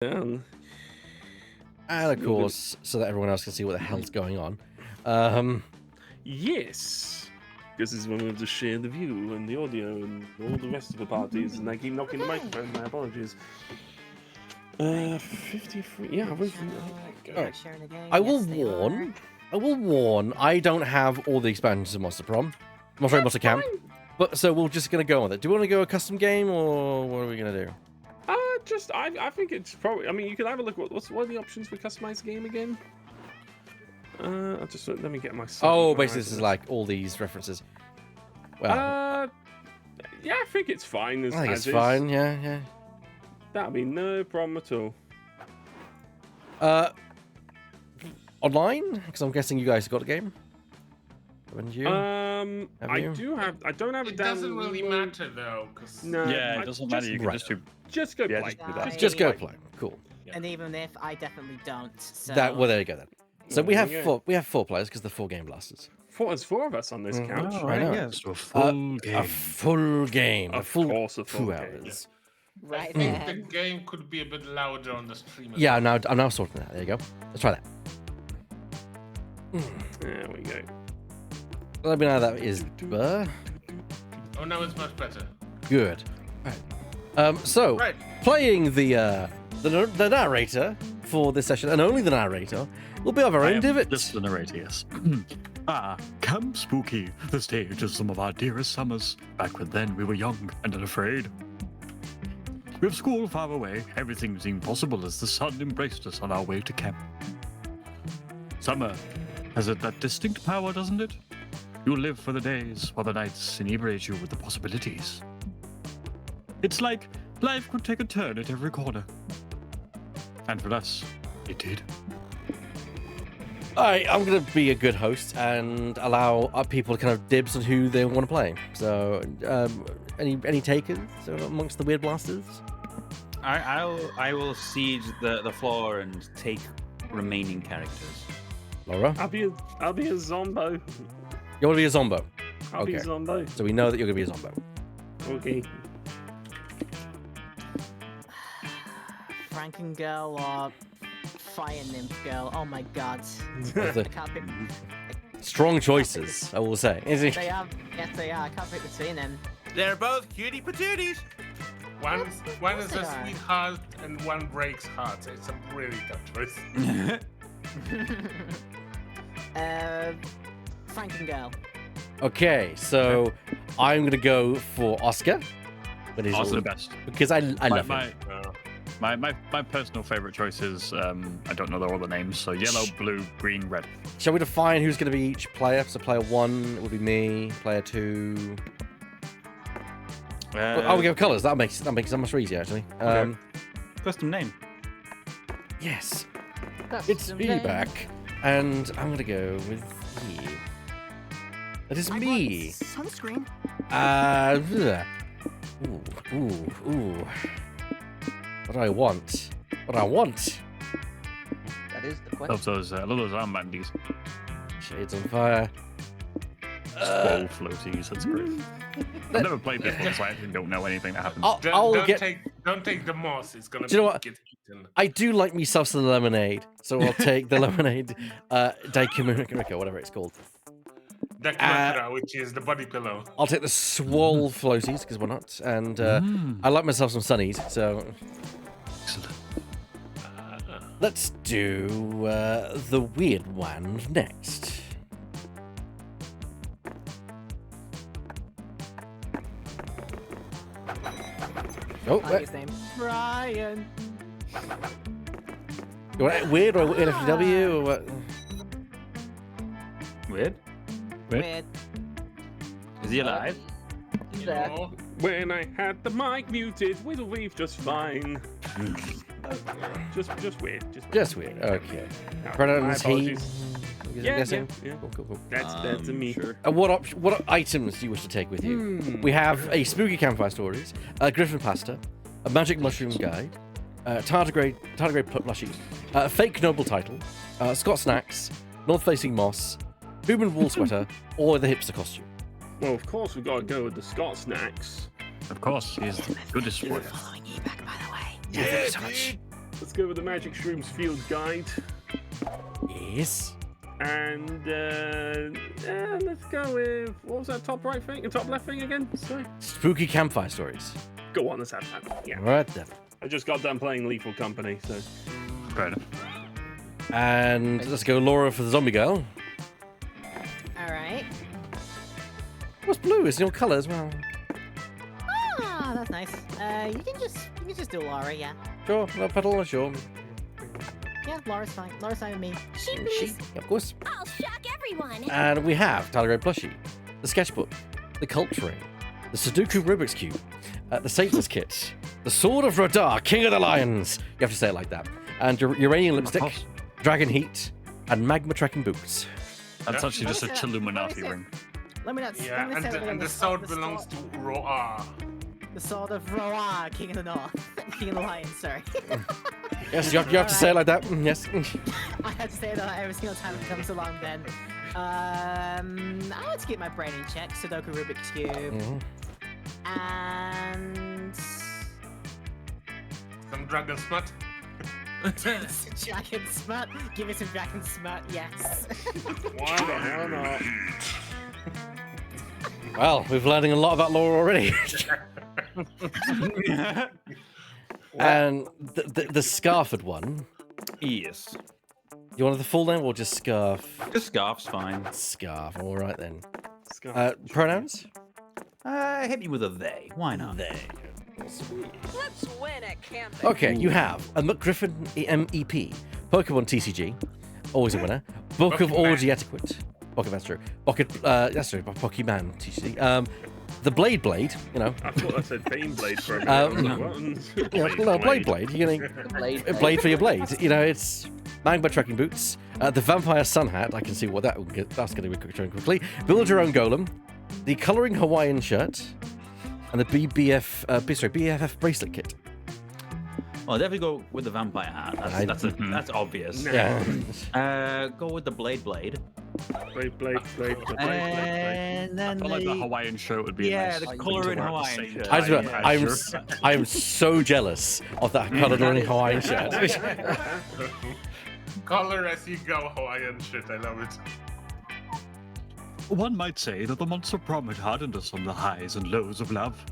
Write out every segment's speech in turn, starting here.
down. And of course, so that everyone else can see what the hell's going on. Yes, because this is when we have to share the view and the audio and all the rest of the parties, and they keep knocking the microphone. My apologies. 53. Yeah, I will warn. I don't have all the expansions of Monster Prom. Monster Camp. But so we're just gonna go on it. Do we want to go a custom game, or what are we gonna do? I think it's probably. I mean, you can have a look. What are the options for customized game again? I'll just let me get my. Oh, basically, this is like all these references. Well, yeah, I think it's fine. I think it's fine. Yeah. That'll be no problem at all. Online? Because I'm guessing you guys got the game. Haven't you? I don't have it. It doesn't really matter though, because no. Yeah, it doesn't matter. You can just go play. Just go play. Cool. And even if I definitely don't, so well, there you go then. So we have four players because they're 4 Gameblasters. There's 4 of us on this couch. Oh, I know. Yes, a full game. A full game. Of course, a full 2 game. hours. right I think there. the game could be a bit louder on the stream. As Yeah, well. I'm now sorting that. There you go. Let's try that. There we go. Let me know that is Oh, now it's much better. good. Right. So playing the narrator for this session, and only the narrator, will be of our own divot. Just the narrator, yes. Camp Spooky, the stage of some of our dearest summers. Back when then we were young and unafraid. With school far away, everything seemed possible as the sun embraced us on our way to camp. Summer has that distinct power, doesn't it? You live for the days, while the nights inebriate you with the possibilities. It's like life could take a turn at every corner. And for us, it did. I'm going to be a good host and allow people to kind of dibs on who they want to play. So, any takers amongst the WeirdBlasters? I will siege the floor and take remaining characters. Laura? I'll be a zombo. You want to be a zombo? I'll be a zombo. So we know that you're going to be a zombo. Okay. Franken girl or fire nymph girl. Oh my god. I can't pick. Strong choices, I will say. They are. Yes, they are. I can't pick between them. They're both cutie patooties. One is a sweetheart and one breaks hearts. It's a really tough choice. Franken girl. Okay, so I'm going to go for Oscar. Oscar the best. Because I love him. My personal favorite choice is, I don't know all the names, so yellow, blue, green, red. Shall we define who's going to be each player? So player 1 will be me, player 2... we go colours. That makes it much easier, actually. Okay. Custom name. Yes. It's me back. And I'm going to go with me. That is me. Sunscreen. Ooh. What do I want? That is the question. Love those armbandies. Shades on fire. Squall floaties, that's great. I've never played this one, so I actually don't know anything that happens. Don't take the moss. It's gonna Do you know what? get eaten. I do like myself some lemonade, so I'll take the lemonade Daikimunika, whatever it's called. Dakimakura, which is the body pillow. I'll take the swole floaties, because why not? And I like myself some sunnies, so... Excellent. Let's do the weird one next. Oh, His name Brian. You want weird or NFW or what? Weird? Weird. Is he alive? He's there. No. When I had the mic muted, we'll leave just fine. Just weird. Just weird. Okay. No, Pronouns my he. apologies. I'm Yeah. guessing. Cool. That's a me. Sure. What items do you wish to take with you? We have a spooky campfire stories, a griffin pasta, a magic mushroom guide, tardigrade plushie, a fake noble title, Scott snacks, north facing moss, human wool sweater, or the hipster costume. Well, of course we've got to go with the Scott snacks. Of course, he's the goodest one. Following you back, by the way. Yeah, thank you so much. Let's go with the Magic Shrooms Field Guide. Yes. And let's go with, what was that top right thing? The top left thing again? Sorry. Spooky campfire stories. Go on, let's have that. Yeah. All right then. I just got done playing Lethal Company, so. Fair enough. And let's go Laura for the zombie girl. All right. What's blue? It's your colour as well. Ah, that's nice. You can just do Laura, yeah. Sure, no petal, sure. Yeah, Laura's fine. Laura's fine with me. She, She, please. of course. I'll shock everyone. And we have Tyler Gray plushie, the sketchbook, the cult ring, the Sudoku Rubik's Cube, the Satan's kit, the Sword of Radar, King of the Lions. You have to say it like that. And uranium lipstick, dragon heat, and magma trekking boots. That's actually just a Chilluminati ring. Let me not. Yeah, let me say and the sword belongs to Roar. The Sword of Roar, King of the North, King of the Lions. Sorry. Yes, you have to say it like that. Yes. I had to say that every single time it comes along. Then, I want to keep my brain in check. Sudoku Rubik's Cube, and Some dragon smut. Dragon Smut. Give me some Dragon Smut. Yes. Why the hell not? Well, we've learning a lot about Laura already. And the scarfed one. Yes. You wanted the full name or just scarf? Just scarf's fine. Scarf. All right then. Scarf. Pronouns? Hit me with a they. Why not? They. Let's win at camping. Okay, you have a McGriffin MEP, Pokemon TCG, always a winner. Book of Orgy Etiquette. Pokemon, that's true. That's true. Pokemon TCG. The Blade, you know. I thought I said Baneblade for a minute. I was like, what? No, Blade. You're getting a blade for your blade. You know, it's magma trekking boots. The Vampire Sun Hat. I can see what that's going to be quickly. Build your own golem. The coloring Hawaiian shirt. And the BFF bracelet kit. Well, definitely go with the vampire hat. That's obvious. Yeah. Go with the blade. Blade. And then I feel like the Hawaiian shirt would be yeah, nice. the coloring Hawaiian shirt. I'm so jealous of that coloring Hawaiian shirt. Color as you go Hawaiian shit. I love it. One might say that the monster prom had hardened us on the highs and lows of love.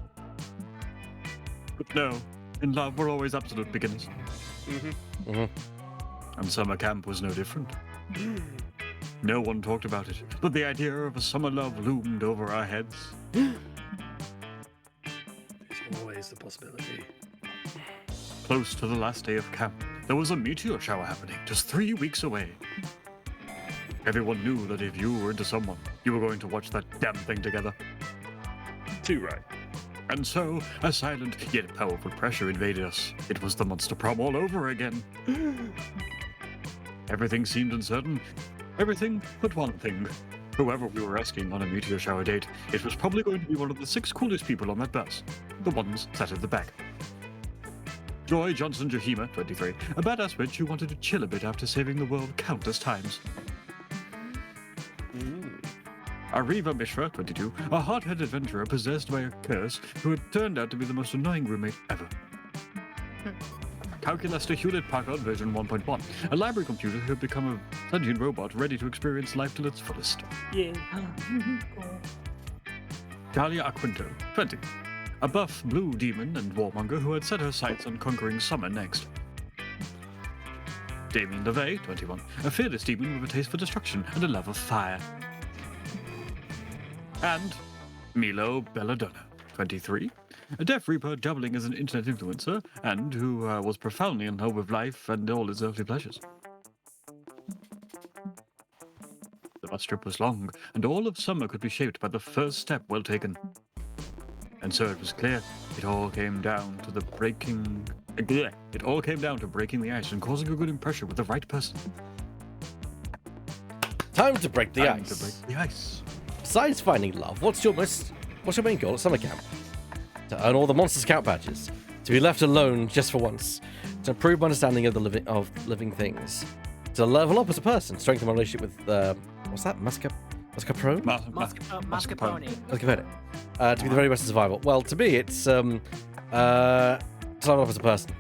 But no, in love we're always absolute beginners. And summer camp was no different. No one talked about it, but the idea of a summer love loomed over our heads. There's always the possibility. Close to the last day of camp, there was a meteor shower happening just 3 weeks away. Everyone knew that if you were into someone, you were going to watch that damn thing together. Too right. And so, a silent yet powerful pressure invaded us. It was the monster prom all over again. Everything seemed uncertain. Everything but one thing. Whoever we were asking on a meteor shower date, it was probably going to be one of the 6 coolest people on that bus. The ones sat at the back. Joy Johnson Jahima, 23, a badass bitch who wanted to chill a bit after saving the world countless times. Ariva Mishra, 22, a hot-headed adventurer possessed by a curse who had turned out to be the most annoying roommate ever. Calculaster Hewlett-Packard version 1.1, a library computer who had become a sentient robot ready to experience life to its fullest. Yeah. Talia Aquinto, 20, a buff blue demon and warmonger who had set her sights on conquering summer next. Damien LeVay, 21, a fearless demon with a taste for destruction and a love of fire. And Milo Belladonna, 23, a Death Reaper doubling as an internet influencer and who was profoundly in love with life and all its earthly pleasures. The bus trip was long, and all of summer could be shaped by the first step well taken. And so it was clear, it all came down to breaking the ice and causing a good impression with the right person. Time to break the Time ice. to break the ice. Besides finding love, what's your main goal at summer camp? To earn all the Monster Scout badges, to be left alone just for once, to improve my understanding of living things, to level up as a person, strengthen my relationship with what's that? Mascarpone? Mascarpone. To be the very best in survival. Well, to me, it's to level up as a person.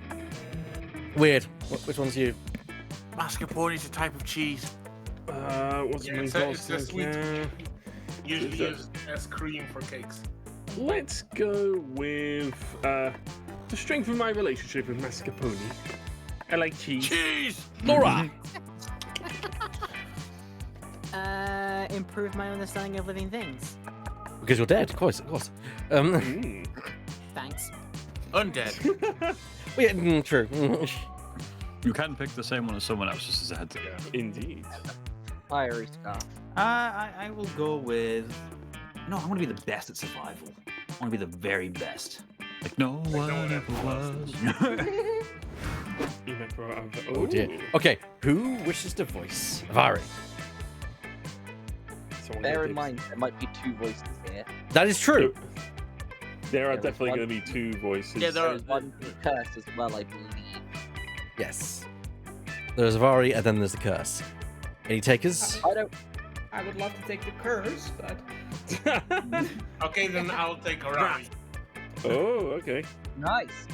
Weird. Which one's you? Mascarpone is a type of cheese. What's Yeah, the main it's course? a sweet. Okay. Usually use as cream for cakes. Let's go with the strength of my relationship with mascarpone. I like cheese. Cheese! Laura! Improve my understanding of living things. Because you're dead, of course. Thanks. Undead. Yeah, true. You can pick the same one as someone else, just as a heads up. Indeed. Fiery scarf. I will go with. No, I want to be the best at survival. I want to be the very best. Like no one ever was. Oh dear. Okay, who wishes to voice Vari? Bear in mind, there might be two voices here. That is true. There are There was definitely one- going to be two voices. Yeah, there are. There's one curse as well, I believe. Yes. There's Vari, and then there's the curse. Any takers? I don't. I would love to take the curse, but Okay, then I'll take Harari. Oh, okay. Nice.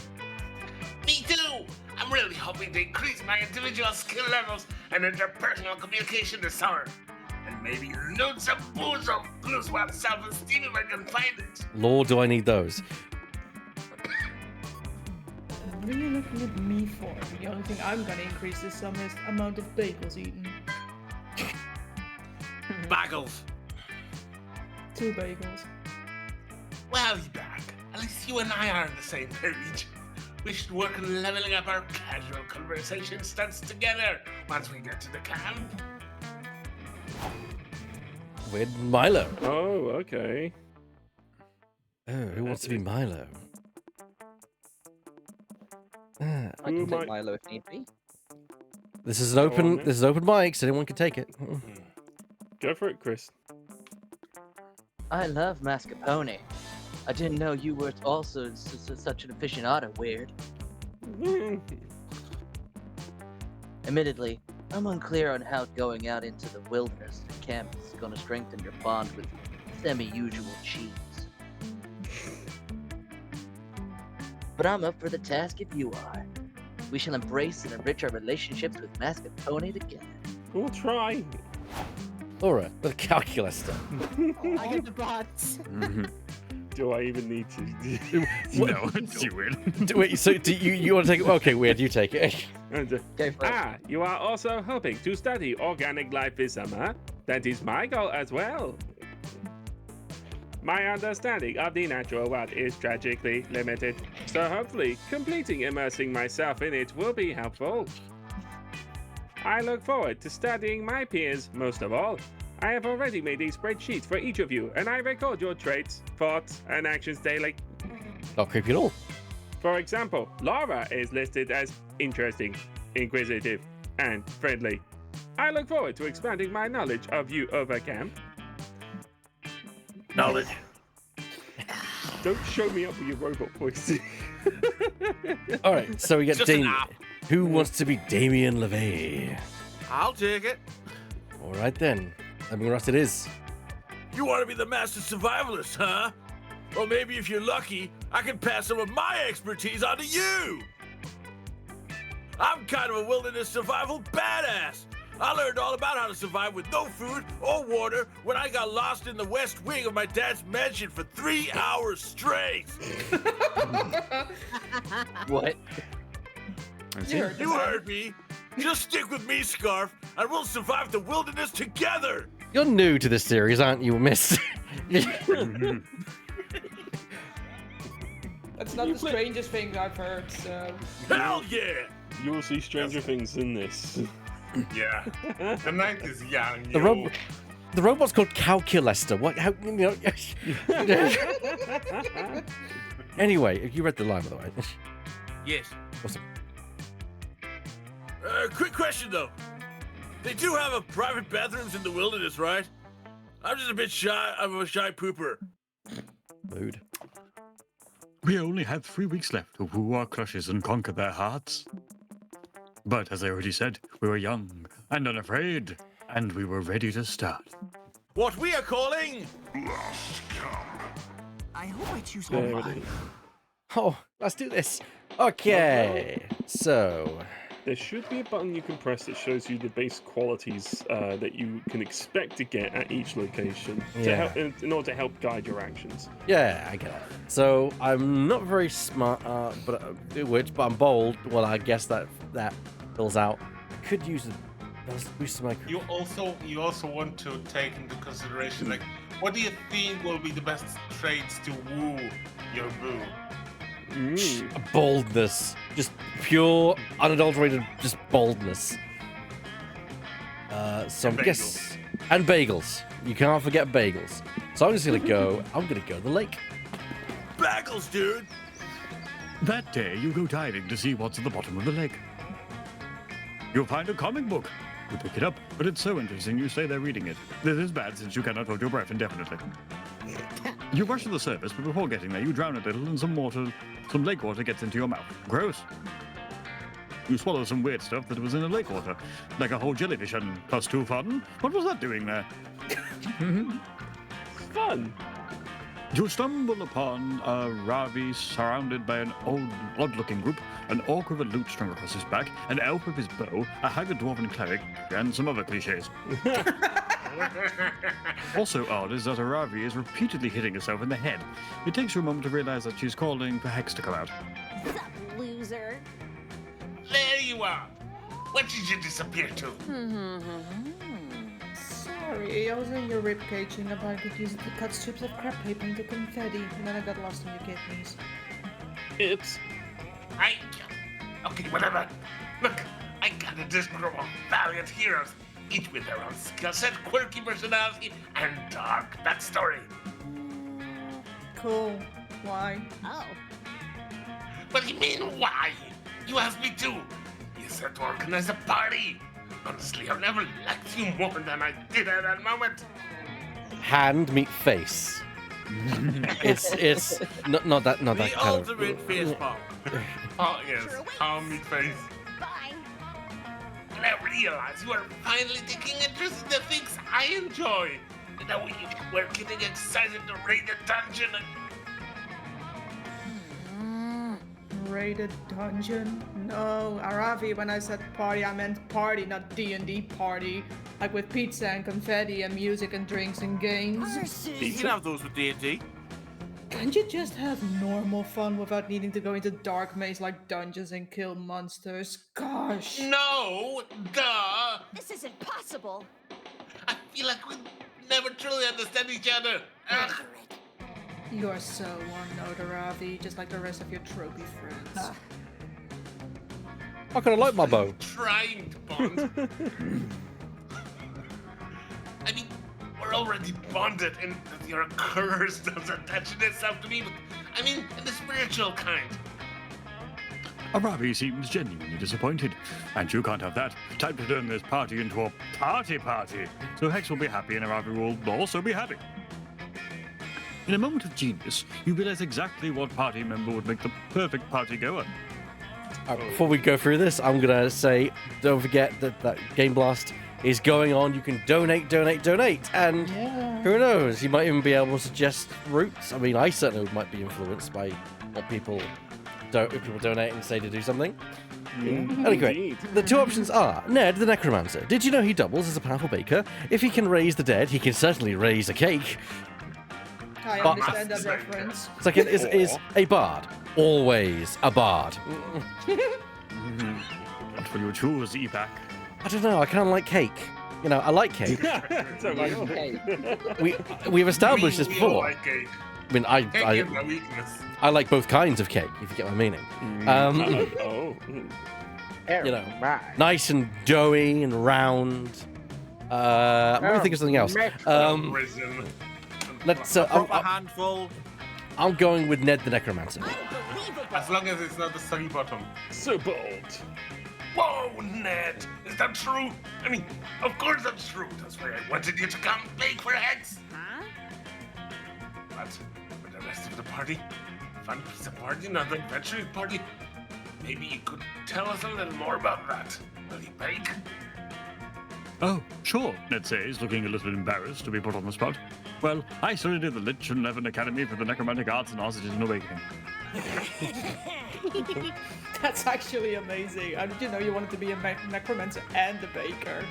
Me too! I'm really hoping to increase my individual skill levels and interpersonal communication this summer. And maybe loot some booze or blues while self-esteem if I can find it. Lord, do I need those? what are you looking at me for? The only thing I'm gonna increase this summer is the amount of bagels eaten. Bagels. 2 bagels. Well, you back. At least you and I are on the same page. We should work on leveling up our casual conversation stunts together once we get to the camp. With Milo. Oh, okay. Oh, who wants to be Milo? I Who can might- take Milo if need be. This is an Go on, open. then. This is open mic, so anyone can take it. Go for it, Chris. I love mascarpone. I didn't know you were also such an aficionado, Weird. Admittedly, I'm unclear on how going out into the wilderness to camp is going to strengthen your bond with semi-usual cheese. But I'm up for the task if you are. We shall embrace and enrich our relationships with mascarpone together. We'll try. Laura, with a calculus. I get the bots. Do I even need to? No, it's weird. Wait, so do you want to take it? Okay, weird. You take it. And, Go for it. you are also hoping to study organic life this summer? That is my goal as well. My understanding of the natural world is tragically limited, so hopefully completing immersing myself in it will be helpful. I look forward to studying my peers most of all. I have already made a spreadsheet for each of you, and I record your traits, thoughts, and actions daily. Not creepy at all. For example, Laura is listed as interesting, inquisitive, and friendly. I look forward to expanding my knowledge of you over camp. Knowledge. Don't show me up with your robot voice. All right, so we get Just an Damien. app. Who wants to be Damien LeVay? I'll take it. All right then. I mean, Rust it is. You want to be the master survivalist, huh? Well, maybe if you're lucky, I can pass some of my expertise on to you. I'm kind of a wilderness survival badass. I learned all about how to survive with no food or water when I got lost in the west wing of my dad's mansion for 3 hours straight. What? You heard me. Just stick with me, Scarf, and we'll survive the wilderness together. You're new to this series, aren't you, Miss? That's not the strangest thing I've heard, so... Hell yeah! You will see stranger things in this. Yeah. The night is young. The robot's called Calculester. What? How? You know? Anyway, you read the line, by the way. Yes. Awesome. Quick question though. They do have a private bathrooms in the wilderness, right? I'm just a bit shy. I'm a shy pooper. Mood. We only have 3 weeks left to woo our crushes and conquer their hearts. But as I already said, we were young and unafraid, and we were ready to start. What we are calling I hope I choose There one. it is. Oh, let's do this. Okay, so There should be a button you can press that shows you the base qualities that you can expect to get at each location to help, in order to help guide your actions. yeah, I get it. So I'm not very smart, but I'm bold. Well, I guess that fills out. I could use the boost my. You also want to take into consideration, like, what do you think will be the best traits to woo your boo? Boldness, just pure, unadulterated, just boldness. So I guess, and bagels. You can't forget bagels. So I'm just gonna go. I'm gonna go to the lake. Bagels, dude. That day, you go diving to see what's at the bottom of the lake. You'll find a comic book. You pick it up, but it's so interesting you stay there reading it. This is bad since you cannot hold your breath indefinitely. You rush to the surface, but before getting there, you drown a little and some lake water gets into your mouth. Gross. You swallow some weird stuff that was in the lake water, like a whole jellyfish and plus 2 fun. What was that doing there? Fun. You stumble upon a Ravi surrounded by an odd-looking group, an orc with a lute strung across his back, an elf with his bow, a haggard dwarven cleric, and some other cliches. Also odd is that Aravi is repeatedly hitting herself in the head. It takes her a moment to realize that she's calling for Hex to come out. Sup, loser? There you are. What did you disappear to? Sorry, I was in your ribcage and I could use it to cut strips of crab paper into confetti, and then I got lost in your kidneys. It's Okay, whatever. Look, I gathered this group of valiant heroes, each with their own skill set, quirky personality, and dark backstory. Cool. Why? Oh. What do you mean, why? You asked me to. You said to organize a party. Honestly, I've never liked you more than I did at that moment. Hand meet face. it's not that The kind of. ultimate fist bump. Oh, yes, calm me face. Bye. And I realize you are finally taking interest in the things I enjoy. And that we're getting excited to raid the dungeon. Raided dungeon? No, Aravi, when I said party, I meant party, not D&D party. Like with pizza and confetti and music and drinks and games. You can have those with D&D. Can't you just have normal fun without needing to go into dark maze like dungeons and kill monsters? Gosh. No, duh. This isn't possible. I feel like we never truly understand each other. Ugh. You are so one-note, Aravi, just like the rest of your trophy friends. I kind of like my bow. Trying to bond. I mean, we're already bonded in that your curse does attach itself to me, but I mean, in the spiritual kind. Aravi seems genuinely disappointed, and you can't have that. Time to turn this party into a party. So Hex will be happy and Aravi will also be happy. In a moment of genius, you realize exactly what party member would make the perfect party goer. Before we go through this, I'm gonna say, don't forget that GameBlast is going on. You can donate, and who knows? You might even be able to suggest routes. I mean, I certainly might be influenced by what people if people donate and say to do something. Anyway, the two options are Ned the Necromancer. Did you know he doubles as a powerful baker? If he can raise the dead, he can certainly raise a cake. I understand that reference. Second is a bard. Always a bard. What will you choose, Epac? I don't know. I kind of like cake. You know, I like cake. We've established this before. Like cake. I mean, Cake is my weakness. I like both kinds of cake, if you get my meaning. You know, nice and doughy and round. I'm going to think of something else. Let's. A handful. I'm going with Ned the Necromancer. As long as it's not the soggy bottom. So bold. Whoa, Ned! Is that true? I mean, of course that's true. That's why I wanted you to come bake for Hex. Huh? But with the rest of the party, fun pizza party, not an adventuring party. Maybe you could tell us a little more about that. Will you bake? Oh, sure, Ned says, looking a little embarrassed to be put on the spot. Well, I studied at the Lich and Leven Academy for the Necromantic Arts and Hostages and Awakening. That's actually amazing. How did you know you wanted to be a necromancer and a baker?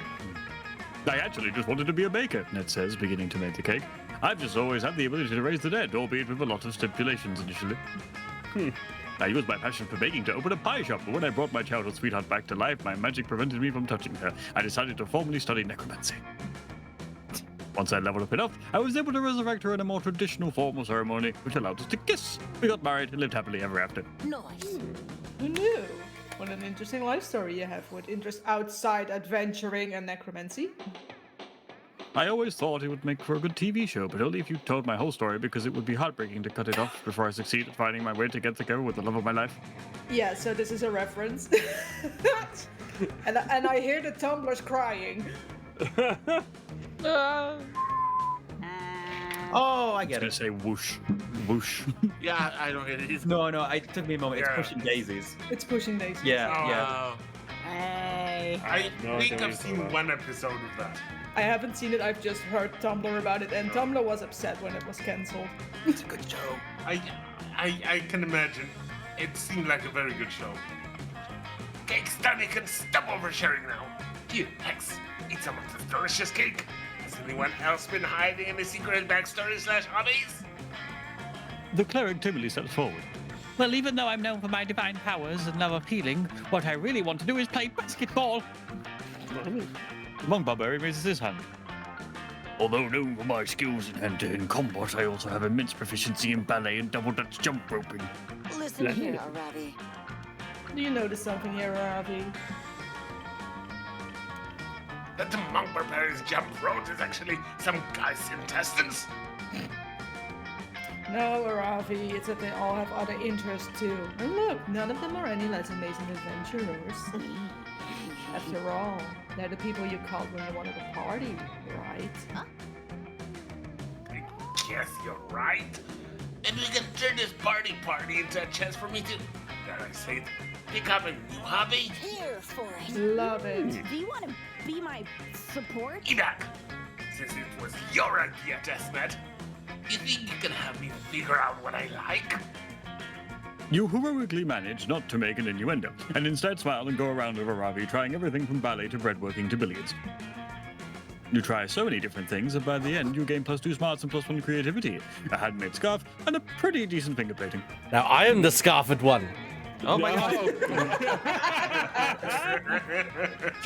I actually just wanted to be a baker, Ned says, beginning to make the cake. I've just always had the ability to raise the dead, albeit with a lot of stipulations initially. I used my passion for baking to open a pie shop, but when I brought my childhood sweetheart back to life, my magic prevented me from touching her. I decided to formally study necromancy. Once I leveled up enough, I was able to resurrect her in a more traditional formal ceremony, which allowed us to kiss. We got married and lived happily ever after. Nice. Who knew? What an interesting life story you have with interests outside adventuring and necromancy. I always thought it would make for a good TV show, but only if you told my whole story, because it would be heartbreaking to cut it off before I succeed at finding my way to get the girl with the love of my life. Yeah, so this is a reference. and I hear the tumblers crying. Oh, I I get was it. gonna say whoosh. Whoosh. Yeah, I don't get it either. No, it took me a moment. Yeah. It's pushing daisies. It's pushing daisies. Yeah. Hey. I No, think don't I've say seen that. one episode of that. I haven't seen it, I've just heard Tumblr about it, and Tumblr was upset when it was cancelled. It's a good show. I can imagine. It seemed like a very good show. Cake Stunny can stop oversharing now. Here, Hex, eat some of this delicious cake. Has anyone else been hiding any secret backstory/hobbies? The cleric timidly steps forward. Well, even though I'm known for my divine powers and love of healing, what I really want to do is play basketball. The monk barbarian raises his hand. Although known for my skills in hand-to-hand combat, I also have immense proficiency in ballet and double Dutch jump roping. Listen here, Ravi. Do you notice something here, Ravi? That the monk barbarian's jump rope is actually some guy's intestines? No, Ravi, it's that they all have other interests too. And look, none of them are any less amazing adventurers. After all, they're the people you called when you wanted a party, right? Huh? I guess you're right. Maybe we can turn this party into a chance for me to, dare I say it, pick up a new hobby? Here for it. Love it. Do you want to be my support? Idak, since it was your idea, Deathmat, you think you can help me figure out what I like? You heroically manage not to make an innuendo, and instead smile and go around over Ravi, trying everything from ballet to breadworking to billiards. You try so many different things that by the end you gain +2 smarts and +1 creativity, a handmade scarf, and a pretty decent finger plating. Now I am the scarfed one. Oh my god.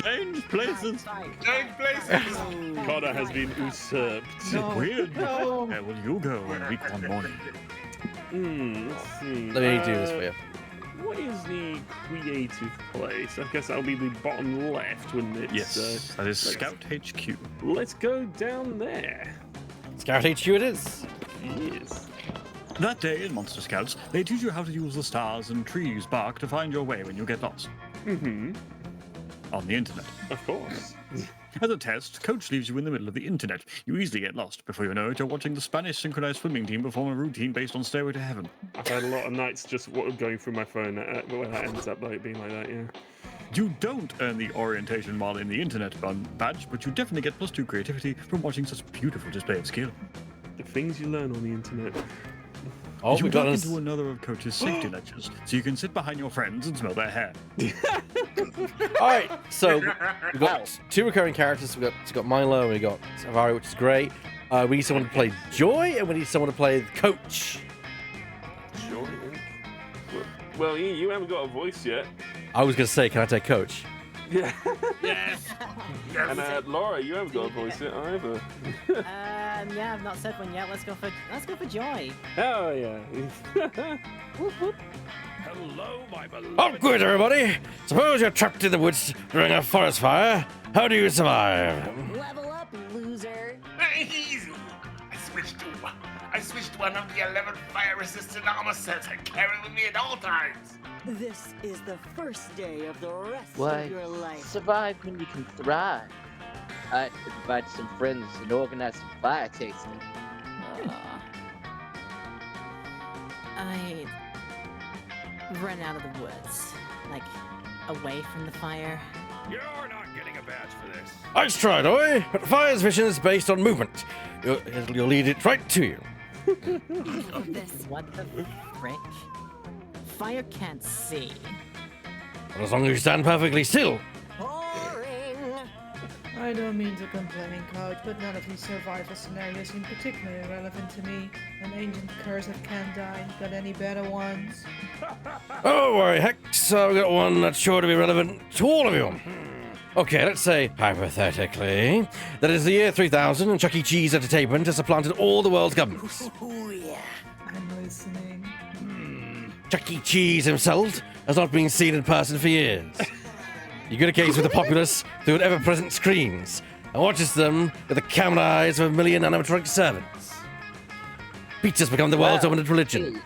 Change places. Change places. Connor has been usurped. Weird. No. Where will you go on week 1 morning? Let's see. Let me do this for you. What is the creative place? I guess that'll be the bottom left, wouldn't it? Yes, that is let's- Scout HQ. Let's go down there. Scout HQ it is. Yes. That day in Monster Scouts, they teach you how to use the stars and trees bark to find your way when you get lost. Mm-hmm. On the internet. Of course. As a test, Coach leaves you in the middle of the internet. You easily get lost. Before you know it, you're watching the Spanish synchronized swimming team perform a routine based on Stairway to Heaven. I've had a lot of nights just going through my phone where that ends up like being like that, yeah. You don't earn the orientation while in the internet badge, but you definitely get +2 creativity from watching such beautiful display of skill. The things you learn on the internet. Oh, you we got duck us. into another of Coach's safety lectures, so you can sit behind your friends and smell their hair. All right, so we've got 2 recurring characters. We've got Milo and we got Savari, which is great. We need someone to play Joy, and we need someone to play the Coach. Sure. Well, you haven't got a voice yet. I was gonna say, can I take Coach? Yeah. Yes. And Laura, you haven't got a voice yet either. Yeah, I've not said one yet. Let's go for Joy. Oh yeah. Whoop, whoop. Hello, my beloved. Oh, good, everybody. Suppose you're trapped in the woods during a forest fire. How do you survive? Level up, loser. Easy. I switched one of the 11 fire-resistant armor sets I carry with me at all times. This is the first day of the rest Why, of your life. survive when you can thrive. I invite some friends and organize some fire tasting. I run out of the woods, like away from the fire. You're not getting a badge for this. Nice try, Doy. But the fire's vision is based on movement. You'll lead it right to you. What the frick? fire can't see. As long as you stand perfectly still. I don't mean to complain, Coach, but none of these survival scenarios seem particularly relevant to me. An ancient curse of Kandai. Got any better ones? Oh, worry, Hex. I've got one that's sure to be relevant to all of you. Okay, let's say, hypothetically, that is the year 3000 and Chuck E. Cheese Entertainment has supplanted all the world's governments. Oh, yeah. I'm listening. Chuck E. Cheese himself has not been seen in person for years. You get a case with the populace through ever-present screens and watches them with the camera eyes of a million animatronic servants. Pizza's become the world's dominant religion,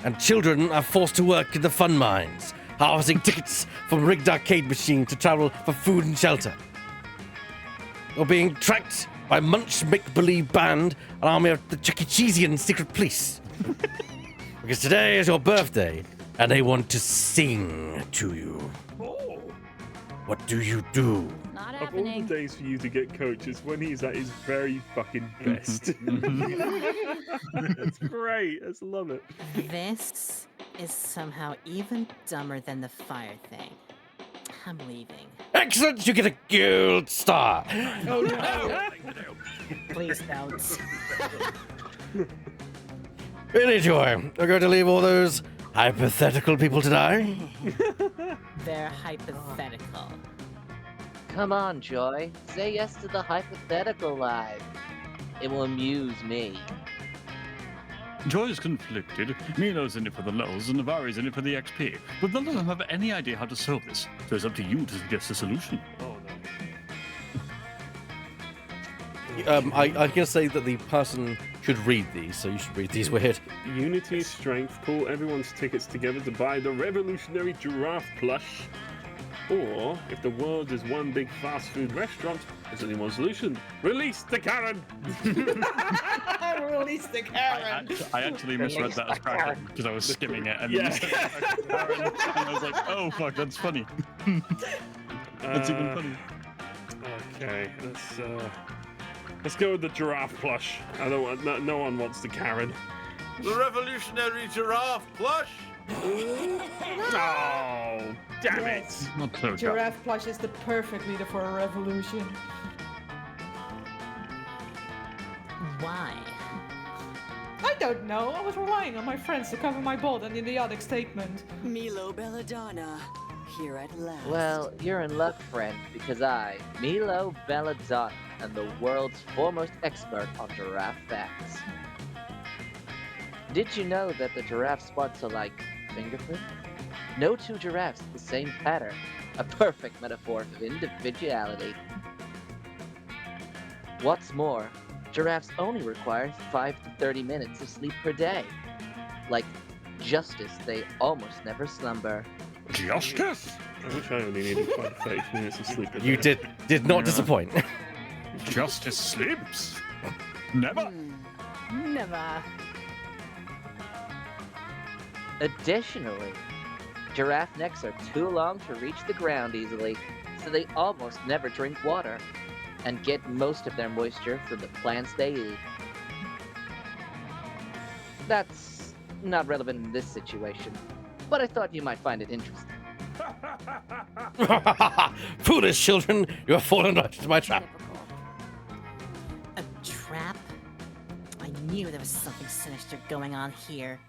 and children are forced to work in the fun mines, harvesting tickets from rigged arcade machines to travel for food and shelter. You're being tracked by Munch Make-Believe Band, an army of the Chuck E. Cheesian secret police. Because today is your birthday, and they want to sing to you. What do you do? Not Of all the days for you to get Coach, it's when he's at his very fucking best. That's great. I love it. This is somehow even dumber than the fire thing. I'm leaving. Excellent! You get a gold star. Oh no! Please don't. Really, Joy? We're going to leave all those hypothetical people to die? They're hypothetical. Come on, Joy. Say yes to the hypothetical life. It will amuse me. Joy's conflicted. Milo's in it for the lulz, and Navari's in it for the XP. But none of them have any idea how to solve this, so it's up to you to suggest a solution. I can say that the person should read these, so you should read these, Weird. Unity, strength, pull everyone's tickets together to buy the revolutionary giraffe plush. Or, if the world is one big fast food restaurant, there's only one solution. Release the Karen! Release the Karen! I actually misread that as Kraken because I was skimming it and, and I was like, oh fuck, that's funny. That's even funny. Okay, let's go with the giraffe plush. I don't want, no one wants the Karen. The revolutionary giraffe plush? Oh, damn it! Not so Giraffe plush is the perfect leader for a revolution. Why? I don't know. I was relying on my friends to cover my bold and idiotic statement. Milo Belladonna, here at last. Well, you're in luck, friend, because I, Milo Belladonna, am the world's foremost expert on giraffe facts. Did you know that the giraffe spots are like fingerprints? No two giraffes have the same pattern, a perfect metaphor of individuality. What's more, giraffes only require 5 to 30 minutes of sleep per day. Like Justice, they almost never slumber. Justice? I wish I only needed 5 to 30 minutes of sleep. You did not disappoint. Justice sleeps? Never? Never. Additionally, giraffe necks are too long to reach the ground easily, so they almost never drink water, and get most of their moisture from the plants they eat. That's not relevant in this situation, but I thought you might find it interesting. Foolish children, you have fallen right into my trap. A trap? I knew there was something sinister going on here.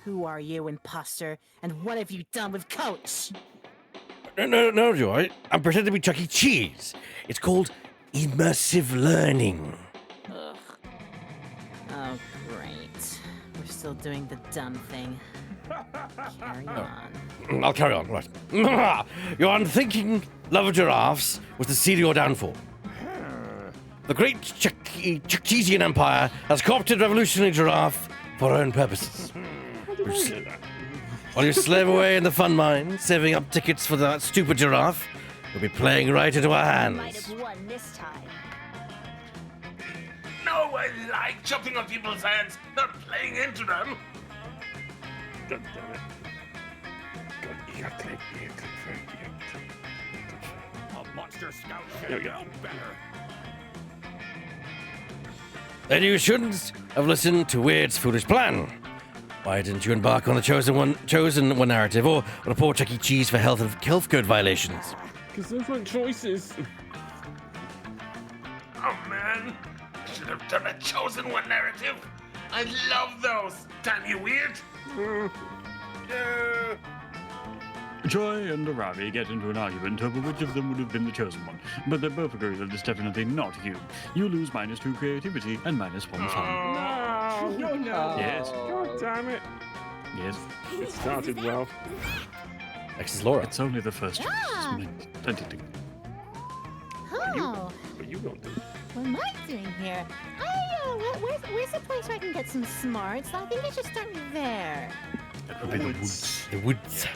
Who are you, imposter? And what have you done with Coach? No, Joy. I'm pretending to be Chuck E. Cheese. It's called immersive learning. Ugh. Oh, great. We're still doing the dumb thing. Carry on. I'll carry on, right. Your unthinking love of giraffes was the seed of your downfall. The great Chuck-Cheesian Empire has co-opted revolutionary giraffe for her own purposes. While you slave away in the fun mine, saving up tickets for that stupid giraffe, you'll be playing right into our hands. Might have won this time. No, I like jumping on people's hands, not playing into them. God damn it. God, you got to A monster scout There we should go. know better. Then you shouldn't have listened to Weird's foolish plan. Why didn't you embark on the chosen one narrative, or on a poor Chuck E. Cheese for health code violations? Because those weren't choices. Oh man, I should have done a chosen one narrative. I love those. Damn you, Weird. Joy and Aravi get into an argument over which of them would have been the chosen one, but they both agree that it's definitely not you. You lose -2 creativity and -1 fun. No. Yes. God damn it. Yes. It started well. Next is Laura. It's only the first choice. It's meant tentative. Oh, What are you going to do? what am I doing here? Where's the place where I can get some smarts? I think I should start there. That would be the woods. The woods.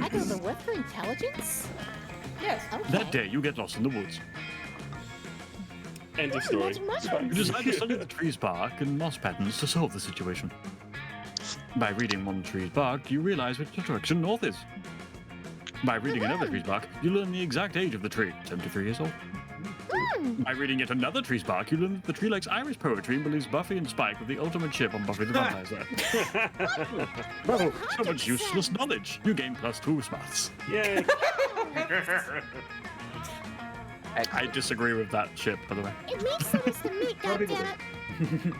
I go to the wood for intelligence? Yes. Okay. That day, you get lost in the woods. End of story. You decide to study the tree's bark and moss patterns to solve the situation. By reading one tree's bark, you realize which direction north is. By reading another tree's bark, you learn the exact age of the tree, 73 years old. By reading yet another tree's bark, you learn that the tree likes Irish poetry and believes Buffy and Spike were the ultimate ship on Buffy the Vampire Slayer. Well, so much useless knowledge. You gain +2 smarts. Yay. I disagree with that ship, by the way. It makes sense to me, goddammit.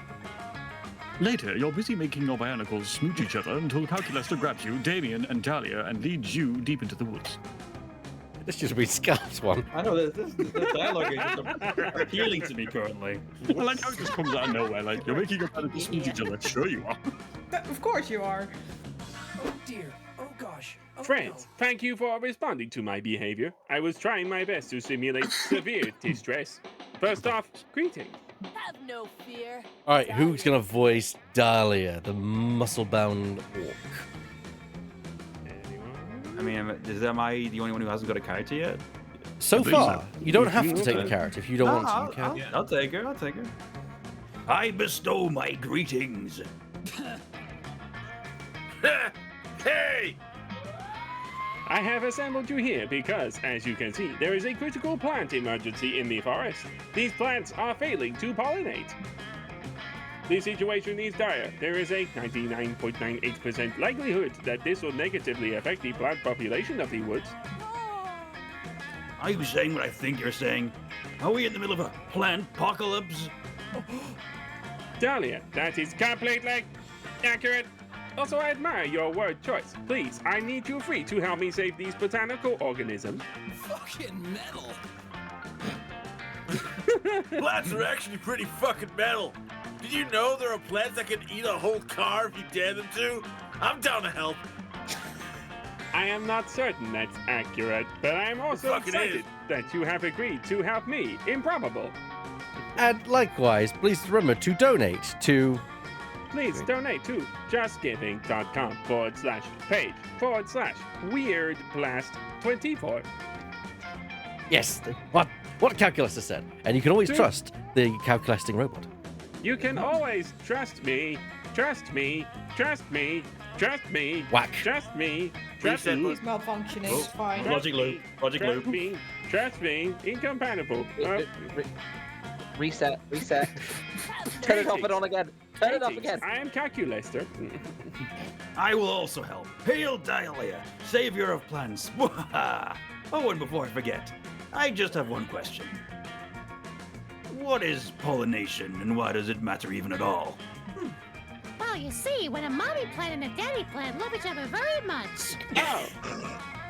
Later, you're busy making your bionicles smooch each other until Calculaster grabs you, Damien, and Dahlia and leads you deep into the woods. This just be Scout's one. I know, this dialogue is just appealing to me currently. I like how it just comes out of nowhere, like, you're making your bionicles smooch each other. Sure you are. Of course you are. Oh dear. Oh gosh. Oh, Friends, thank you for responding to my behavior. I was trying my best to simulate severe distress. First off, greetings. Have no fear. All right, who's gonna voice Dahlia, the muscle-bound orc? Anyone? I mean, am I the only one who hasn't got a character yet? So think far, so. you don't have to take the character if you don't want to. You can. I'll take her. I'll take her. I bestow my greetings. Hey! I have assembled you here because, as you can see, there is a critical plant emergency in the forest. These plants are failing to pollinate. The situation is dire. There is a 99.98% likelihood that this will negatively affect the plant population of the woods. Are you saying what I think you're saying? Are we in the middle of a plant apocalypse? Dahlia, that is completely accurate. Also, I admire your word choice. Please, I need you free to help me save these botanical organisms. Fucking metal. Plants are actually pretty fucking metal. Did you know there are plants that can eat a whole car if you dare them to? I'm down to help. I am not certain that's accurate, but I am also fucking excited is. that you have agreed to help me. Improbable. And likewise, please remember to donate to. Please donate to justgiving.com/page/WeirdBlast24. Yes, what Calculaster said, and you can always trust the calculating robot. You can always trust me. Trust me. Trust me. Trust me. Whack. Trust me. Trust He's me. malfunctioning. It's fine. Trust Logic loop. me. Logic Trust loop. me. Trust me. Incompatible. Reset. Turn it off and on again. Turn it off again. I am Calculaster. I will also help. Hail Dahlia, savior of plants. Oh, and before I forget, I just have one question. What is pollination, and why does it matter even at all? Well, you see, when a mommy plant and a daddy plant love each other very much. Oh,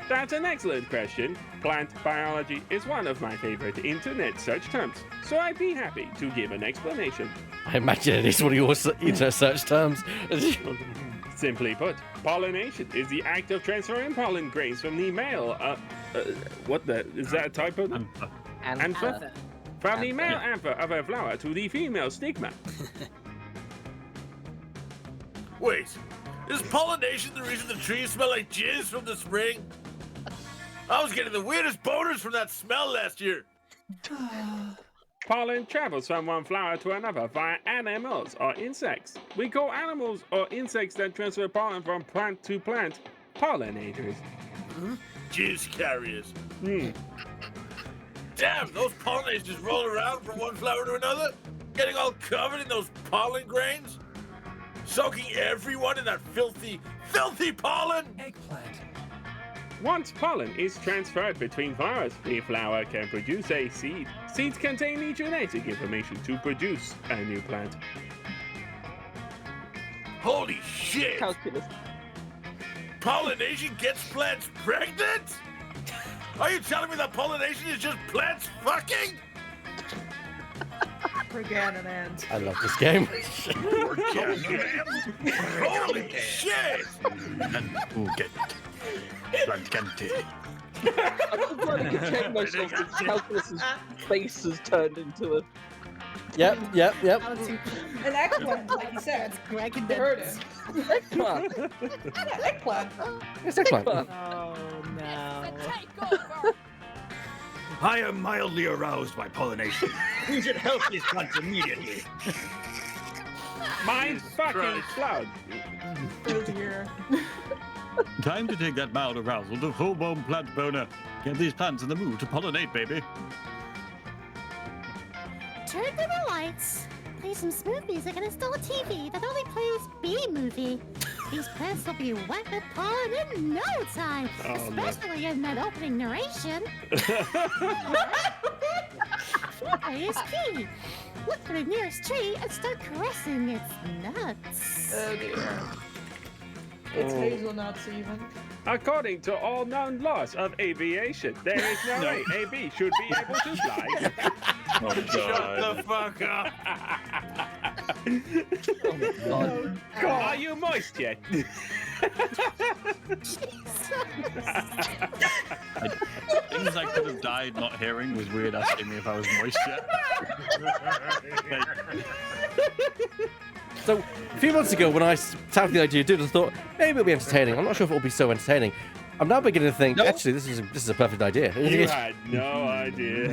that's an excellent question. Plant biology is one of my favorite internet search terms, so I'd be happy to give an explanation. I imagine it is one of your internet search terms. Simply put, pollination is the act of transferring pollen grains from the male. Is that a typo? Anther? From the male anther of a flower to the female stigma. Wait, is pollination the reason the trees smell like jizz from the spring? I was getting the weirdest boners from that smell last year. Pollen travels from one flower to another via animals or insects. We call animals or insects that transfer pollen from plant to plant pollinators. Jizz carriers. Damn, those pollinators just roll around from one flower to another, getting all covered in those pollen grains. soaking everyone in that filthy, filthy pollen? Eggplant. Once pollen is transferred between flowers, the flower can produce a seed. Seeds contain the genetic information to produce a new plant. Holy shit! Calculus. Pollination gets plants pregnant? Are you telling me that pollination is just plants fucking? Forget an ant. I love this game. Holy shit! Get plant candy. I'm trying to contain myself since Calculus's face has turned into a... Yep. An eggplant, like you said. Greg and You heard it. Eggplant. Yeah, eggplant. It's eggplant. Oh no. I am mildly aroused by pollination. We should help these plants immediately. My fucking cloud. Oh dear. Time to take that mild arousal to full-blown plant boner. Get these plants in the mood to pollinate, baby. Turn on the lights, play some smooth music, and install a TV that only plays B-movie. These plants will be wet with pollen in no time, especially in that opening narration. Foreplay is key. Look for the nearest tree and start caressing its nuts. Oh dear. It's hazelnuts even. According to all known laws of aviation, there is no way AB should be able to fly. Oh, shut the fuck up! Oh, God. Are you moist yet? Things I could have died not hearing was weird asking me if I was moist yet. So, a few months ago, when I touted the idea of doing it, I thought maybe it'll be entertaining. I'm not sure if it'll be so entertaining. I'm now beginning to think, actually, this is a perfect idea. You had no idea.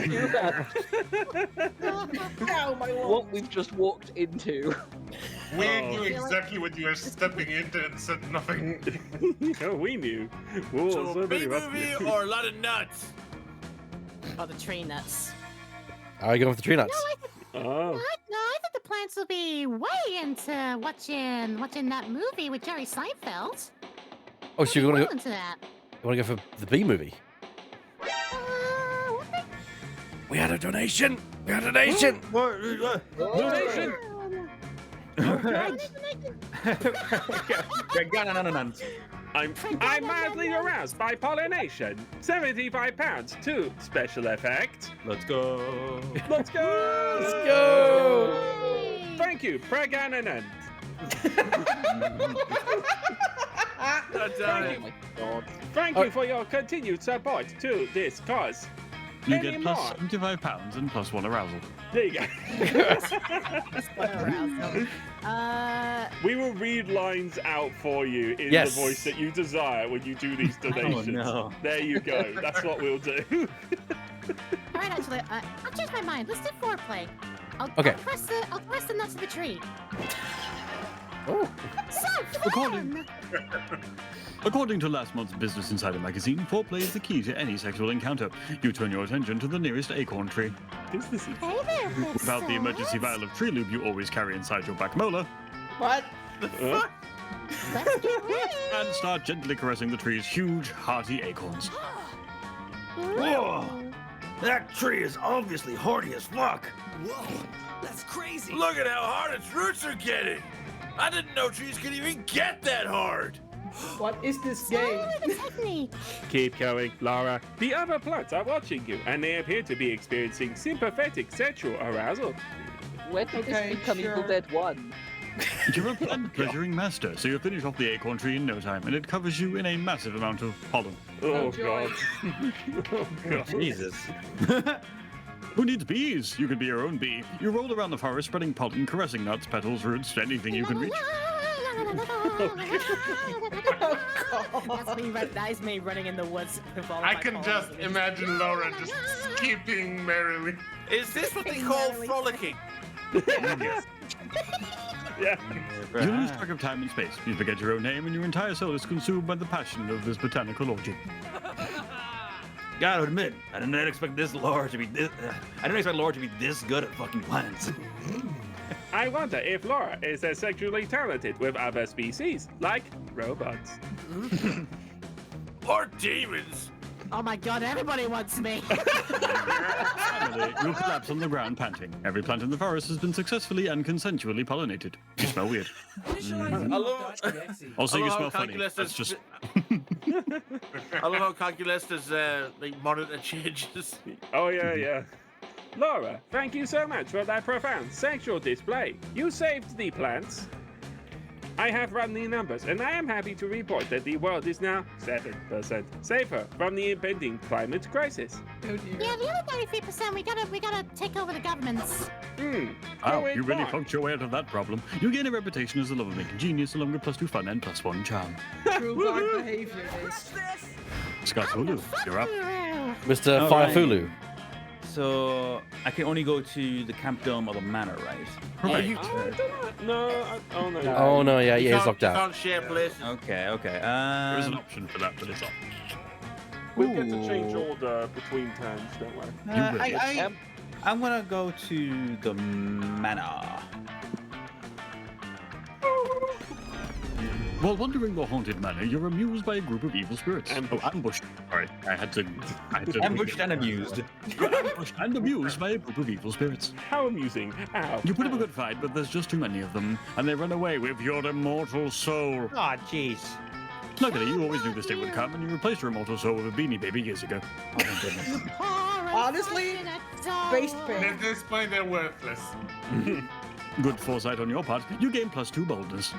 What we've just walked into. We knew exactly what you were stepping into and said nothing. Oh, we knew. So a B-movie or a lot of nuts? Oh, the tree nuts. Are you going with the tree nuts? Oh. I think the plants will be way into watching that movie with Jerry Seinfeld. Oh, so you're going to go into that. You want to go for the B movie? We had a donation. We had a donation. Donation. I'm madly aroused by pollination. 75 pounds to special effect. Let's go. Let's go. Let's go. Thank you, Pregananand. Thank you for your continued support to this cause. You get plus 75 pounds and plus 1 arousal. There you go. Arousal. We will read lines out for you in Yes. the voice that you desire when you do these donations. no. There you go. That's what we'll do. All right, actually, I'll change my mind. Let's do foreplay. Okay. I'll press the nuts of the tree. Oh. So fun! According to last month's Business Insider magazine, foreplay is the key to any sexual encounter. You turn your attention to the nearest acorn tree. Hey there, Without the emergency vial of tree lube you always carry inside your back molar, What? Let's get ready. and start gently caressing the tree's huge, hearty acorns. Whoa! That tree is obviously horny as fuck. Whoa, that's crazy. Look at how hard its roots are getting. I didn't know trees could even get that hard. What is this game? Technique. Keep going, Laura. The other plants are watching you, and they appear to be experiencing sympathetic sexual arousal. When did Okay, this become sure. Evil Dead 1? You're a plant pleasuring master, so you'll finish off the acorn tree in no time, and it covers you in a massive amount of pollen. Oh, Enjoy. God. Oh, God. Jesus. Who needs bees? You can be your own bee. You roll around the forest spreading pollen, caressing nuts, petals, roots, anything you can reach. That is me running in the woods. with all of I my can pollen. just imagine Laura just skipping merrily. Is this what they call frolicking? Yeah. You lose track of time and space. You forget your own name, and your entire soul is consumed by the passion of this botanical orgy. Gotta admit, I didn't expect Laura to be this good at fucking plants. I wonder if Laura is as sexually talented with other species, like robots. Or demons. Oh my god, everybody wants me! Finally, you collapse on the ground panting. Every plant in the forest has been successfully and consensually pollinated. You smell weird. Also, you smell funny. That's just... I love how Calculus like monitor changes. Oh yeah. Laura, thank you so much for that profound sexual display. You saved the plants. I have run the numbers, and I am happy to report that the world is now 7% safer from the impending climate crisis. Oh dear. Yeah, the other 93%, we gotta take over the governments. Wow, you really funked your way out of that problem. You gain a reputation as a lover-making genius, along with +2 fun and +1 charm. True God behavior is. Scott Hulu, you're up. Mr. Firefulu. So I can only go to the Camp Dome or the Manor, right? Right. Oh no, yeah, You he's locked can't out. share places. Okay. There is an option for that, but it's off. We'll get to change order between turns, don't worry. I'm gonna go to the Manor. While wandering the haunted manor, you're amused by a group of evil spirits. Ambushed. Sorry, I had to Ambushed and amused. You're ambushed and amused by a group of evil spirits. How amusing. Ow. You put up a good fight, but there's just too many of them, and they run away with your immortal soul. Aw, jeez. Luckily, you always knew this day would come, and you replaced your immortal soul with a Beanie Baby years ago. Oh, thank goodness. Honestly, based At this point, they're worthless. Good foresight on your part. You gain +2 boldness.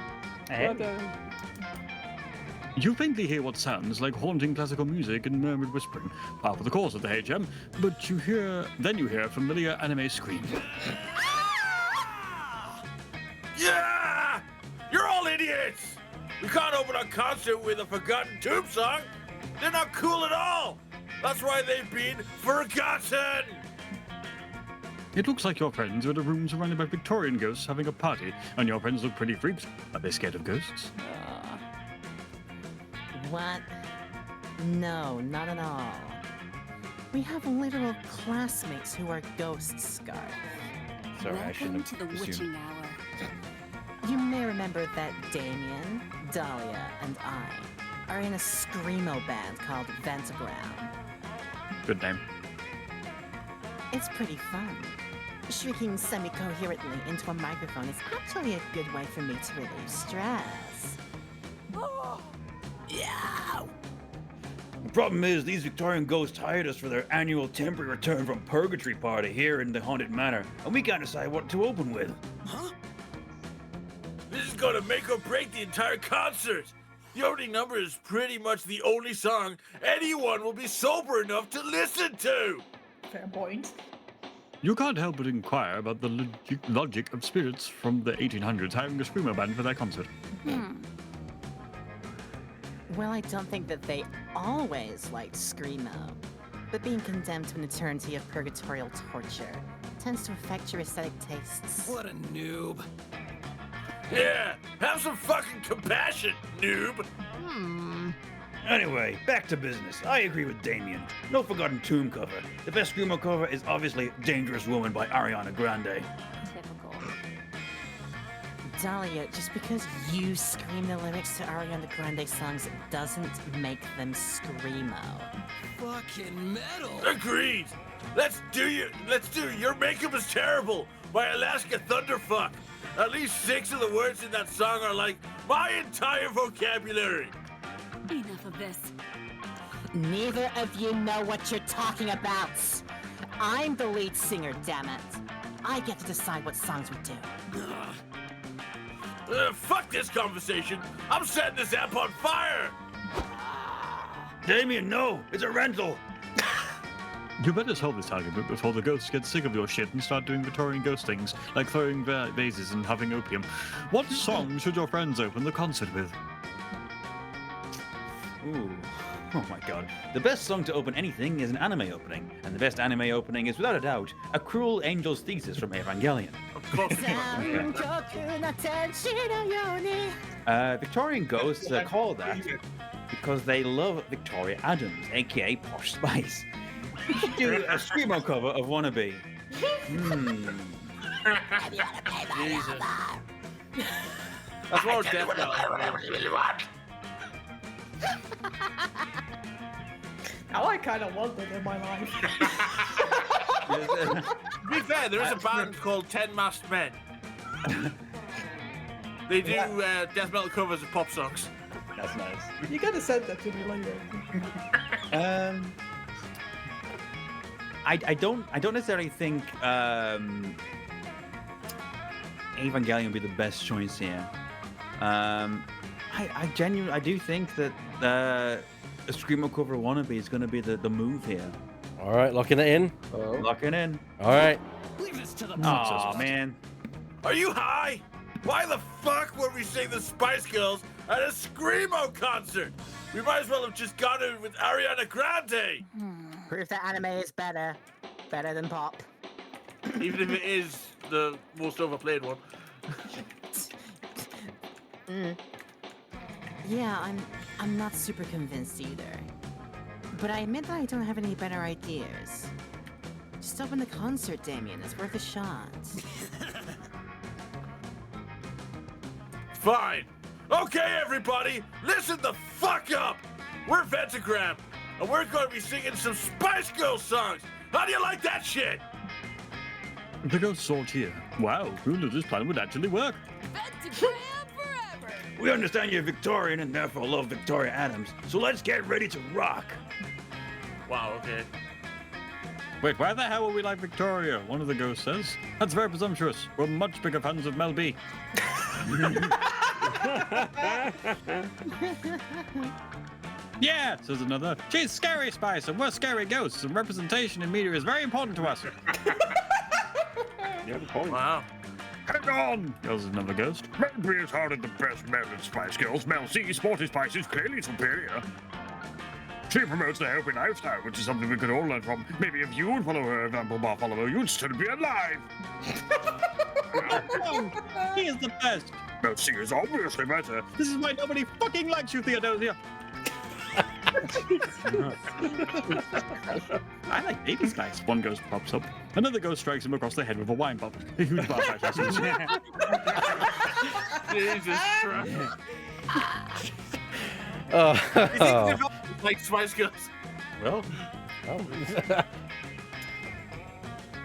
You faintly hear what sounds like haunting classical music and murmured whispering, par for the course of the HM, but you hear a familiar anime scream. Yeah! You're all idiots! We can't open a concert with a forgotten tube song. They're not cool at all. That's why they've been forgotten. It looks like your friends are at a room surrounded by Victorian ghosts having a party, and your friends look pretty freaks. Are they scared of ghosts? What? No, not at all. We have literal classmates who are ghosts, Scarf. Sorry, I shouldn't have assumed. You may remember that Damien, Dahlia, and I are in a screamo band called Ventagram. Good name. It's pretty fun. Shrieking semi-coherently into a microphone is actually a good way for me to relieve stress. Yeah. The problem is, these Victorian ghosts hired us for their annual temporary return from purgatory party here in the Haunted Manor, and we can't decide what to open with. Huh? This is gonna make or break the entire concert. The opening number is pretty much the only song anyone will be sober enough to listen to. Fair point. You can't help but inquire about the logic of spirits from the 1800s hiring a screamo band for their concert. Well, I don't think that they always liked screamo, but being condemned to an eternity of purgatorial torture tends to affect your aesthetic tastes. What a noob. Yeah, have some fucking compassion, noob. Anyway, back to business. I agree with Damien. No forgotten tomb cover. The best screamo cover is obviously Dangerous Woman by Ariana Grande. Typical. Dahlia, just because you scream the lyrics to Ariana Grande songs doesn't make them screamo. Fucking metal. Agreed. Let's do Your Makeup is Terrible by Alaska Thunderfuck. At least 6 of the words in that song are like my entire vocabulary. Enough of this. Neither of you know what you're talking about. I'm the lead singer, damn it. I get to decide what songs we do. Fuck this conversation. I'm setting this app on fire. Damien, no! It's a rental! You better solve this argument before the ghosts get sick of your shit and start doing Victorian ghost things, like throwing vases and having opium. What song should your friends open the concert with? Ooh. Oh my god. The best song to open anything is an anime opening, and the best anime opening is, without a doubt, A Cruel Angel's Thesis from Evangelion. Victorian ghosts are called that because they love Victoria Adams, aka Posh Spice. You should do a screamo cover of Wannabe. Jesus. That's more death metal. Now I kind of want it in my life. To be fair, there is a band called 10 Masked Men. They do death metal covers of pop songs. That's nice. You gotta send that to me later. I don't necessarily think Evangelion would be the best choice here. I do think that a Screamo cover wannabe is going to be the move here. All right, locking it in. Locking in. All right. Leave this to the Oh man. Are you high? Why the fuck would we sing the Spice Girls at a Screamo concert? We might as well have just gone in with Ariana Grande. Proof that anime is better than pop. Even if it is the most overplayed one. Yeah, I'm not super convinced either. But I admit that I don't have any better ideas. Just open the concert, Damien. It's worth a shot. Fine. Okay, everybody, listen the fuck up. We're Ventagram, and we're going to be singing some Spice Girls songs. How do you like that shit? The ghost sword here. Wow, who knew this plan would actually work? We understand you're Victorian and therefore love Victoria Adams, so let's get ready to rock. Wow, okay. Wait, why the hell are we like Victoria? One of the ghosts says. That's very presumptuous. We're much bigger fans of Mel B. Yeah, says another. She's scary Spice, and we're scary ghosts, and representation in media is very important to us. You have a point. Wow. Hang on, yells another ghost. Mel B is hardly the best Mel in Spice Girls. Mel C, Sporty Spice, is clearly superior. She promotes the healthy lifestyle, which is something we could all learn from. Maybe if you would follow her example, Bartholomew, you'd still be alive. He is the best. Mel C is obviously better. This is why nobody fucking likes you, Theodosia. I like Baby Spice. One ghost pops up. Another ghost strikes him across the head with a wine bottle. A huge bar fight happens. Jesus Christ. Like Spice Girls. Well.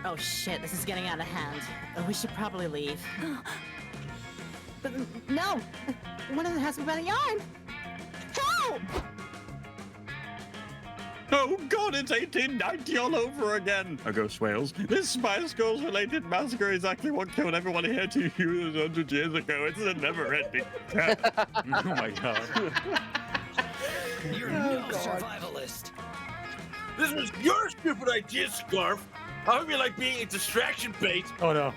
Oh shit, this is getting out of hand. Oh, we should probably leave. But no! One of them has me by the arm! Help! Oh god, it's 1890 all over again! A ghost wails. This Spice Girls related massacre is exactly what killed everyone here 200 years ago. It's a never ending. Oh my god. You're no survivalist. This was your stupid idea, Scarf. I hope you like being a distraction bait. Oh no.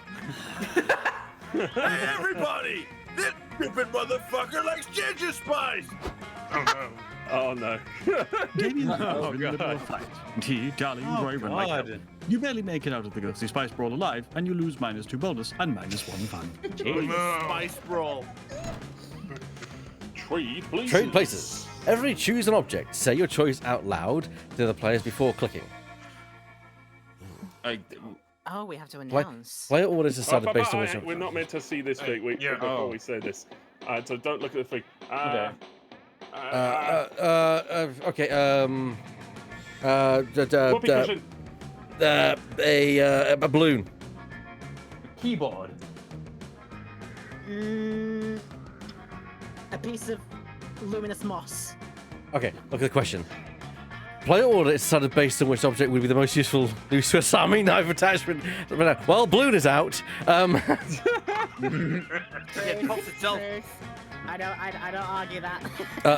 Hey, everybody! This stupid motherfucker likes ginger spice! Oh no. Oh no. Oh god. T, Charlie, Roy, run like hell. You barely make it out of the ghostly Spice Brawl alive, and you lose -2 bonus and -1 fun. Spice Brawl. Trade places. Trade places. Everybody choose an object. Say your choice out loud to the players before clicking. Oh, we have to announce. Player orders decided based on which. We're not meant to see this bit before we say this. So don't look at the thing. Okay. Whoopee cushion. A balloon. Keyboard. A piece of luminous moss. Okay, look at the question. Player order is decided based on which object would be the most useful new Swiss Army knife attachment. Well, balloon is out. It pops itself. I don't argue that.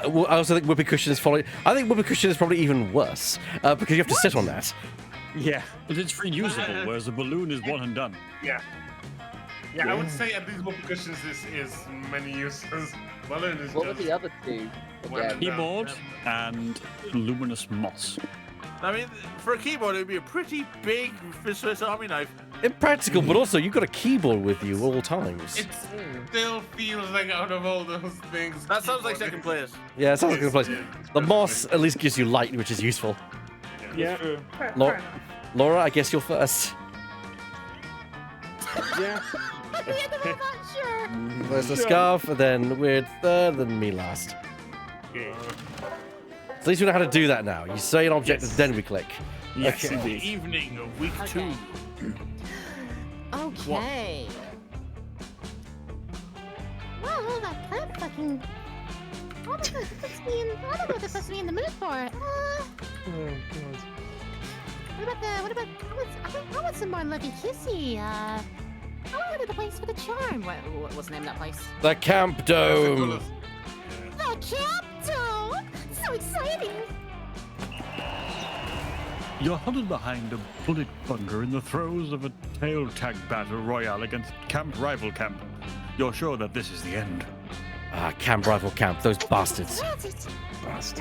Well, I also think whoopee cushion is probably. I think whoopee cushion is probably even worse because you have to sit on that. Yeah, but it's reusable, whereas a balloon is one and done. Yeah. Yeah, I would say at least whoopee cushions is many uses. Balloon is What were just the other two? again? Keyboard and luminous moss. I mean, for a keyboard, it would be a pretty big Swiss Army knife. Impractical, but also you've got a keyboard with you all times. It still feels like out of all those things. That sounds like second place. Yeah, it sounds like a good place. The moss at least gives you light, which is useful. Yeah. Laura, I guess you're first. Yeah. At the end of all that, sure. There's the scarf, and then Weird third, then me last. Yeah. At least we know how to do that now. You say an object, Yes. and then we click. Yes, Okay. indeed. Evening of week Okay. 2. Okay. Well, that plant fucking. I don't know what they're supposed to be in the mood for. Oh, What about I want some more lovey kissy. I want to go to the place for the charm. What's the name of that place? The Camp Dome. The Camp Dome! So exciting! You're huddled behind a bullet bunker in the throes of a tail tag battle royale against Camp Rival Camp. You're sure that this is the end. Ah, Camp Rival Camp, those bastards. We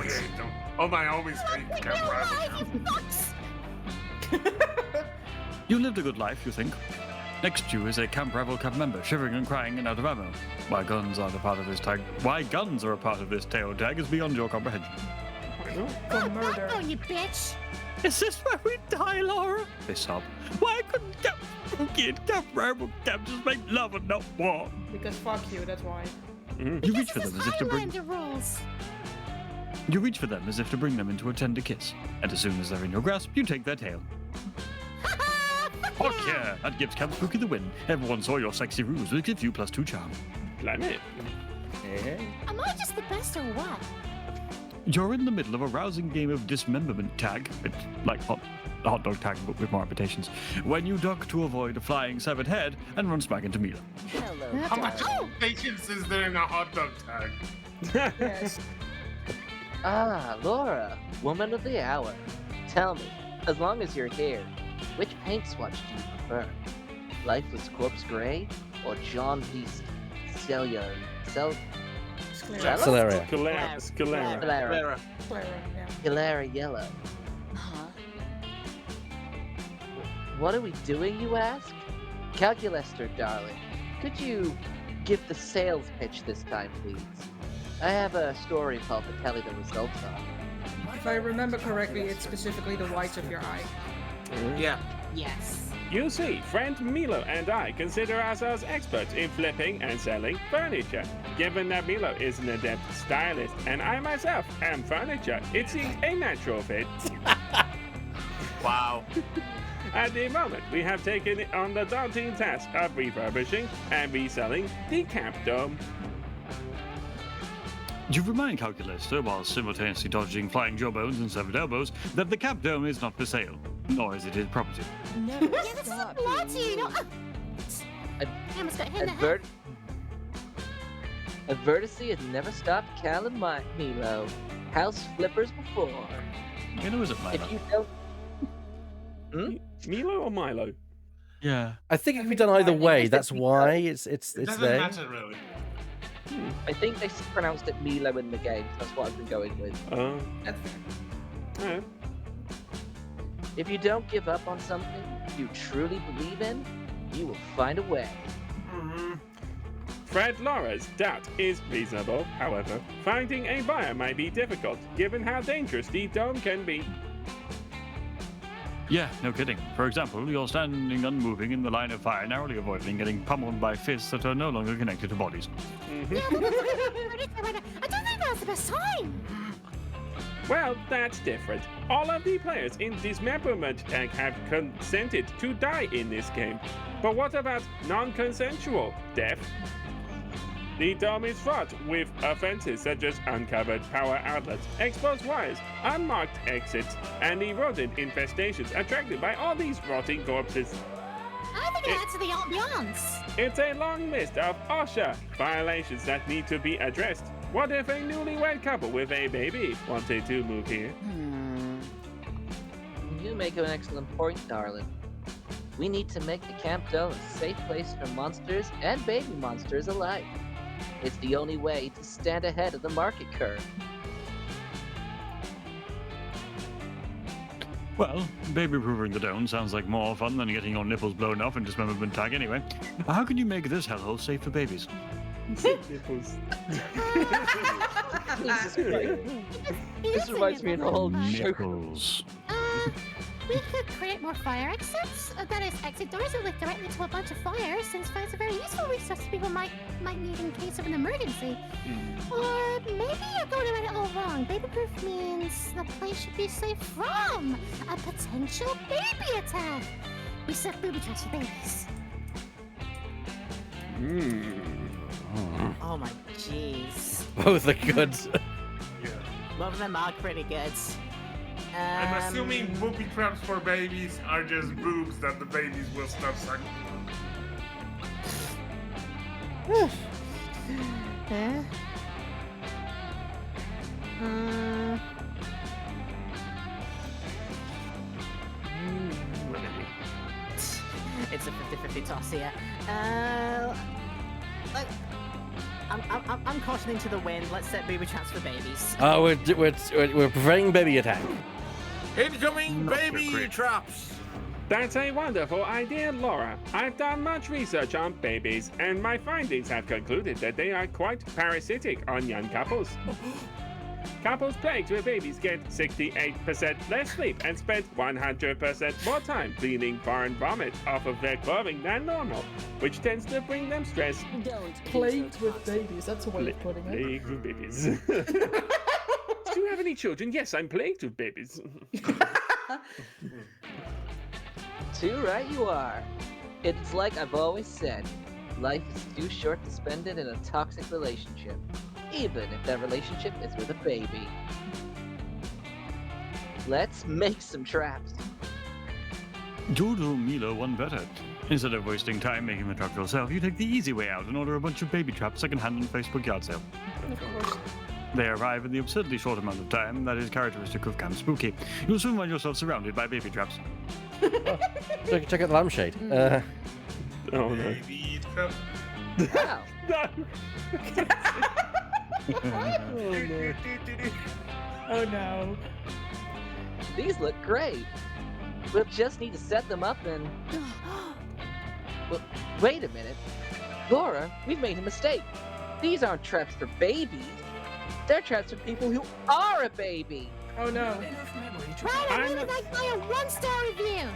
hate them. Oh, my homies hate Camp Rival Camp. You lived a good life, you think? Next to you is a Camp Rival Camp member, shivering and crying and out of ammo. Why guns are a part of this tail tag is beyond your comprehension. For murder. Oh, you bitch! Is this where we die, Laura? They sob. Why couldn't Camp Spooky and Camp Rival Camp just make love and not war? Because fuck you, that's why. You reach for them as if to bring. Highlander rules. You reach for them as if to bring them into a tender kiss, and as soon as they're in your grasp, you take their tail. Fuck yeah! That gives Camp Spooky the win. Everyone saw your sexy ruse, which gives you +2 charm. Planet. Am I just the best or what? You're in the middle of a rousing game of dismemberment tag. It's like the hot dog tag, but with more repetitions. When you duck to avoid a flying severed head and run smack into Mila. Hello. How much patience is there in a hot dog tag? Yes. Ah, Laura, woman of the hour. Tell me, as long as you're here, which paint swatch do you prefer? Lifeless Corpse Gray or John P. Scalera? Scalera. Scalera. Scalera. Scalera Yellow. Huh? What are we doing, you ask? Calculester, darling, could you give the sales pitch this time, please? I have a story called to tell you the results of. If I remember correctly, it's specifically the whites of your eye. Yeah. Yes. You see, friend Milo and I consider ourselves experts in flipping and selling furniture. Given that Milo is an adept stylist and I myself am furniture, it seems a natural fit. Wow. At the moment, we have taken on the daunting task of refurbishing and reselling the Camp Dome. You remind Calculator, while simultaneously dodging flying jawbones and severed elbows, that the Camp Dome is not for sale, nor is it his property. Yeah, this is a bloody, you know. I almost got hit in the head. Advertisy has never stopped calling Milo. House flippers before. You know, is it Milo? If you don't... Milo or Milo? Yeah. I think it can be done either way. That's why it's It doesn't there. matter, really. I think they pronounced it Milo in the game. That's what I've been going with. Oh. That's fair. If you don't give up on something you truly believe in, you will find a way. Fred Laura's doubt is reasonable. However, finding a buyer might be difficult, given how dangerous the dome can be. Yeah, no kidding. For example, you're standing unmoving in the line of fire, narrowly avoiding getting pummeled by fists that are no longer connected to bodies. Yeah, I don't think that's the best time. Well, that's different. All of the players in Dismemberment Tag have consented to die in this game. But what about non-consensual death? The dome is fraught with offenses such as uncovered power outlets, exposed wires, unmarked exits, and the rodent infestations attracted by all these rotting corpses. I think it adds to the ambiance. It's a long list of OSHA violations that need to be addressed. What if a newlywed couple with a baby wanted to move here? You make an excellent point, darling. We need to make the Camp Dome a safe place for monsters and baby monsters alike. It's the only way to stand ahead of the market curve. Well, baby-proofing the dome sounds like more fun than getting your nipples blown off in Dismemberment Tag anyway. How can you make this hellhole safe for babies? Nipples. Jesus Christ. This reminds me of the whole Nipples. We could create more fire exits. That is, exit doors that lead directly to a bunch of fires, since fire's a very useful resource people might need in case of an emergency. Or maybe you're going about it all wrong. Baby-proof means the place should be safe from a potential baby attack. We set booby traps for babies. Oh my jeez. Both are good. Both of them are pretty good. I'm assuming booby traps for babies are just boobs that the babies will start sucking. It's a 50-50 toss here. I'm cautioning to the wind. Let's set booby traps for babies. We're preventing baby attack. Incoming baby traps! That's a wonderful idea, Laura. I've done much research on babies, and my findings have concluded that they are quite parasitic on young couples. Couples plagued with babies get 68% less sleep and spend 100% more time cleaning foreign vomit off of their clothing than normal, which tends to bring them stress. Plagued with babies, that's a way of putting it. Plagued with babies. Do you have any children? Yes, I'm plagued with babies. Too right you are. It's like I've always said, life is too short to spend it in a toxic relationship, even if that relationship is with a baby. Let's make some traps. You do Milo one better. Instead of wasting time making the trap yourself, you take the easy way out and order a bunch of baby traps secondhand on Facebook yard sale. Of course. They arrive in the absurdly short amount of time that is characteristic of Camp Spooky. You'll soon find yourself surrounded by baby traps. Check out the lampshade. Oh no. Baby trap. Wow. Oh no. These look great. We'll just need to set them up and... Well, wait a minute. Laura, we've made a mistake. These aren't traps for babies. They're traps for people who are a baby. Oh no. Right, I really like my 1-star review.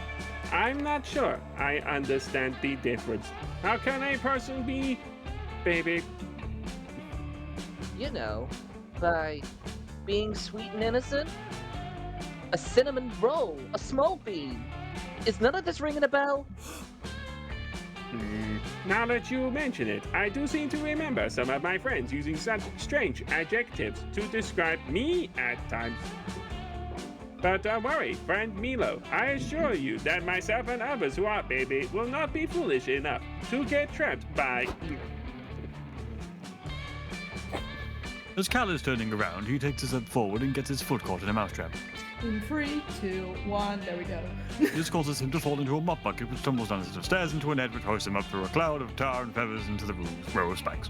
I'm not sure I understand the difference. How can a person be baby? You know, by being sweet and innocent. A cinnamon roll, a smoke bean. Is none of this ringing a bell? Now that you mention it, I do seem to remember some of my friends using such strange adjectives to describe me at times. But don't worry, friend Milo, I assure you that myself and others who are baby will not be foolish enough to get trapped by... As Cal is turning around, he takes a step forward and gets his foot caught in a mousetrap. In 3, 2, 1, there we go. This causes him to fall into a mop bucket, which tumbles down a set of stairs into a net, which hoists him up through a cloud of tar and feathers into the row of spikes.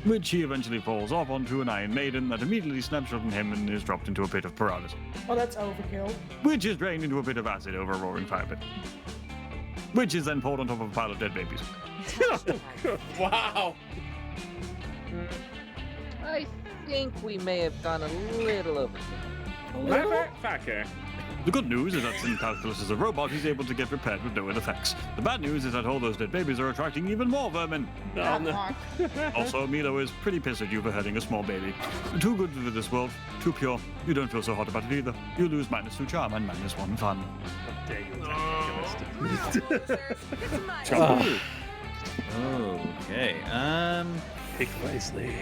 Which he eventually falls off onto an Iron Maiden that immediately snaps from him and is dropped into a pit of piranhas. Oh, that's overkill. Which is drained into a bit of acid over a roaring fire pit. Which is then poured on top of a pile of dead babies. Wow! I think we may have gone a little overkill. Motherfucker. The good news is that since Calculus is a robot, he's able to get repaired with no ill effects. The bad news is that all those dead babies are attracting even more vermin. Oh, no. Also, Milo is pretty pissed at you for hurting a small baby. Too good for this world, too pure. You don't feel so hot about it either. You lose -2 charm and -1 fun. Okay. Pick wisely.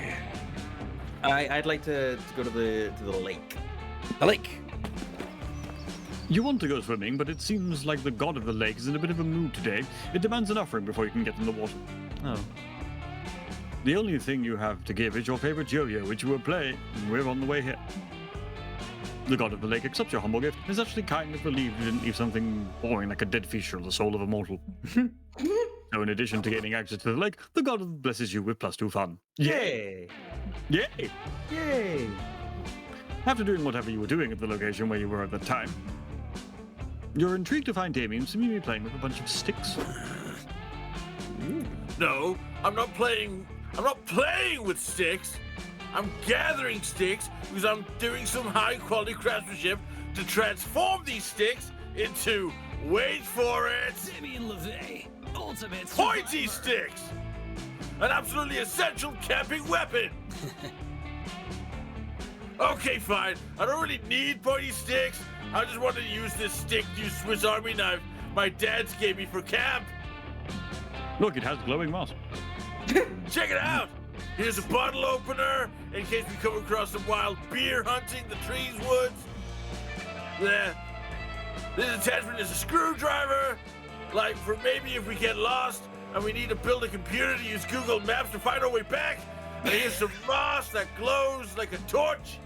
I'd like to go to the lake. A lake. You want to go swimming, but it seems like the god of the lake is in a bit of a mood today. It demands an offering before you can get in the water. Oh. The only thing you have to give is your favorite yo-yo, which you will play. We're on the way here. The god of the lake accepts your humble gift and is actually kind of relieved you didn't leave something boring like a dead fish or the soul of a mortal. So in addition to gaining access to the lake, the god blesses you with +2 fun. Yay! Yay! Yay! After doing whatever you were doing at the location where you were at the time, you're intrigued to find Damien seemingly playing with a bunch of sticks. No, I'm not playing with sticks. I'm gathering sticks because I'm doing some high quality craftsmanship to transform these sticks into Wait for it! Damien LeVay, ultimate Pointy survivor. sticks! An absolutely essential camping weapon! Okay, fine. I don't really need pointy sticks. I just wanted to use this stick-used Swiss Army knife my dad's gave me for camp. Look, it has glowing moss. Check it out! Here's a bottle opener in case we come across some wild beer hunting the trees woods. There. This attachment is a screwdriver, like for maybe if we get lost and we need to build a computer to use Google Maps to find our way back. And here's some moss that glows like a torch.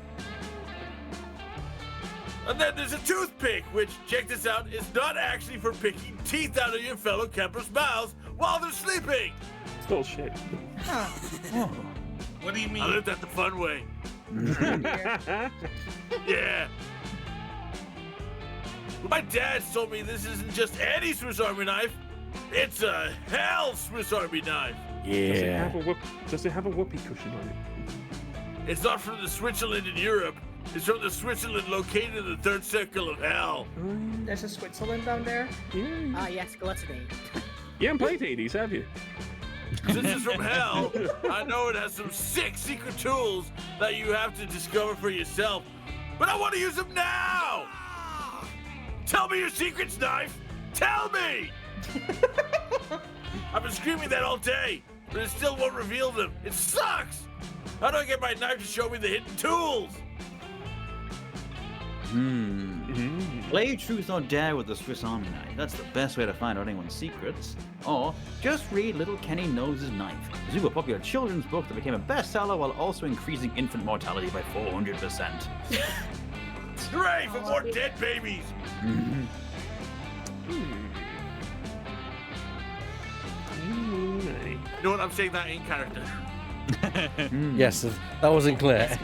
And then there's a toothpick, which, check this out, is not actually for picking teeth out of your fellow campers' mouths while they're sleeping. It's bullshit. What do you mean? I lived that the fun way. Yeah. My dad told me this isn't just any Swiss Army knife. It's a hell Swiss Army knife. Yeah. Does it have a whoopee cushion on it? It's not from the Switzerland in Europe. It's from the Switzerland located in the third circle of hell. There's a Switzerland down there. Ah, yes, gluttony. You haven't played Hades, have you? Since it's from hell, I know it has some sick secret tools that you have to discover for yourself. But I want to use them now! Tell me your secrets, knife! Tell me! I've been screaming that all day, but it still won't reveal them. It sucks! How do I get my knife to show me the hidden tools? Play Truth or Dare with the Swiss Army knife. That's the best way to find out anyone's secrets. Or just read Little Kenny Knows His Knife, a super popular children's book that became a bestseller while also increasing infant mortality by 400%. Hooray for more dead babies! You know what? I'm saying that in character. Yes, that wasn't clear. Yes,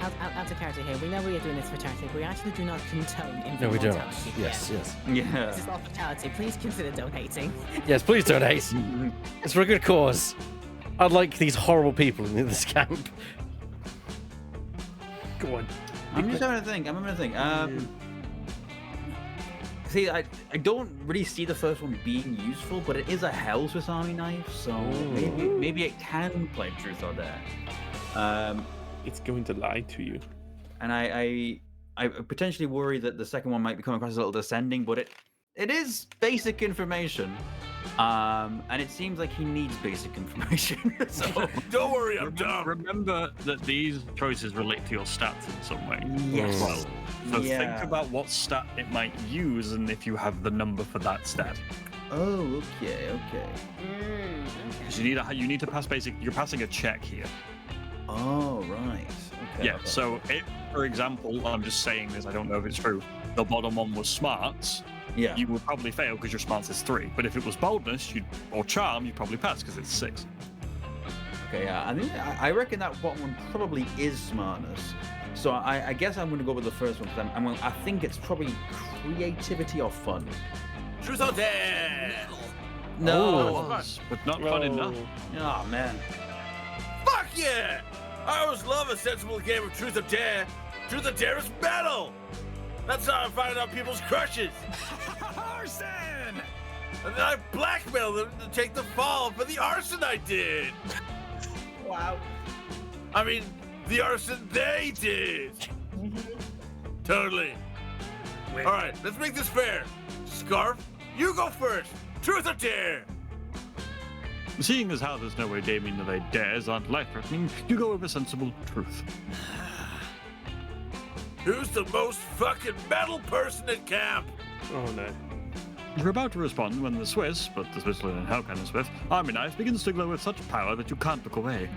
out of character here. We know we are doing this for charity. We actually do not condone infant No, we don't. mortality. Yes, yes. Yeah. This is all for charity. Please consider donating. Yes, please donate. It's for a good cause. Unlike these horrible people in this camp. Go on. I'm just having to think. See, I don't really see the first one being useful, but it is a hell Swiss Army knife, so maybe it can play Truth or Dare. It's going to lie to you. And I potentially worry that the second one might be coming across as a little descending, but it is basic information. And it seems like he needs basic information. So don't worry, I'm dumb. Remember that these choices relate to your stats in some way. Yes. As well. So Yeah. think about what stat it might use, and if you have the number for that stat. Oh, okay. Because you need to pass basic. You're passing a check here. Oh, right. Okay. Yeah. So if, for example, I'm just saying this. I don't know if it's true. The bottom one was smarts. Yeah. You would probably fail because your smarts is 3. But if it was boldness, or charm, you'd probably pass because it's 6. Okay, yeah. I reckon that bottom one probably is smartness. So I guess I'm going to go with the first one because I think it's probably creativity or fun. Truth or Dare! No. But not fun enough. Oh, man. Fuck yeah! I always love a sensible game of Truth or Dare. Truth or Dare is metal! That's how I find out people's crushes. Arson! And then I blackmail them to take the fall for the arson I did. Wow. I mean, the arson they did. Totally. All right, let's make this fair. Scarf, you go first. Truth or Dare? Seeing as how there's no way Damien LeVay dares aren't life-threatening, you go with a sensible truth. Who's the most fucking metal person at camp? Oh no. You're about to respond when the Swiss, but the Switzerland and hell kind of Swiss, army knife begins to glow with such power that you can't look away.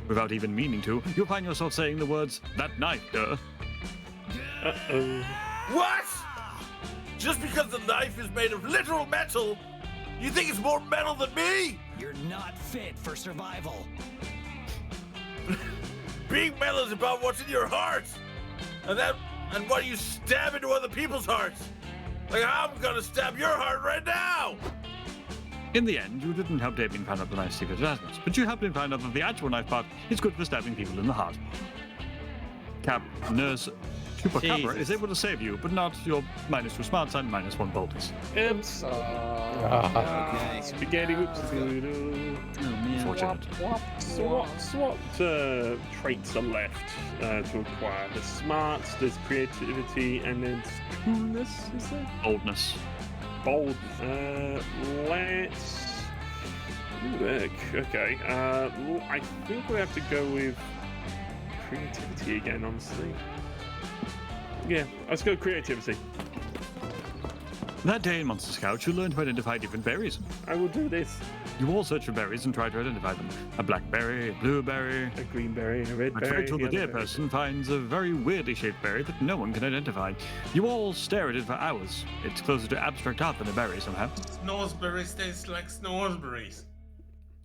Without even meaning to, you'll find yourself saying the words, "That knife, duh." Uh-oh. What? Just because the knife is made of literal metal, you think it's more metal than me? You're not fit for survival. Being metal is about what's in your heart. And what you stab into other people's hearts. Like I'm gonna stab your heart right now. In the end, you didn't help Damien find out the knife's secret attachments, but you helped him find out that the actual knife part is good for stabbing people in the heart. Cap, nurse, Chupacabra is able to save you, but not your -2 smarts and -1 boldness. Oops. Spaghetti whoops. Fortunate. So what traits are left to acquire? There's smarts, there's creativity, and then coolness, is there? Boldness. Bold. Let's... Look, okay. I think we have to go with creativity again, honestly. Yeah, let's go creativity. That day in Monster Scout, you learned to identify different berries. I will do this. You all search for berries and try to identify them. A blackberry, a blueberry, a green berry, a red berry. A Rachel the Deer person finds a very weirdly shaped berry that no one can identify. You all stare at it for hours. It's closer to abstract art than a berry somehow. Snoresberries taste like snoresberries.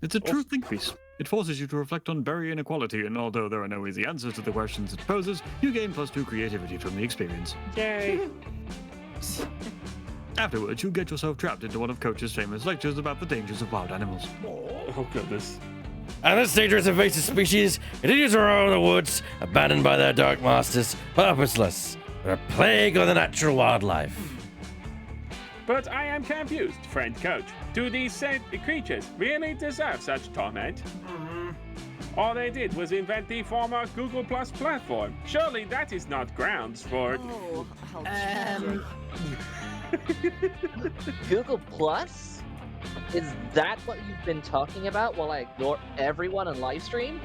It's a true think piece. It forces you to reflect on berry inequality, and although there are no easy answers to the questions it poses, you gain +2 creativity from the experience. Yay! Afterwards, you get yourself trapped into one of Coach's famous lectures about the dangers of wild animals. Oh, goodness. And this dangerous invasive species continues to roam the woods, abandoned by their dark masters, purposeless. They're a plague on the natural wildlife. But I am confused, friend Coach. Do these said creatures really deserve such torment? All they did was invent the former Google Plus platform. Surely that is not grounds for... Google Plus? Is that what you've been talking about while I ignore everyone on livestream?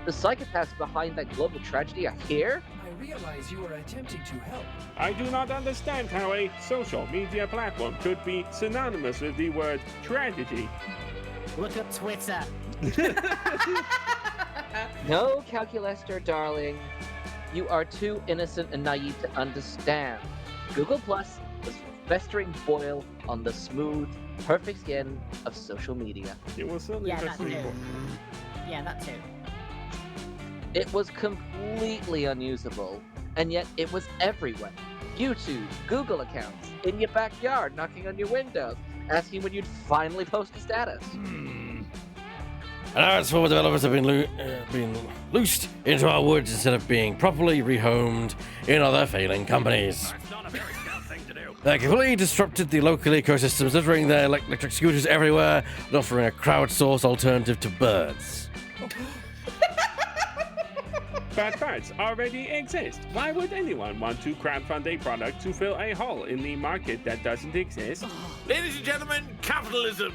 The psychopaths behind that global tragedy are here? I realize you are attempting to help. I do not understand how a social media platform could be synonymous with the word tragedy. Look up Twitter. No, Calculaster, darling. You are too innocent and naive to understand. Google Plus was a festering boil on the smooth, perfect skin of social media. It was certainly festering boil. Yeah, that too. It was completely unusable, and yet it was everywhere. YouTube, Google accounts, in your backyard, knocking on your windows, asking when you'd finally post a status. And now it's for developers have been loosed into our woods instead of being properly rehomed in other failing companies. They completely disrupted the local ecosystems, littering their electric scooters everywhere and offering a crowdsourced alternative to birds. But birds already exist. Why would anyone want to crowdfund a product to fill a hole in the market that doesn't exist? Ladies and gentlemen, capitalism!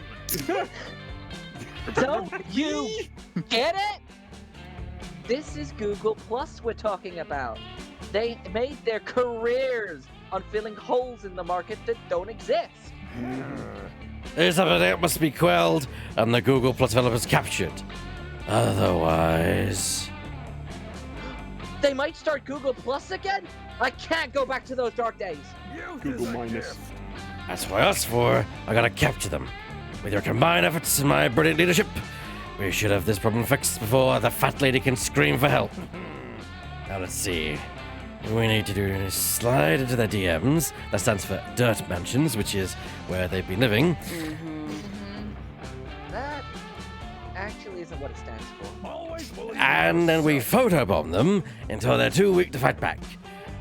Don't you get it? This is Google Plus we're talking about. They made their careers on filling holes in the market that don't exist. This epidemic must be quelled and the Google Plus developers captured. Otherwise... They might start Google Plus again? I can't go back to those dark days. Google minus. That's why us four, I gotta capture them. With your combined efforts and my brilliant leadership, we should have this problem fixed before the fat lady can scream for help. Now let's see. What we need to do is slide into their DMs. That stands for Dirt Mansions, which is where they've been living. That actually isn't what it stands for. And then we photobomb them until they're too weak to fight back.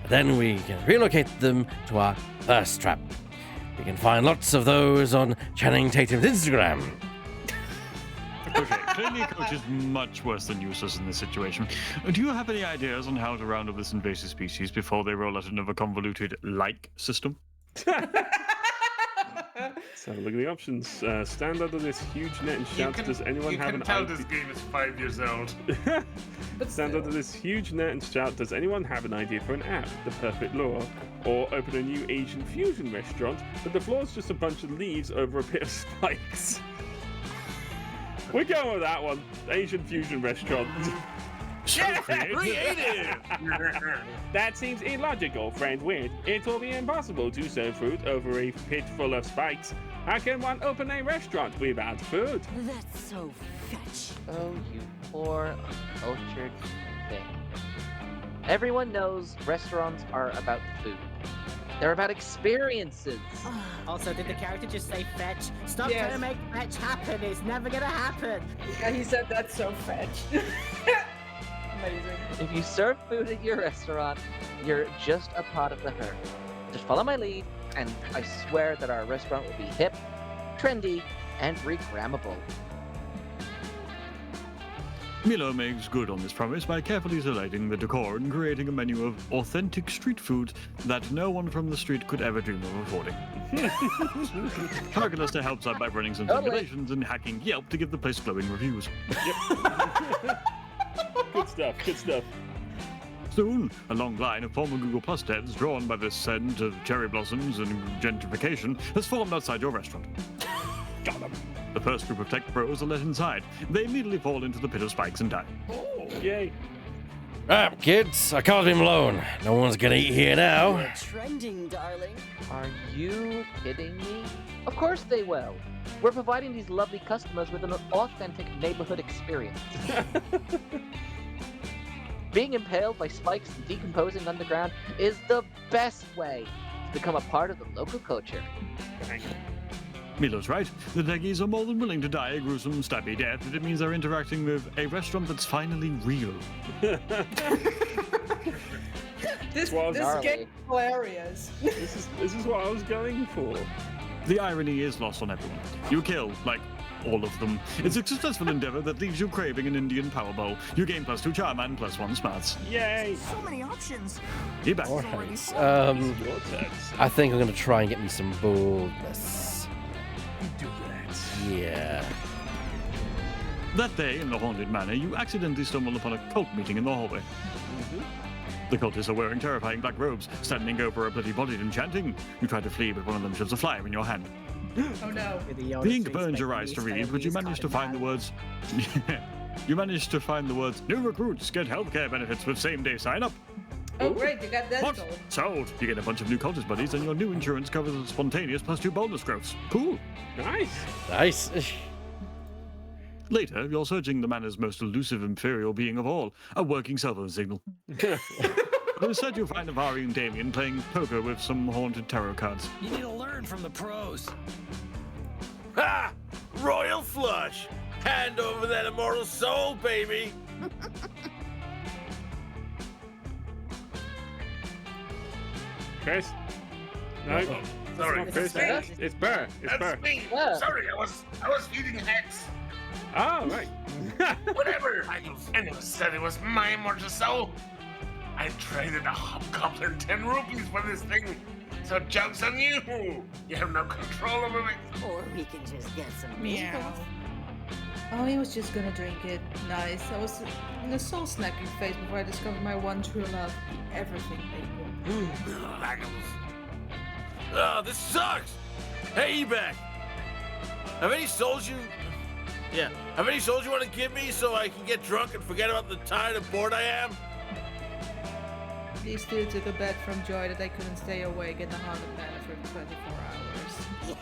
Then we can relocate them to our thirst trap. You can find lots of those on Channing Tatum's Instagram. Okay, clearly Coach is much worse than useless in this situation. Do you have any ideas on how to round up this invasive species before they roll out another convoluted like system? So look at the options. Stand under this huge net and shout, does anyone have an idea? You can tell this game is 5 years old. Stand under this huge net and shout, does anyone have an idea for an app? The perfect lure. Or open a new Asian fusion restaurant, but the floor's just a bunch of leaves over a pit of spikes. We're going with that one. Asian fusion restaurant. Yeah, creative! That seems illogical, friend Weird. It will be impossible to serve fruit over a pit full of spikes. How can one open a restaurant without food? That's so fetch. Oh, you poor, uncultured thing. Everyone knows restaurants are about food. They're about experiences. Also, did the character just say fetch? Stop Yes. trying to make fetch happen. It's never gonna happen. Yeah, he said that's so fetch. amazing. If you serve food at your restaurant, you're just a part of the herd. Just follow my lead, and I swear that our restaurant will be hip, trendy, and regrammable. Milo makes good on this promise by carefully selecting the decor and creating a menu of authentic street food that no one from the street could ever dream of affording. Targetluster helps out by running some simulations and hacking Yelp to give the place glowing reviews. Good stuff, good stuff. Soon, a long line of former Google Plus devs drawn by the scent of cherry blossoms and gentrification has formed outside your restaurant. Got them. The first group of tech pros are let inside. They immediately fall into the pit of spikes and die. Oh, yay. Right, kids, I can't leave him alone. No one's gonna eat here now. You're trending, darling. Are you kidding me? Of course they will. We're providing these lovely customers with an authentic neighborhood experience. Being impaled by spikes and decomposing underground is the best way to become a part of the local culture. Milo's right. The techies are more than willing to die a gruesome, stabby death, but it means they're interacting with a restaurant that's finally real. This gnarly. game is hilarious. This is what I was going for. The irony is lost on everyone. You kill, like, all of them. It's a successful endeavor that leaves you craving an Indian power bowl. You gain +2 charm and +1 smarts. Yay! So many options. Be back. Alright, I think I'm gonna try and get me some boldness. Do that. Yeah. That day, in the haunted manor, you accidentally stumble upon a cult meeting in the hallway. The cultists are wearing terrifying black robes, standing over a bloody body and chanting. You try to flee, but one of them shoves a flyer in your hand. Oh no. The ink burns your eyes to read, but you manage to find the words. You manage to find the words. New recruits get healthcare benefits with same-day sign-up. Oh great, you got that What? sold. Sold. You get a bunch of new cultist buddies, and your new insurance covers a spontaneous +2 bonus growths. Cool. Nice. Nice. Later, you're searching the manor's most elusive imperial being of all, a working cell phone signal. Instead, you find Avari and Damien playing poker with some haunted tarot cards. You need to learn from the pros. Ha! Royal flush! Hand over that immortal soul, baby! Chris? No. Sorry, Chris. It's Burr. It's Burr. That's me. Yeah. Sorry, I was feeding Hex. Oh, right. Whatever. I never said it was my immortal soul. I traded a hobgoblin 10 rupees for this thing. So joke's on you. You have no control over me. Or we can just get some Meow. meals. Oh, he was just gonna drink it. Nice. I was in a soul snacking phase before I discovered my one true love, the everything bagel. Oh, this sucks! Hey, Ebek! Have any souls you want to give me so I can get drunk and forget about the tired and bored I am? These two took a bet from joy that they couldn't stay awake in the haunted manor for 24 hours.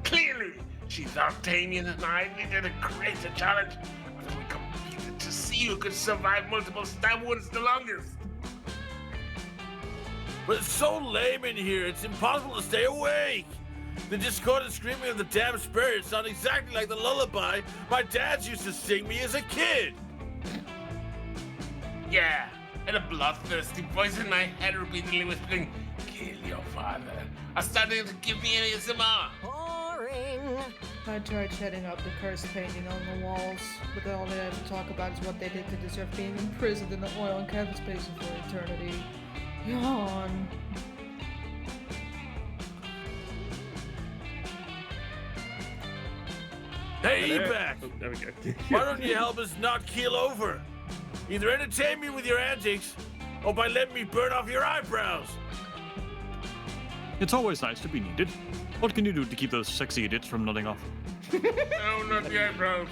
Clearly, she thought Damien and I needed a greater challenge. But we competed to see who could survive multiple stab wounds the longest. But it's so lame in here, it's impossible to stay awake. The discordant screaming of the damn spirits sound exactly like the lullaby my dad used to sing me as a kid. Yeah, and a bloodthirsty voice in my head repeatedly whispering, "Kill your father." I started to give me ASMR. Boring. I tried shutting up the cursed painting on the walls, but all they ever talk about is what they did to deserve being imprisoned in the oil and canvas basin for eternity. Yawn. Hey, Ebek! Oh, there we go. Why don't you help us not keel over? Either entertain me with your antics, or by letting me burn off your eyebrows. It's always nice to be needed. What can you do to keep those sexy idiots from nodding off? No, not the eyebrows.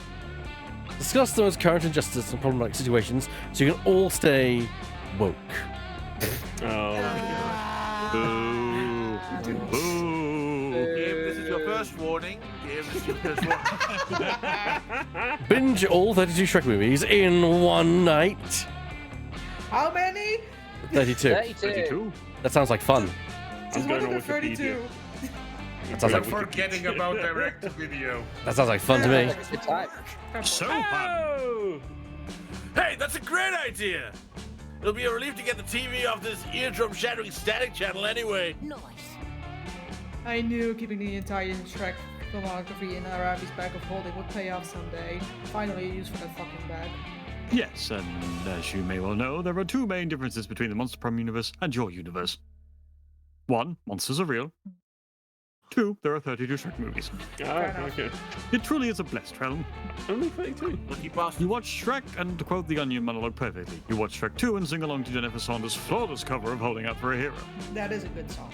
Discuss those current injustice and problematic situations so you can all stay woke. Oh. Boo. Boo. Game, this is your first warning. Game, this is your first warning. Binge all 32 Shrek movies in one night. How many? 32. 32. That sounds like fun. Just going look on at the Wikipedia. 32. That sounds You're like forgetting about direct video. that sounds like fun to me. So fun. Oh! Hey, that's a great idea. It'll be a relief to get the TV off this eardrum-shattering static channel anyway. Nice. I knew keeping the entire Shrek filmography in Arabi's bag of holding would pay off someday. Finally, a use for that fucking bag. Yes, and as you may well know, there are two main differences between the Monster Prom universe and your universe. One, monsters are real. Two, there are 32 Shrek movies. Okay. It truly is a blessed realm. Only 32. Lucky bastard. You watch Shrek and quote the Onion monologue perfectly. You watch Shrek 2 and sing along to Jennifer Saunders' flawless cover of Holding Out for a Hero. That is a good song.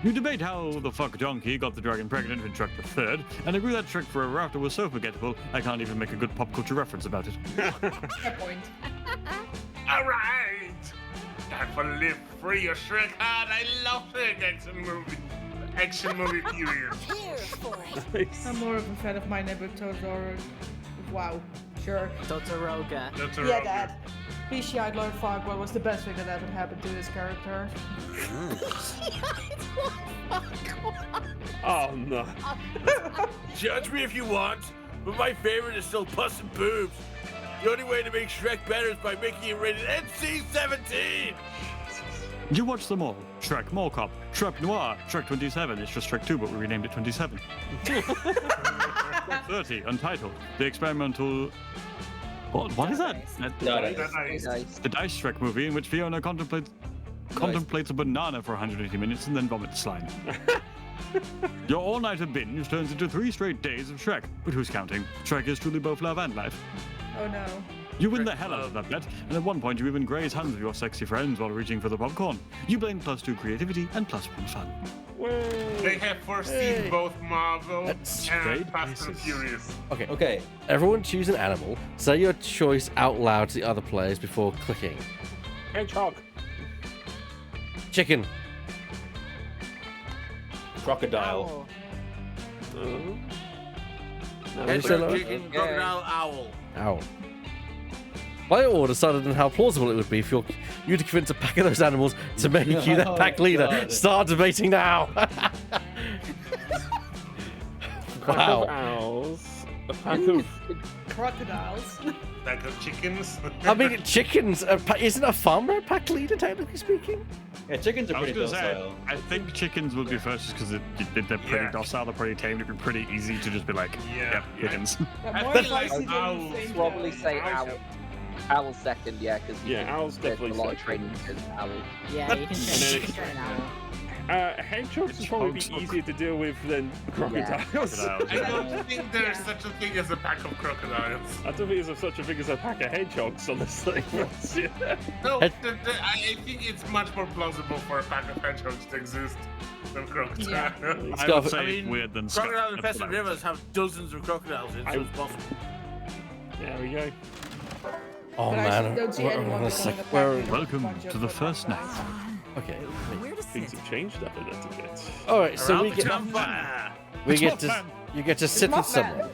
You debate how the fuck Donkey got the dragon pregnant in Shrek the Third, and agree that Shrek Forever After was so forgettable, I can't even make a good pop culture reference about it. Fair point. All right. Time for live free or Shrek hard. I love Shrek action movie period. Here for it. Nice. I'm more of a fan of my neighbor Totoro. Wow, sure. Totoroga. Yeah, Dad. Beastie-eyed Lord Farquaad was the best thing that ever happened to his character. Oh no. Judge me if you want, but my favorite is still Puss and Boobs. The only way to make Shrek better is by making it rated NC-17. You watch them all. Shrek Mall Cop, Shrek Noir, Shrek 27, it's just Shrek 2 but we renamed it 27. 30, Untitled, the experimental... What is that? The Dice Shrek movie in which Fiona contemplates a banana for 180 minutes and then vomits slime. Your all-nighter binge turns into 3 straight days of Shrek, but who's counting? Shrek is truly both love and life. Oh no. You win the hell out of that bet, and at one point you even graze hands with your sexy friends while reaching for the popcorn. You blame +2 creativity and +1 fun. They have foreseen both Marvel That's and great. Fast and Furious. Okay. Everyone choose an animal. Say your choice out loud to the other players before clicking. Hedgehog. Chicken. Crocodile. Hedgehog, chicken, crocodile, owl. Owl. My order decided on how plausible it would be for you to convince a pack of those animals to make you their pack leader. God. Start debating now. Pack Wow. of owls. A pack of Crocodiles. Pack of chickens. I mean, chickens. Isn't a farmer a pack leader, technically speaking? Yeah, chickens are I was pretty gonna say, docile. I think chickens would be first just because they're pretty docile, they're pretty tame, it'd be pretty easy to just be like, yep, chickens. I More feel like spicy than owls. Saint Probably Jack. say owl. Owl second, yeah, because owl's there's definitely a lot of second. training as owl. Yeah, you can then turn an owl. Hedgehogs would probably be easier to deal with than crocodiles. I don't think there's such a thing as a pack of crocodiles. I don't think there's such a thing as a pack of hedgehogs, honestly. No, I think it's much more plausible for a pack of hedgehogs to exist than crocodiles. Yeah. I would say weird than Crocodile infested rivers have dozens of crocodiles in, so it's possible. There we go. Oh But I man. don't see anyone becoming a pack leader with a Welcome bunch to of the first night. Okay. Things have changed up a little bit. All right. So Around we the get campfire. you get to sit with someone.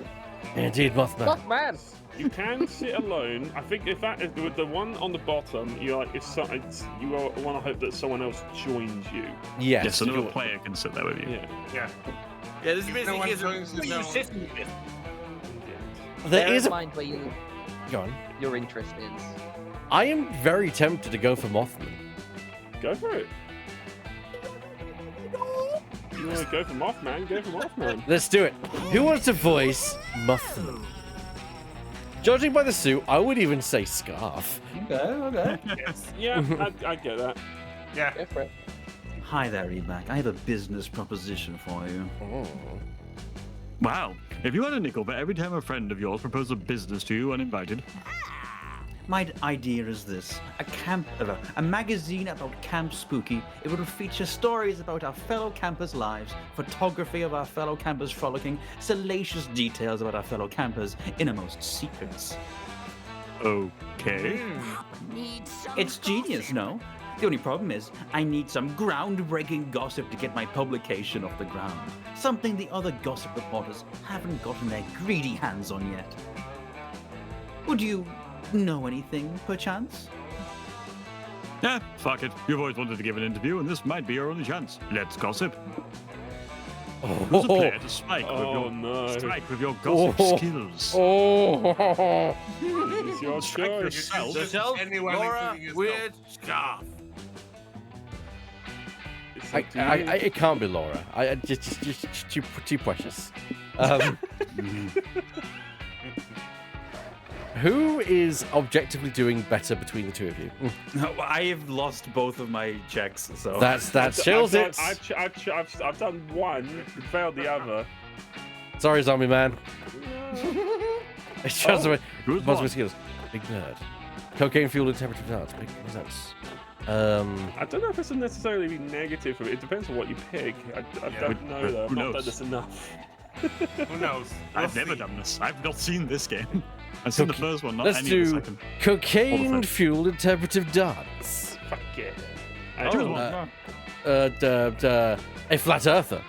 Indeed, Mothman. Man, You can sit alone. I think if with the one on the bottom, you want to hope that someone else joins you. Yes. Yes, another player can sit there with you. Yeah. Yeah. Yeah, this is If no basically one is joins who the you zone. sitting with. There bear is in a. mind where Go on. your interest is. I am very tempted to go for Mothman. Go for it. You want to go for Mothman? Go for Mothman. Let's do it. Who wants to voice Mothman? Judging by the suit, I would even say scarf. Okay. Yes. Yeah, I get that. Yeah. Go for it. Hi there, Emac. I have a business proposition for you. Wow. If you had a nickel for every time a friend of yours proposed a business to you uninvited. My idea is this: a magazine about Camp Spooky. It would feature stories about our fellow campers' lives, photography of our fellow campers frolicking, salacious details about our fellow campers, innermost secrets. Okay. It's genius, no? The only problem is, I need some groundbreaking gossip to get my publication off the ground. Something the other gossip reporters haven't gotten their greedy hands on yet. Would you know anything, perchance? Yeah, fuck it. You've always wanted to give an interview, and this might be your only chance. Let's gossip. Who's a player to strike with your gossip skills? It's your Strike choice. yourself. Yourself, Anyone Laura, including Weird, Scarf. It's up to you. It can't be Laura. I just too precious. Who is objectively doing better between the two of you? No, I've lost both of my checks, so That shows it. I've done one, failed the other. Sorry, zombie man. It shows Oh, me good positive one. skills. Big nerd. Cocaine fueled and temperature darts. Makes sense. I don't know if it's necessarily be negative for it. It depends on what you pick. I don't know though. I've Who not done knows? this enough. Who knows? I've never done this. I've not seen this game. I've seen the first one, not Let's any of the do second. cocaine fueled interpretive darts. Fuck yeah. A flat earther.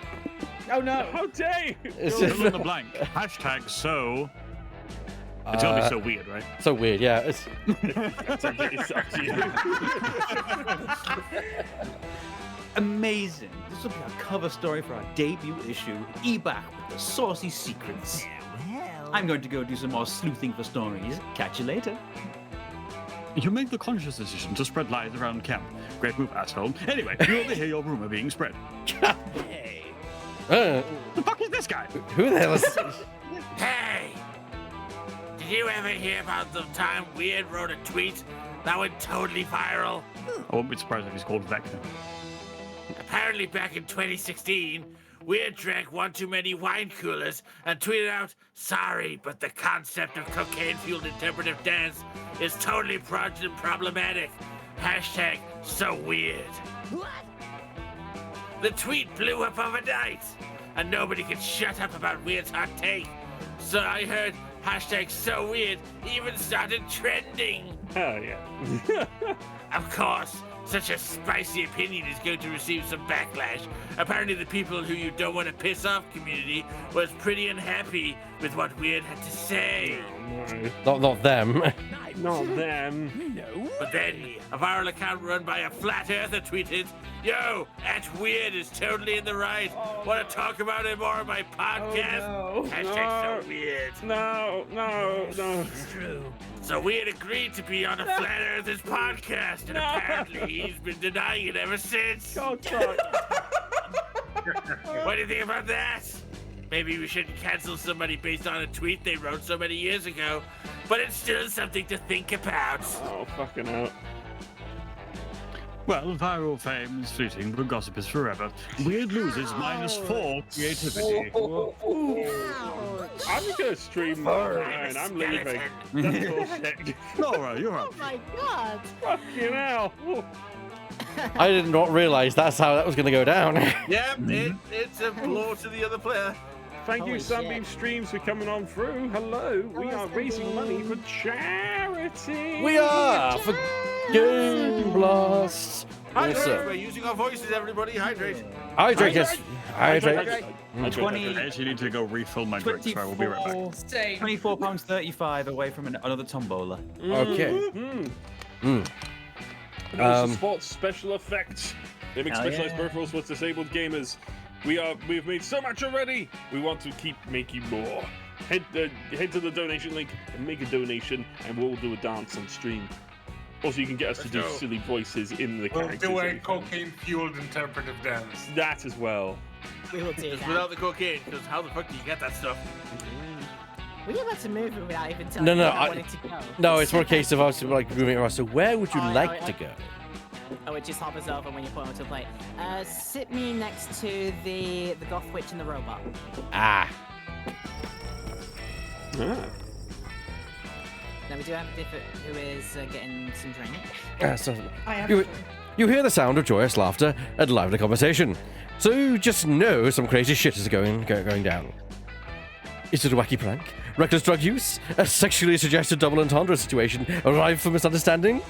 Oh no! How dare you? It's Fill in the blank. Hashtag so. It's gonna be so weird, right? So weird, yeah. It's It's up to you. amazing. This will be our cover story for our debut issue, E-Back with the Saucy Secrets. I'm going to go do some more sleuthing for stories. Catch you later. You make the conscious decision to spread lies around camp. Great move, asshole. Anyway, you overhear your rumor being spread. The fuck is this guy? Who the hell is? Hey! Did you ever hear about the time Weird wrote a tweet that went totally viral? I won't be surprised if he's called Vector. Apparently back in 2016, Weird drank one too many wine coolers and tweeted out, "Sorry, but the concept of cocaine-fueled interpretive dance is totally problematic. Hashtag so weird." The tweet blew up overnight, and nobody could shut up about Weird's hot take. So I heard hashtag so weird even started trending. Oh yeah. Of course, such a spicy opinion is going to receive some backlash. Apparently the people who you don't want to piss off community was pretty unhappy with what Weird had to say. Not them. Not them. But then, a viral account run by a flat earther tweeted, "Yo, at Weird is totally in the right. Want to talk about it more on my podcast?" Oh, no. Hashtag so weird. No. It's true. So Weird agreed to be on a flat earther's podcast, and apparently he's been denying it ever since. God, fuck. What do you think about that? Maybe we shouldn't cancel somebody based on a tweet they wrote so many years ago, but it's still something to think about. Oh, fucking hell. Well, viral fame is fleeting, but gossip is forever. Weird loses -4 creativity. I'm just gonna stream mine. I'm leaving. That's bullshit. Laura, you're Oh up. my god! Fucking hell. I did not realize that's how that was going to go down. Yep, it's a blow to the other player. Thank you, Holy Sunbeam shit. Streams, for coming on through. Hello. We Hello, are raising money for Sunbeam. charity. We are for GameBlast. Hydrate, Also, we're using our voices, everybody. Hydrate. hydrate, yes. Hydrate. 20, I actually need to go refill my drink, so I will be right back. Same. £24.35 away from another tombola. Okay. And also Um, sports special effects. They make Hell specialized yeah. peripherals for disabled gamers. We've made so much already. We want to keep making more. Head to the donation link and make a donation, and we'll do a dance on stream. Also, you can get us to do Let's go. silly voices in the We'll characters. do a that we found. cocaine-fueled interpretive dance. That as well. We will do Just that. without the cocaine, because how the fuck do you get that stuff? Were you about to move it without even telling No, me no, I I- wanted to go? No, it's more a case of us like moving around. So where would you Oh, like oh, to oh. go? Oh, it just hovers over when you put onto a plate. Sit me next to the goth witch and the robot. Ah. Now we do have a different who is getting some drink. So I have you, to. you hear the sound of joyous laughter and lively conversation. So you just know some crazy shit is going down. Is it a wacky prank? Reckless drug use? A sexually suggested double entendre situation? Arrived for misunderstanding?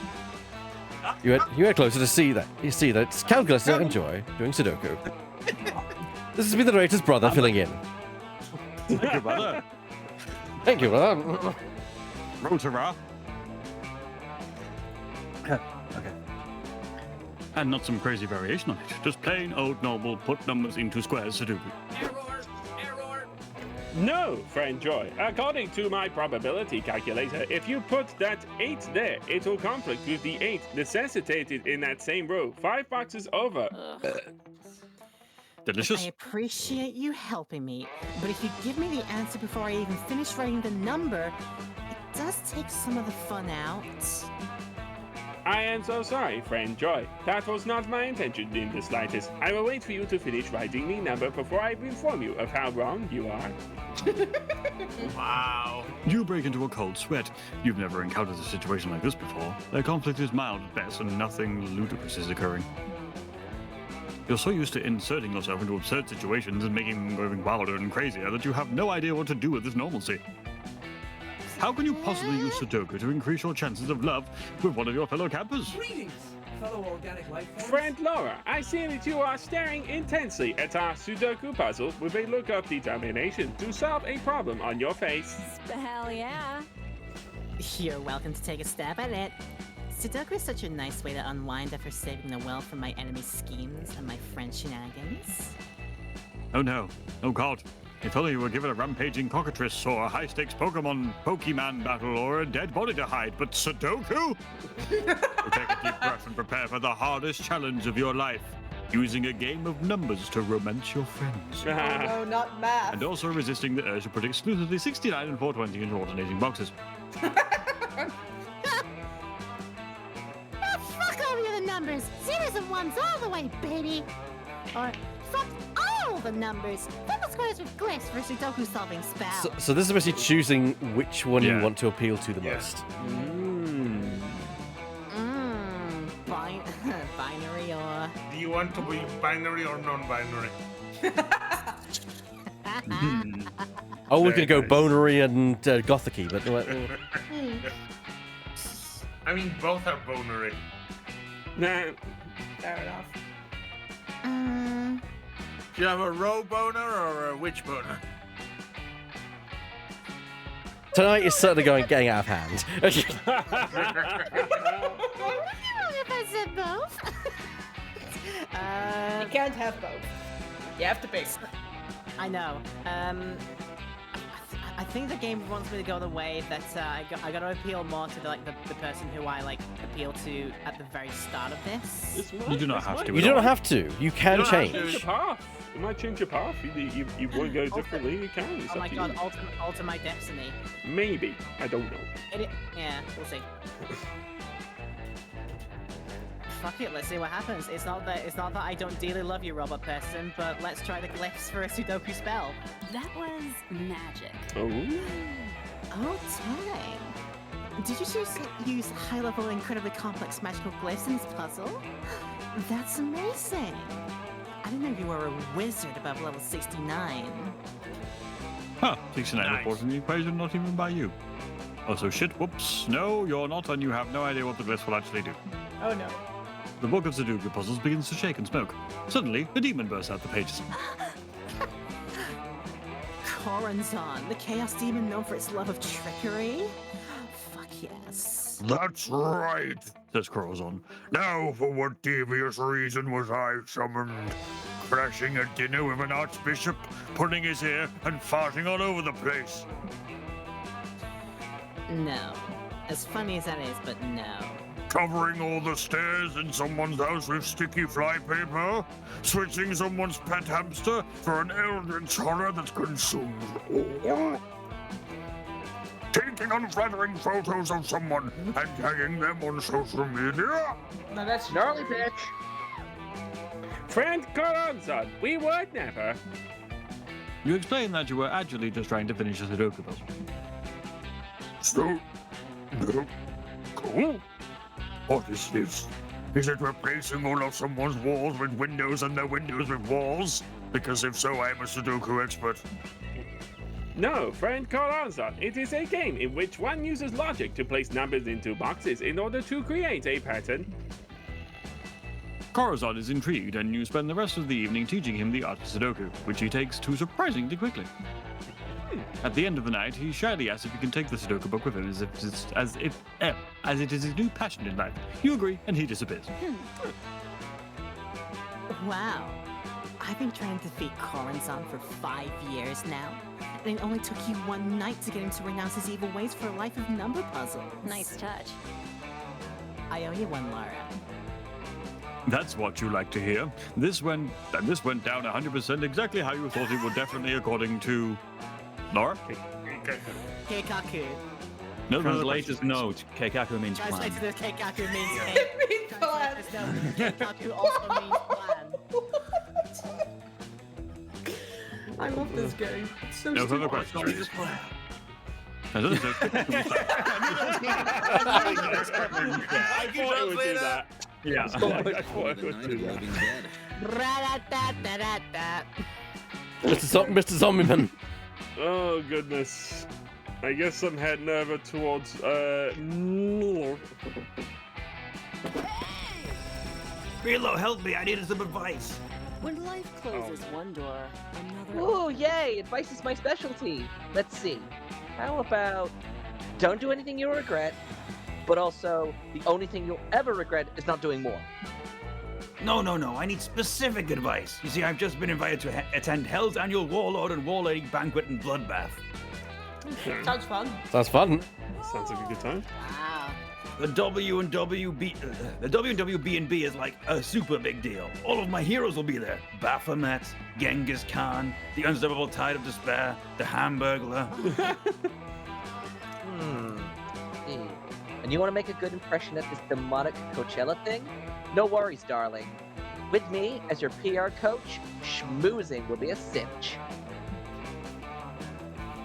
You head closer to see that. You see that it's calculus and joy doing Sudoku. This has been the narrator's brother filling in. Thank you, brother. Thank you, brother. Rotara. And not some crazy variation on it. Just plain old normal put numbers into squares Sudoku. No, friend Joy. According to my probability calculator, if you put that 8 there, it will conflict with the 8 necessitated in that same row 5 boxes over. Delicious. I appreciate you helping me, but if you give me the answer before I even finish writing the number, it does take some of the fun out. I am so sorry, friend Joy. That was not my intention in the slightest. I will wait for you to finish writing the number before I inform you of how wrong you are. Wow. You break into a cold sweat. You've never encountered a situation like this before. The conflict is mild at best, and nothing ludicrous is occurring. You're so used to inserting yourself into absurd situations and making them going wilder and crazier that you have no idea what to do with this normalcy. How can you possibly use Sudoku to increase your chances of love with one of your fellow campers? Greetings, fellow organic life forms. Friend Laura, I see that you are staring intensely at our Sudoku puzzle with a look of determination to solve a problem on your face. Hell yeah. You're welcome to take a stab at it. Sudoku is such a nice way to unwind after saving the world from my enemy's schemes and my friend's shenanigans. Oh no. Oh god. If only you were given a rampaging cockatrice or a high-stakes Pokemon battle or a dead body to hide, but Sudoku? So take a deep breath and prepare for the hardest challenge of your life, using a game of numbers to romance your friends. Oh no, not math. And also resisting the urge to put exclusively 69 and 420 into alternating boxes. Fuck all the other numbers. Zeros and ones all the way, baby. Or fuck all the numbers. Fill the squares with glyphs for Sudoku solving spell. So this is basically choosing which one you want to appeal to the most. Binary or... Do you want to be binary or non-binary? Oh, we're gonna go bonery and gothicy, but I mean, both are bonery. Nah. Fair enough. Do you have a row boner or a witch boner? tonight is certainly getting out of hand. If I said both. You can't have both. You have to pick. I know. I think the game wants me to go the way that I got to appeal more to the person who I appeal to at the very start of this. You do not have to. You don't have to. You can change. Change your path. You might change your path. You want to go differently. You can. It's Oh my up to god! you. Alter my destiny. Maybe. I don't know. Yeah, we'll see. Fuck it, let's see what happens. It's not that I don't dearly love you, robot person, but let's try the glyphs for a Sudoku spell. That was magic. Oh. Oh, dang. Did you use high-level, incredibly complex magical glyphs in this puzzle? That's amazing. I didn't know you were a wizard above level 69. Huh, 69 reports in the equation, not even by you. Also, shit, whoops. No, you're not, and you have no idea what the glyphs will actually do. Oh no. The book of Sudoku puzzles begins to shake and smoke. Suddenly, a demon bursts out the pages. Corazon, the chaos demon known for its love of trickery? Fuck yes. That's right, says Corazon. Now for what devious reason was I summoned? Crashing a dinner with an archbishop, pulling his hair and farting all over the place. No. As funny as that is, but no. Covering all the stairs in someone's house with sticky flypaper? Switching someone's pet hamster for an eldritch horror that consumes all? Taking unflattering photos of someone and tagging them on social media? No, that's gnarly, bitch. Friend Corazon, we would never. You explained that you were actually just trying to finish a Sudoku puzzle. So, cool. What is this? Is it replacing all of someone's walls with windows and their windows with walls? Because if so, I'm a Sudoku expert. No, friend Corazon, it is a game in which one uses logic to place numbers into boxes in order to create a pattern. Corazon is intrigued, and you spend the rest of the evening teaching him the art of Sudoku, which he takes to surprisingly quickly. At the end of the night, he shyly asks if you can take the Sudoku book with him as it is his new passion in life. You agree, and he disappears. Wow. I've been trying to defeat Corazon for 5 years now. And it only took you one night to get him to renounce his evil ways for a life of number puzzles. Nice touch. I owe you one, Laura. That's what you like to hear. This went down 100% exactly how you thought it would, definitely according to Laura. Keikaku. No, Translator's note: Keikaku means plan. Translated as Keikaku means It means plan. Keikaku also means plan. I love this game. It's so No further stupid. questions. I thought it would do that. Yeah. I thought it would do that. Ra-da-da-da-da-da. Mr. Zombieman. Oh goodness. I guess I'm heading over towards Relo, help me! I needed some advice. When life closes one door, another. Ooh, yay! Advice is my specialty. Let's see. How about don't do anything you'll regret, but also the only thing you'll ever regret is not doing more. No. I need specific advice. You see, I've just been invited to attend Hell's annual Warlord and Warlady banquet and bloodbath. Sounds fun. Sounds fun. Sounds like a good time. Wow. The W&WB&B is like a super big deal. All of my heroes will be there. Baphomet, Genghis Khan, the Unstoppable Tide of Despair, the Hamburglar. And you want to make a good impression at this demonic Coachella thing? No worries, darling. With me as your PR coach, schmoozing will be a cinch.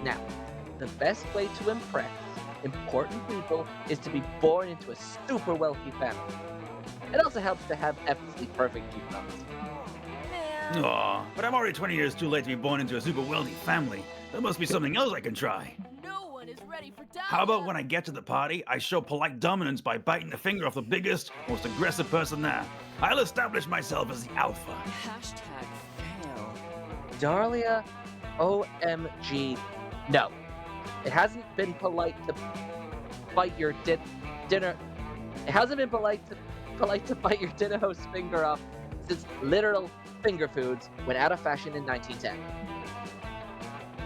Now, the best way to impress important people is to be born into a super wealthy family. It also helps to have effortlessly perfect coupons. Aw, but I'm already 20 years too late to be born into a super wealthy family. There must be something else I can try. No one is ready for Dahlia. How about when I get to the party, I show polite dominance by biting the finger off the biggest, most aggressive person there. I'll establish myself as the alpha. Hashtag fail. Dahlia, OMG, no. It hasn't been polite to bite your dinner. It hasn't been polite to bite your dinner host's finger off since literal finger foods went out of fashion in 1910.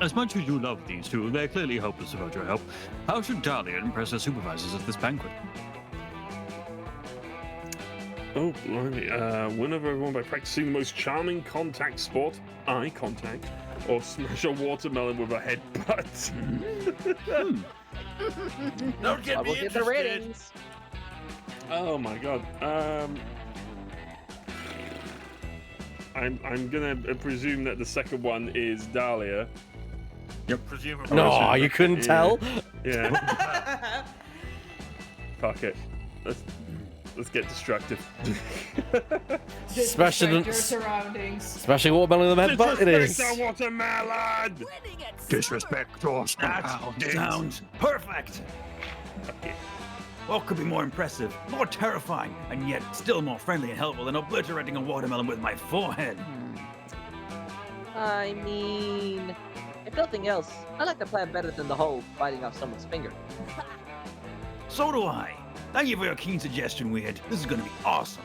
As much as you love these two, they're clearly hopeless without your help. How should Dahlia impress her supervisors at this banquet? Oh, blimey. Win over everyone by practicing the most charming contact sport, eye contact, or smash a watermelon with a headbutt. Don't get I me will get the interested. ratings. Oh my god. I'm gonna presume that the second one is Dahlia. Yep. Presumably. No, you couldn't tell. Yeah. Fuck it. Let's get destructive. Disrespect your surroundings. Especially watermelon in the headbutt, it is. Disrespect the watermelon! Disrespect us. That sounds perfect. Okay. What could be more impressive, more terrifying, and yet still more friendly and helpful than obliterating a watermelon with my forehead? I mean, if nothing else, I like the plan better than the whole biting off someone's finger. So do I. Thank you for your keen suggestion, Weird. This is gonna be awesome.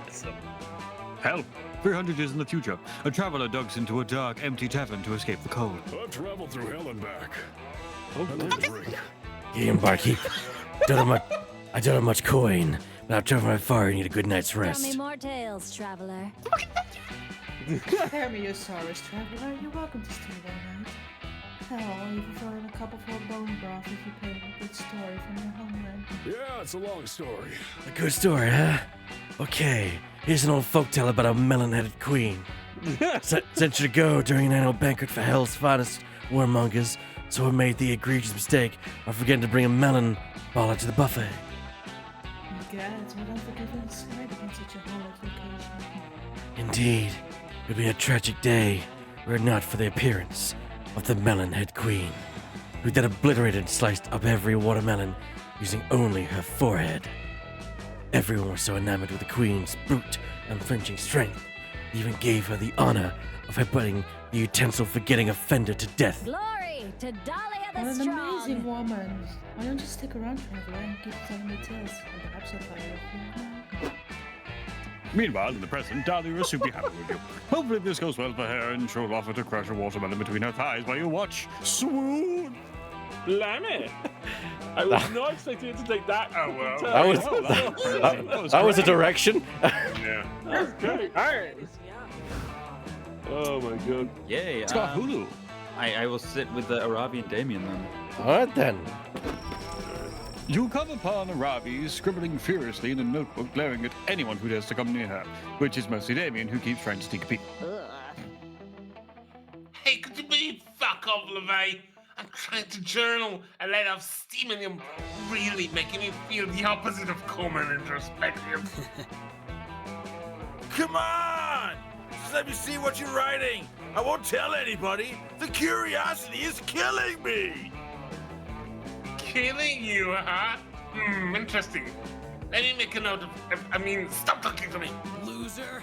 Awesome. Hell, 300 years in the future, a traveler ducks into a dark, empty tavern to escape the cold. I've traveled through hell and back. Oh, I need a drink. Game barkeep. I don't have much coin, but I've traveled very far and need a good night's Tell me rest. more tales, traveler. Spare me your sorrows, traveler. You're welcome to stay one night. Hell, I'll even throw in a cup of hot bone broth if you pay me a good story from your homeland. Yeah, it's a long story. A good story, huh? Okay, here's an old folktale about a melon-headed queen. Centuries ago, during an annual banquet for Hell's finest warmongers, someone made the egregious mistake of forgetting to bring a melon baller to the buffet. You guys would unforgiving side against such a hallowed location. Indeed, it would be a tragic day were it not for the appearance of the melon-head queen, who then obliterated and sliced up every watermelon using only her forehead. Everyone was so enamored with the queen's brute, unflinching strength, they even gave her the honor of headbutting the utensil for getting offended to death. Glory to Dahlia the What an Strong. amazing woman. Why don't you stick around, traveler, and keep telling me tales? And perhaps I'll tell you a few more. Meanwhile, in the present, Dahlia is super happy with you. Hopefully this goes well for her, and she'll offer to crush a watermelon between her thighs while you watch. Swoon! Blimey! I was not expecting you to take that. Oh, well. That was a direction. Yeah. That's great. Alright. Oh my god. Yay. It's got Hulu. I will sit with the Arabian Damien then. Alright then. You come upon Arabi scribbling furiously in a notebook, glaring at anyone who dares to come near her, which is mostly Damien, who keeps trying to sneak a peek. Hey, could you maybe fuck off, LeVay? I'm trying to journal and let off steam, and you're really making me feel the opposite of calm and introspective. Come on! Just let me see what you're writing. I won't tell anybody. The curiosity is killing me. Killing you, huh? Interesting. Let me make a note of. Stop talking to me. Loser.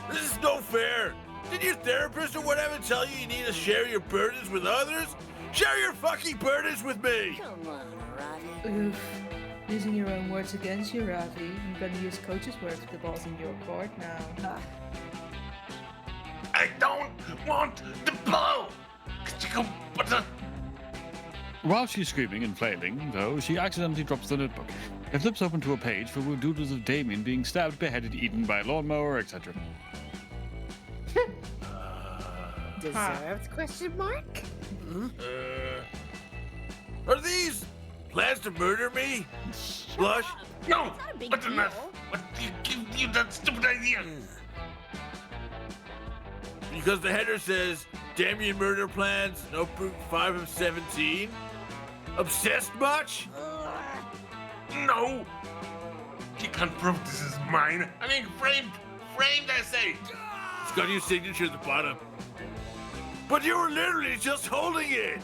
This is no fair. Did your therapist or whatever tell you need to share your burdens with others? Share your fucking burdens with me. Come on, Ravi. Oof. Using your own words against you, Ravi. You're gonna use coach's words with the balls in your court now. I don't want the blow. Could you go put the... While she's screaming and flailing, though, she accidentally drops the notebook. It flips open to a page filled with doodles of Damien being stabbed, beheaded, eaten by a lawnmower, etc. Deserved? Question mark? Are these plans to murder me? Blush? No! What's enough? What give you that stupid idea? Because the header says Damien murder plans, notebook 5 of 17. Obsessed much? No! You can't prove this is mine. I mean, framed, I say. It's got your signature at the bottom. But you were literally just holding it.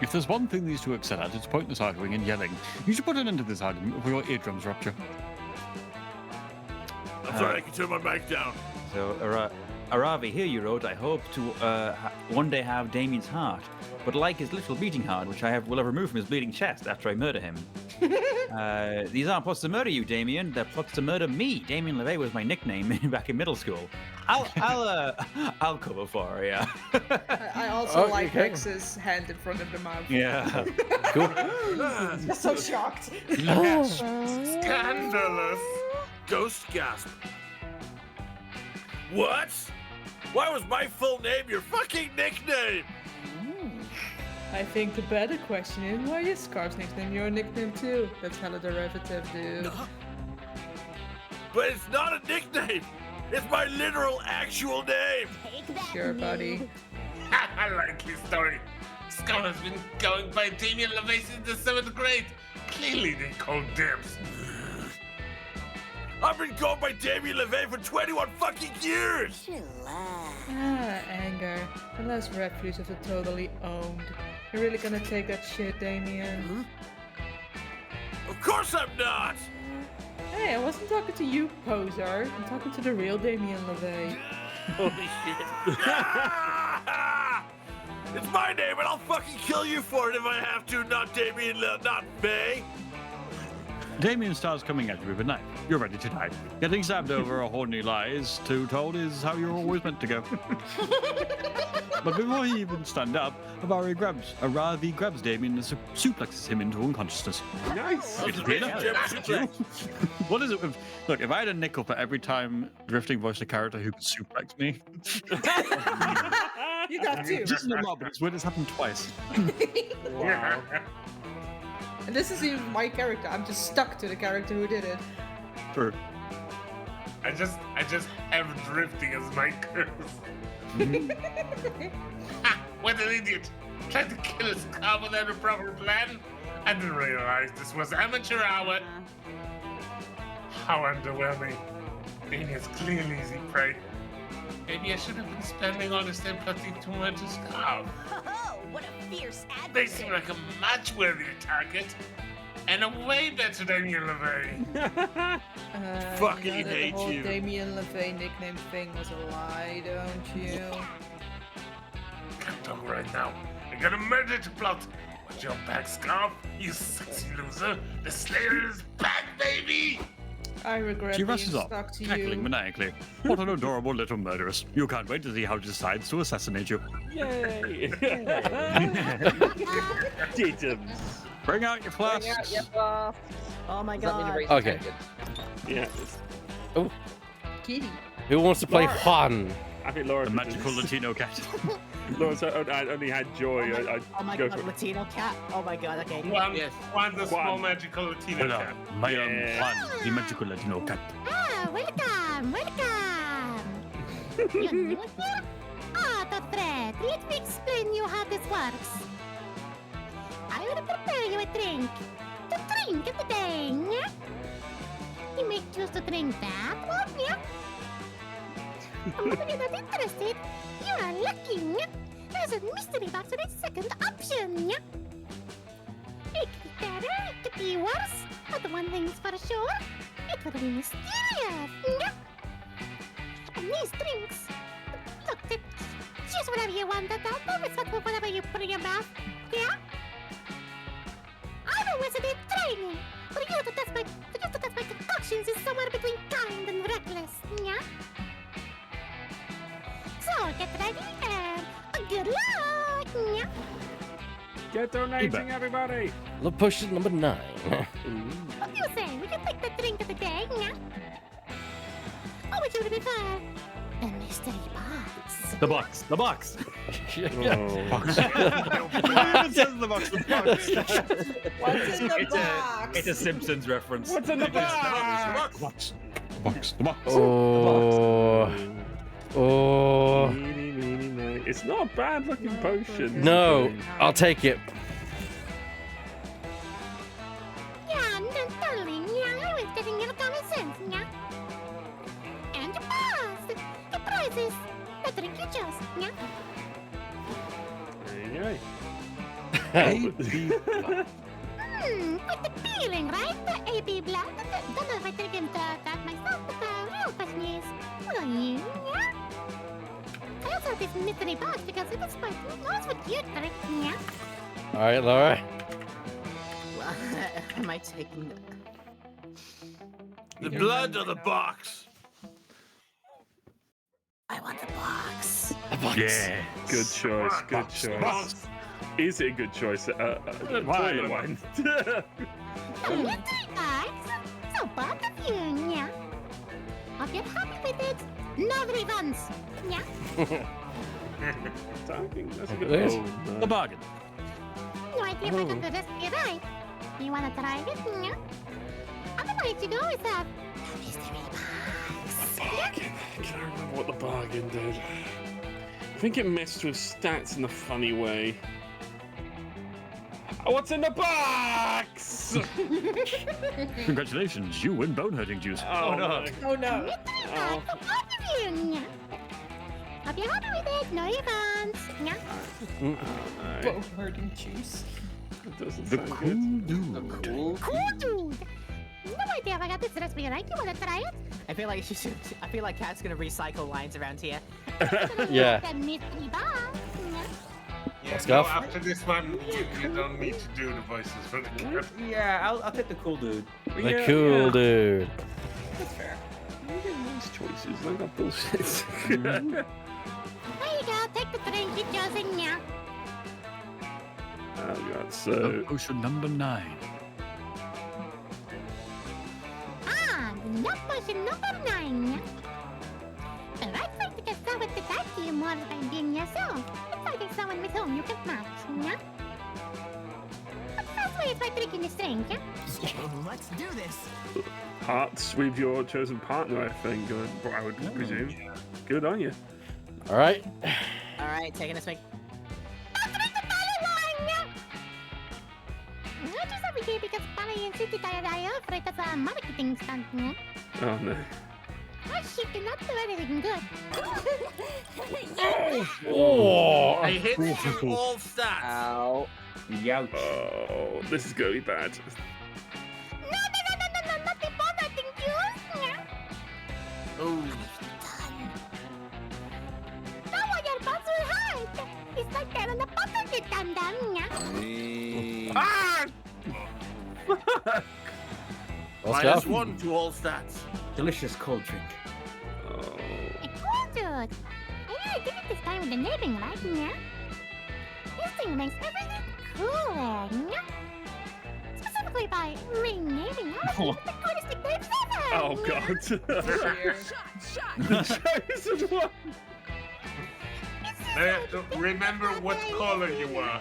If there's one thing these two excel at, it's pointless arguing and yelling. You should put an end to this argument before your eardrums rupture. I'm sorry, I can turn my mic down. So, Aravi, here you wrote, I hope to one day have Damien's heart, but like his literal beating heart, which will have removed from his bleeding chest after I murder him. These aren't plots to murder you, Damien. They're plots to murder me. Damien LeVay was my nickname back in middle school. I'll cover for her, yeah. I also like Rex's hand in front of the mouth. Yeah. Cool. I'm so shocked. Scandalous. Ghost gasp. What? Why was my full name your fucking nickname? I think the better question is, why is Scarf's nickname your nickname too? That's hella derivative, dude. But it's not a nickname. It's my literal actual name. Sure, buddy. I like his story. Scar has been going by Damien LeVay since the 7th grade. Clearly they call dibs. I've been going by Damien LeVay for 21 fucking years! Anger. The last refuge of the totally owned. You're really gonna take that shit, Damien? Of course I'm not! Hey, I wasn't talking to you, poser. I'm talking to the real Damien LeVay. Holy shit. It's my name and I'll fucking kill you for it if I have to, not Damien, not May. Damien starts coming at you with a knife. You're ready to die. Getting stabbed over a horny lie is too told is how you're always meant to go. But before he even stand up, Aravi grabs Damien and suplexes him into unconsciousness. Nice. What is it with... Look, if I had a nickel for every time Drifting voiced a character who could suplex me... You got two. Just in a lot, but it's weird it's happened twice. Wow. And this isn't even my character. I'm just stuck to the character who did it. True. I just have drifting as my curse. Ha! What an idiot! Tried to kill his car without a proper plan. I didn't realize this was amateur hour. How underwhelming. Damien's clearly easy prey. Maybe I should have been spending all this time plotting to murder his car. Oh, what a fierce advocate. They seem like a much worthier target. And a way better Damien LeVay. Fucking you know that hate the whole you. Damien LeVay nickname thing was a lie, don't you? Can't talk right now. I got a murder to plot. Watch your back, Scarf, you sexy loser. The Slayer is back, baby! I regret She being rushes off, stuck to cackling you. maniacally. What an adorable little murderess. You can't wait to see how she decides to assassinate you. Yay! Diddums. Bring out your flasks. Oh my Does that mean god. erase Okay. attempted? Yeah. Oh, Kitty. who wants to play Laura. Juan? I think Laura. The magical Latino cat. Laura, so I only had joy. Oh my go god, for it. Latino cat. Oh my god, okay. Juan the small magical Latino Hello, cat. my Juan, the magical Latino cat. Ah, welcome, welcome. You new here? Ah, the Fred. Let me explain you how this works. I will prepare you a drink. To drink of the day, yeah? You may choose to drink that one, yeah? And if you're not interested, you are lucky, yeah? There's a mystery box with a second option, yeah? It could be better, it could be worse, but the one thing's for sure, it will be mysterious, yeah? And these drinks, look, choose whatever you want, don't be responsible for whatever you put in your mouth, yeah? I'm a wizard in training. For you to test my concoctions is somewhere between kind and reckless, yeah? So get ready and good luck, yeah? Get donating, everybody. Love potion number 9. What do you say? We can take the drink of the day, yeah? Or would you prefer the mystery box? The box. The box. Oh. It says the box. The box. What's in the box? It's a Simpsons reference. What's in the box? The box. The box. The box. Oh. Oh. Meeny, meeny, miny. It's not a bad looking potion. No, I'll take it. Yeah, darling, yeah, I was getting your common sense, yeah? And your pass, the prizes, the drink you chose, yeah? Quite the feeling, right? The ABZU. Don't know if I take him to that myself, but the real question is, will you, yeah? I also have this mystery box because at this point, who knows what you drink, yeah? All right, Laura. Well, am I taking The blood or the box? I want the box. Yeah. Good choice. Good choice. Is it a good choice? Toilet wine. The mystery box? So both of you, yeah? Hope you're happy with it. No refunds, yeah? Talking. That's a good. There's Oh, The no. bargain. No idea if I can do this right. You wanna try it, yeah? Otherwise, you can always have the mystery box. Bargain. Can I remember what the bargain did? I think it messed with stats in a funny way. Oh, what's in the box? Congratulations, you win bone hurting juice. Oh, no. Oh no. Mystery box for both of you, yeah? Hope you're happy with it. No refunds, yeah? Bone hurting juice. It doesn't The sound cool good. dude. Cool dude. No idea if I got this recipe right. You wanna try it? I feel like she should. I feel like Kat's gonna recycle lines around here. Yeah. The mystery box, yeah? Yeah, Let's no, go. after this one, you don't need to do the voices for the cat. Yeah, I'll take the cool dude. The Yeah, cool yeah. dude. That's fair. You get nice choices. Like that bullshit. There you go. Take the drink you chosen, yeah? Oh god. The So. potion number 9. Ah, no potion number 9, yeah? The right way to get started with the guide to you more than being yourself. It's finding someone with whom you can match, yeah? But the first way is by drinking this drink, yeah? Let's do this. Hearts with your chosen partner, I think. I would presume. Good on you. All right. All right, taking a swig. Don't drink the barley wine, yeah? Not just every day because barley and city are afraid that's a marketing stunt, yeah? Oh no. Oh shit, you're not doing anything good. Oh. I hit you all stats. Ow. Youch. Oh, this is going to be bad. No, not the bonneting juice, yeah? Oh. Don't want your buns will hurt. It's like that on the bottom you done them, yeah? Ah! Oscar? -1 to all stats. Delicious cold drink. Hey, cool dude. I really did it this time with the naming, right? Yeah? This thing makes everything cooler, yeah? Specifically by renaming all of the coolest nicknames ever! Oh god. Chosen one. Remember what color you were.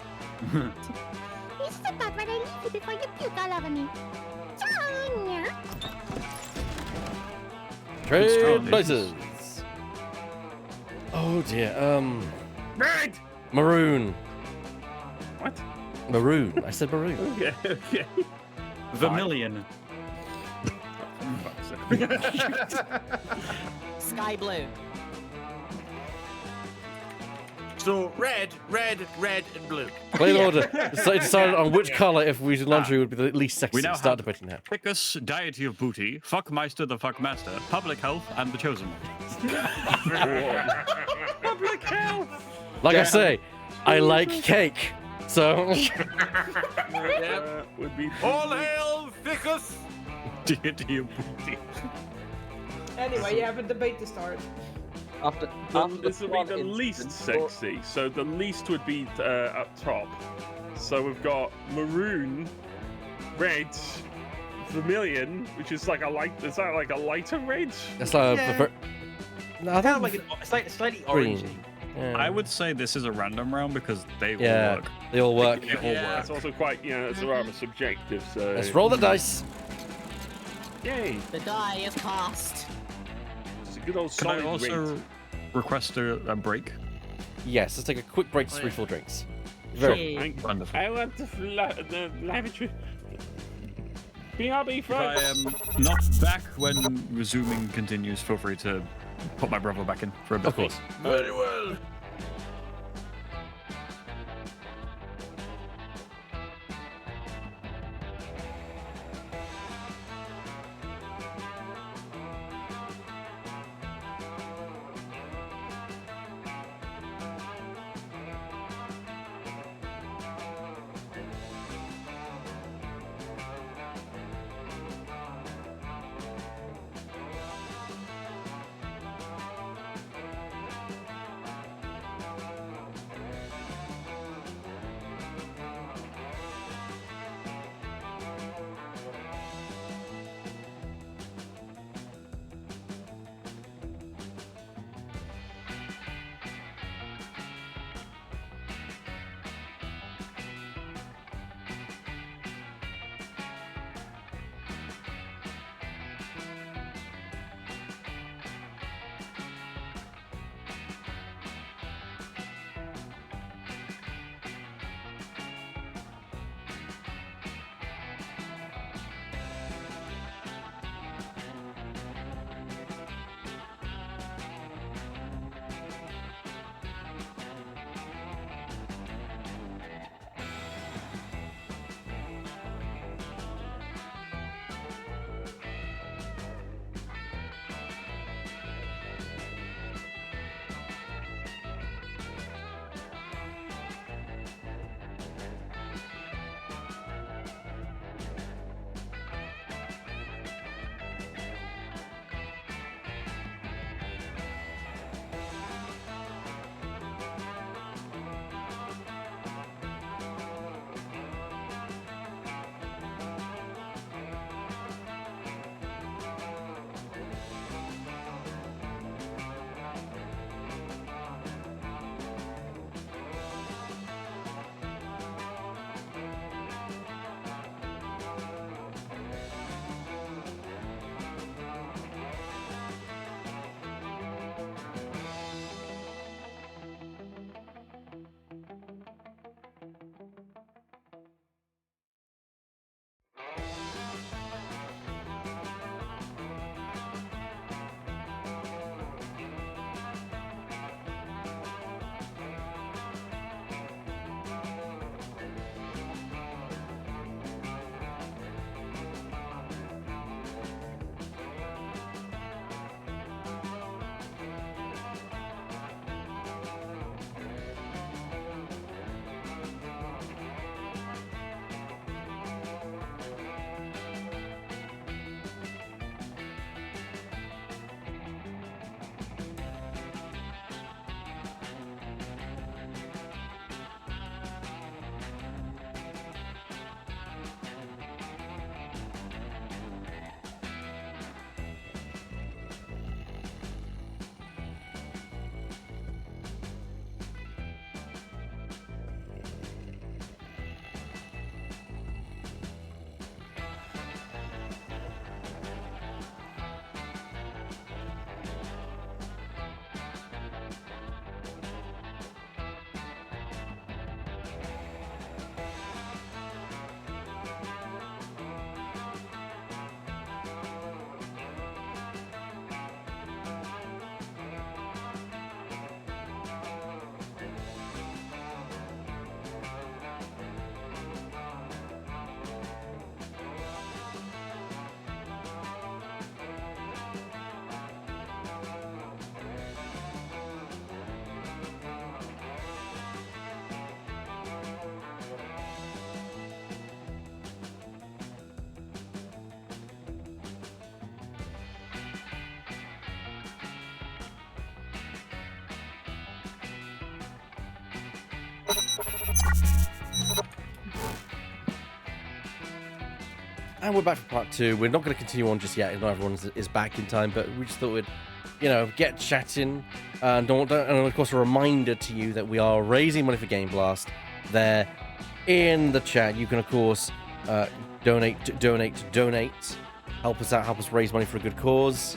It's just about when I leave you before you puke all over me. Ciao, yeah? Trade places. Oh dear. Red. Maroon. What? Maroon. I said maroon. Okay. Okay. Vermilion. Sky blue. So red, and blue. Play in order. Decided on which color if we laundry would be the least sexy. We now Start have debating now. Pickus, Deity of Booty, Fuckmeister the Fuckmaster, Public Health, and the Chosen One. Public health. Like I say, I like cake. So Would be All hail Ficus! Deity of Booty. Anyway, you have a debate to start. This would be the least sexy. So the least would be up top. So we've got maroon, red, vermilion, which is like a light. Is that like a lighter red? that's no, I Kind of think like slightly green. orangey. Yeah. I would say this is a random round because they all Yeah, work. they all work. They all work. It's also quite, it's rather subjective. So Let's roll the dice. Yay! The die is cast. It's a good old Can I solid also red. request a break? Yes, let's take a quick break to refill drinks. Very Wonderful. I want the lavatory. BRB If front. I am not back when resuming continues, feel free to put my brother back in for a bit. Of course. Very well. And we're back for part 2. We're not going to continue on just yet. Not everyone is back in time, but we just thought we'd, get chatting. And of course, a reminder to you that we are raising money for GameBlast. There in the chat, you can of course donate. Help us out. Help us raise money for a good cause.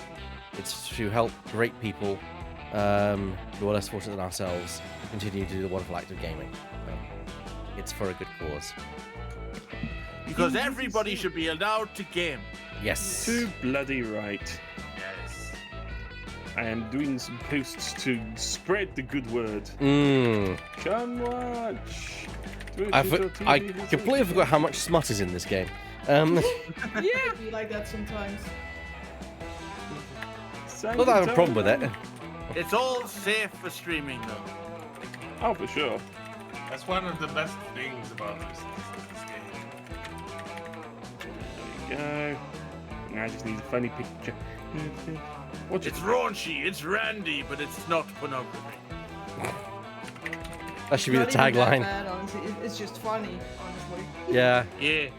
It's to help great people who are less fortunate than ourselves continue to do the wonderful act of gaming. It's for a good cause. Because everybody should be allowed to game. Yes. Too bloody right. Yes. I am doing some posts to spread the good word. Come watch. I completely forgot how much smut is in this game. Yeah, be like that sometimes. Not that I have a problem with it. It's all safe for streaming, though. Oh, for sure. That's one of the best things about this game. Go. I just need a funny picture. It's raunchy, it's randy, but it's not pornography. That should be the tagline. Bad, honestly. It's just funny, honestly. Yeah. Yeah.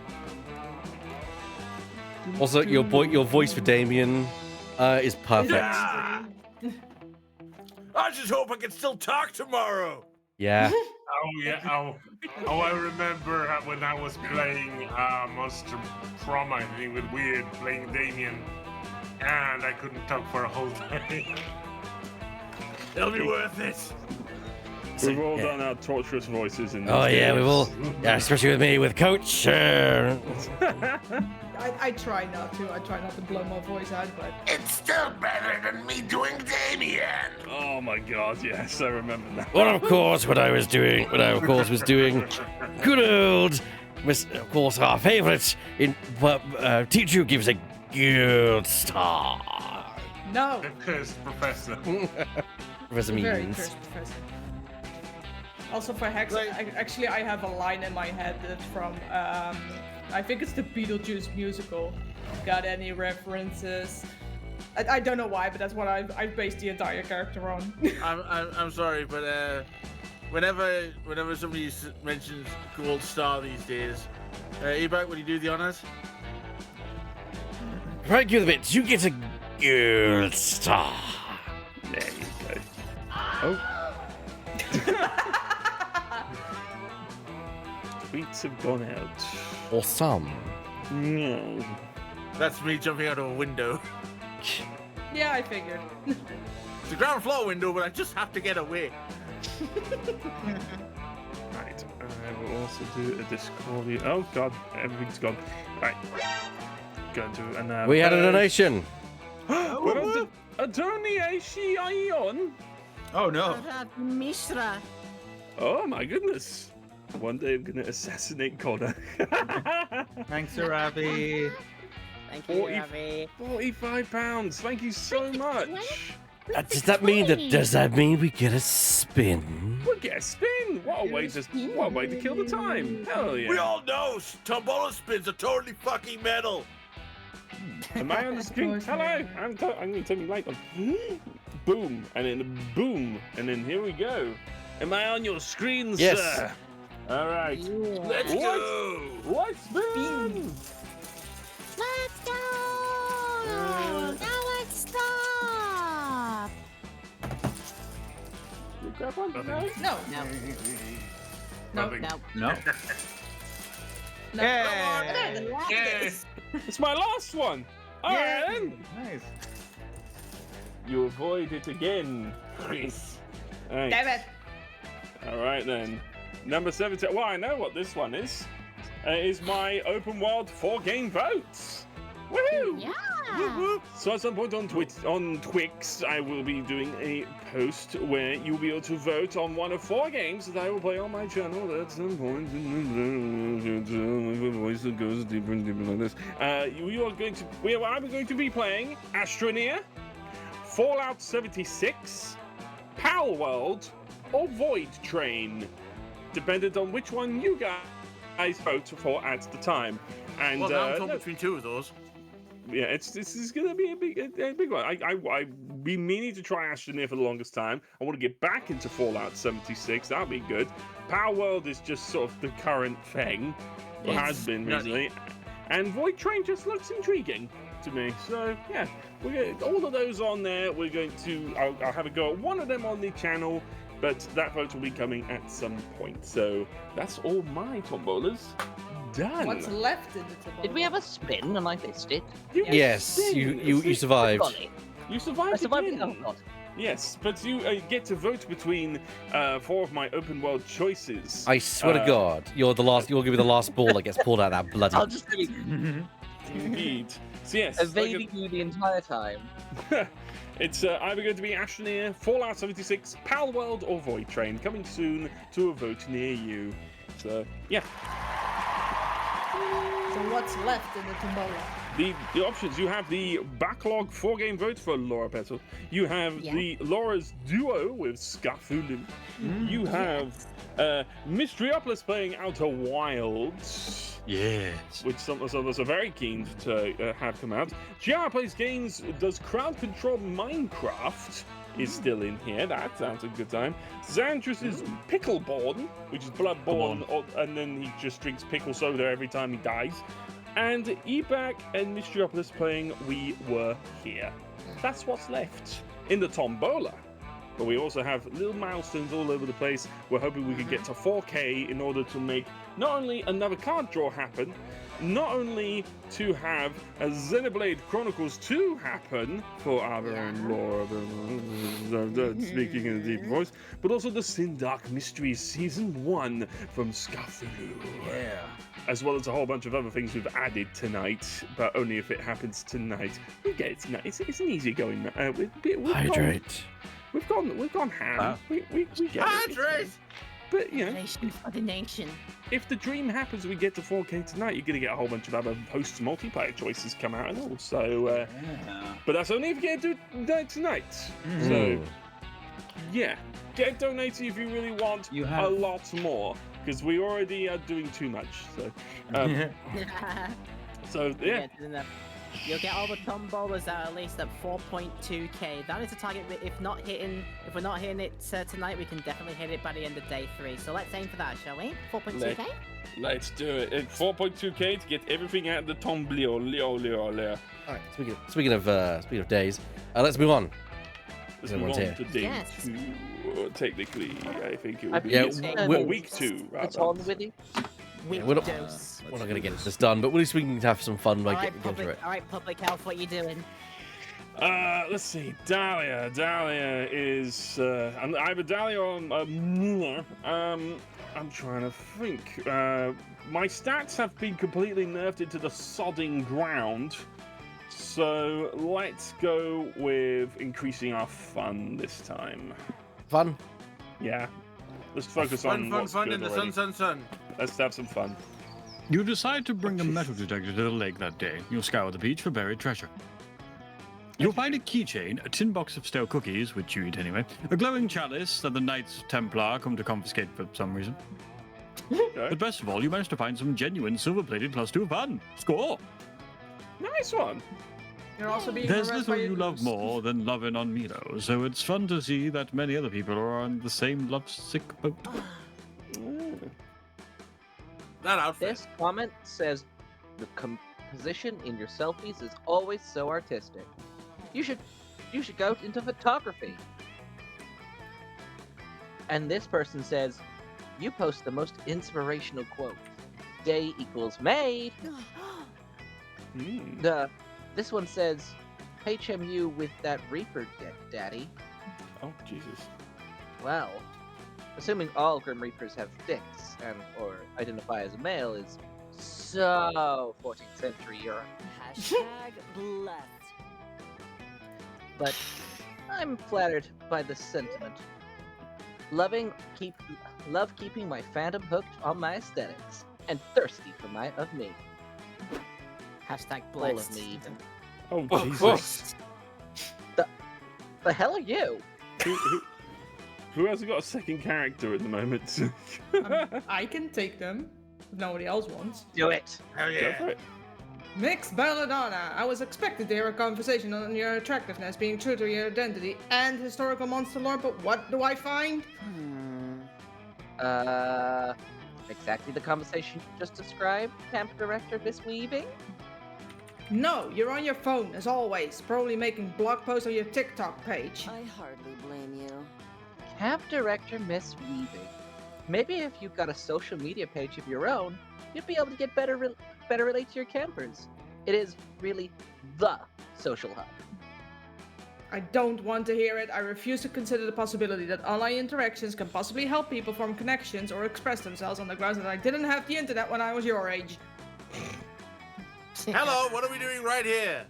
Also, your voice for Damien is perfect. Yeah. I just hope I can still talk tomorrow. Yeah. Oh yeah. Oh, I remember when I was playing Monster Prom, I think, with Weird, playing Damien, and I couldn't talk for a whole day. It'll be worth it. We've all done our torturous voices in this Oh yeah, game. we've all. Yeah, especially with me, with Coach. I try not to. I try not to blow my voice out, but It's still better than me doing Damien. Oh my god, yes, I remember that. Well, of course, what I was doing, good old, of course, our favourite teacher gives a good star. no. The cursed professor. Professor Very Means. cursed professor. Also for Hex, actually I have a line in my head that's from, I think it's the Beetlejuice musical. Got any references? I don't know why, but that's what I've based the entire character on. I'm sorry, but whenever somebody mentions gold star these days, Ebert, would you do the honors? Thank you, the bits. You get a good star. There you go. Oh. Tweets have gone out. Or some. No. That's me jumping out of a window. Yeah, I figured. It's a ground floor window, but I just have to get away. Right, I will also do a Discordia. Oh god, everything's gone. Right. Go to an. We had a donation. Well, a donation? Oh no. Mishra. Oh my goodness. One day I'm gonna assassinate Connor. Thanks, Ravi. Thank you, Ravi. £45. Thank you so much. Does that mean we get a spin? We'll get a spin. What a way to kill the time. Hell yeah. We all know tombola spins are totally fucking metal. Am I on the screen? Hello. I'm gonna turn the light on. Boom, and then boom, and then here we go. Am I on your screen, yes. sir? All right. Yeah. Let's go. What spin? Let's go! Now let's stop! You grab one? No. No. No. Nothing. No. No. No. Yes. It's my last one. All right, then. Nice. You avoid it again, Chris. Right. Damn it. All right then. Number 17. Well, I know what this one is. It is my open world 4-game votes. Woohoo! Yeah! Woo-woo. So at some point on Twix, I will be doing a post where you'll be able to vote on one of 4 games that I will play on my channel at some point. A voice that goes deeper and deeper like this. I'm going to be playing Astroneer, Fallout 76, Pal World, or Void Train, depending on which one you guys vote for at the time. And Well, now I'm torn between 2 of those. yeah, this is gonna be a big one. I've been meaning to try Astroneer for the longest time. I want to get back into Fallout 76. That'd be good. Power World is just sort of the current thing, or has been recently, and Void Train just looks intriguing to me. So yeah, we get all of those on there. We're going to. I'll have a go at one of them on the channel. But that vote will be coming at some point. So that's all my tombolas done. What's left in the tombola? Did we have a spin and I missed it? Yes, you survived. You survived. I survived again. it. Oh god. Yes, but you get to vote between 4 of my open world choices. I swear to God, you're the last. You're gonna be the last ball that gets pulled out of that bloody. I'll just be Indeed. So yes, evading you the entire time. It's either going to be Astroneer, Fallout 76, Pal World, or Void Train, coming soon to a vote near you. So, yeah. So what's left in the tombola? The options, you have the backlog 4-game vote for Laura Petal. You have the Laura's duo with Scarfulu. You have Mysteriopolis playing Outer Wilds. Yes. Which some of us are very keen to have come out. Gianna Plays Games does crowd control Minecraft. Is still in here. That sounds a good time. Xantrus's Pickleborn, which is Bloodborne, and then he just drinks pickle soda every time he dies. And Ebac and Mysteriopolis playing We Were Here. That's what's left in the tombola. But we also have little milestones all over the place. We're hoping we can get to 4K in order to make not only another card draw happen, not only to have a Xenoblade Chronicles 2 happen for our own Laura, speaking in a deep voice, but also the Sin Dark Mysteries Season 1 from Scarfulu. Yeah. As well as a whole bunch of other things we've added tonight, but only if it happens tonight. We get it tonight. It's an easy going. Hydrate. We've gone ham. We get it. But you know, Nation for the nation. if the dream happens, we get to 4K tonight. You're gonna get a whole bunch of other host multiplayer choices come out and all. So, but that's only if you get to do that tonight. So, yeah, get donating if you really want a lot more, because we already are doing too much. So, so yeah. You'll get all the tombolas that are at least at 4.2k. That is the target. If we're not hitting it tonight, we can definitely hit it by the end of day 3. So let's aim for that, shall we? 4.2k. Let's do it. 4.2k to get everything out of the tombola. All right. Speaking of days, let's move on. Let's move on to day 2. Technically, I think it would be week 2. It's on with you. We're not going to get this done, but at least we can have some fun by getting through it. All right, Public Health, what you doing? Let's see. Dahlia. Dahlia is either Dahlia or Muller. I'm trying to think. My stats have been completely nerfed into the sodding ground. So let's go with increasing our fun this time. Fun? Yeah. Let's focus on fun in the sun. Let's have some fun. You decide to bring a metal detector to the lake that day. You'll scour the beach for buried treasure. You'll find a keychain, a tin box of stale cookies, which you eat anyway, a glowing chalice that the Knights Templar come to confiscate for some reason. But best of all, you managed to find some genuine silver-plated +2 fun. Score! Nice one! You're also being There's harassed little by you love more than loving on Milo, so it's fun to see that many other people are on the same lovesick boat. That outfit. This comment says the composition in your selfies is always so artistic. You should go into photography. And this person says, you post the most inspirational quote. Day equals made. This one says, HMU with that Reaper deck, Daddy. Oh, Jesus. Well, assuming all Grim Reapers have dicks and or identify as a male is so 14th century Europe. #blessed. But I'm flattered by this sentiment. Love keeping my fandom hooked on my aesthetics and thirsty for of me. All #blessed. of me even. Oh, Jesus. The hell are you? Who hasn't got a second character at the moment? I can take them if nobody else wants. Do it. Hell Go for it. Mix Belladonna, I was expecting to hear a conversation on your attractiveness, being true to your identity, and historical monster lore, but what do I find? Exactly the conversation you just described, Camp Director Miss Weaving? No, you're on your phone, as always, probably making blog posts on your TikTok page. I hardly blame you. Camp Director Miss Weaving. Maybe if you've got a social media page of your own, you'd be able to get better relate to your campers. It is really the social hub. I don't want to hear it. I refuse to consider the possibility that online interactions can possibly help people form connections or express themselves on the grounds that I didn't have the internet when I was your age. Hello, what are we doing right here?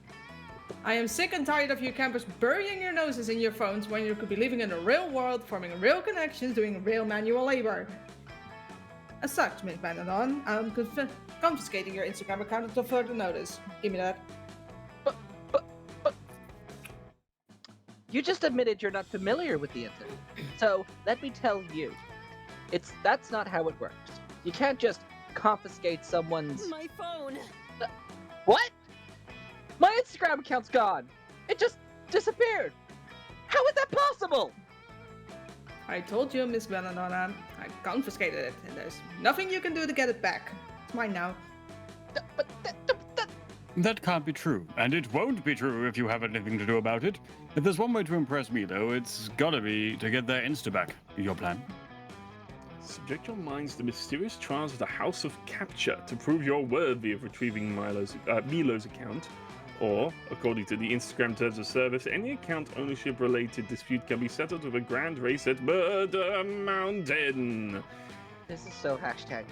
I am sick and tired of you campers burying your noses in your phones when you could be living in the real world, forming real connections, doing real manual labor. As such, Miss Banadon, I'm confiscating your Instagram account until further notice. Give me that. But you just admitted you're not familiar with the internet. So let me tell you, that's not how it works. You can't just confiscate someone's... My phone! What? My Instagram account's gone! It just disappeared! How is that possible? I told you, Miss Banadonna, I confiscated it, and there's nothing you can do to get it back. It's mine now. That can't be true, and it won't be true if you have anything to do about it. If there's one way to impress me, though, it's gotta be to get their Insta back. Your plan? Subject your minds to the mysterious trials of the House of Capture to prove you're worthy of retrieving Milo's account. Or, according to the Instagram Terms of Service, any account ownership-related dispute can be settled with a grand race at Murder Mountain. This is so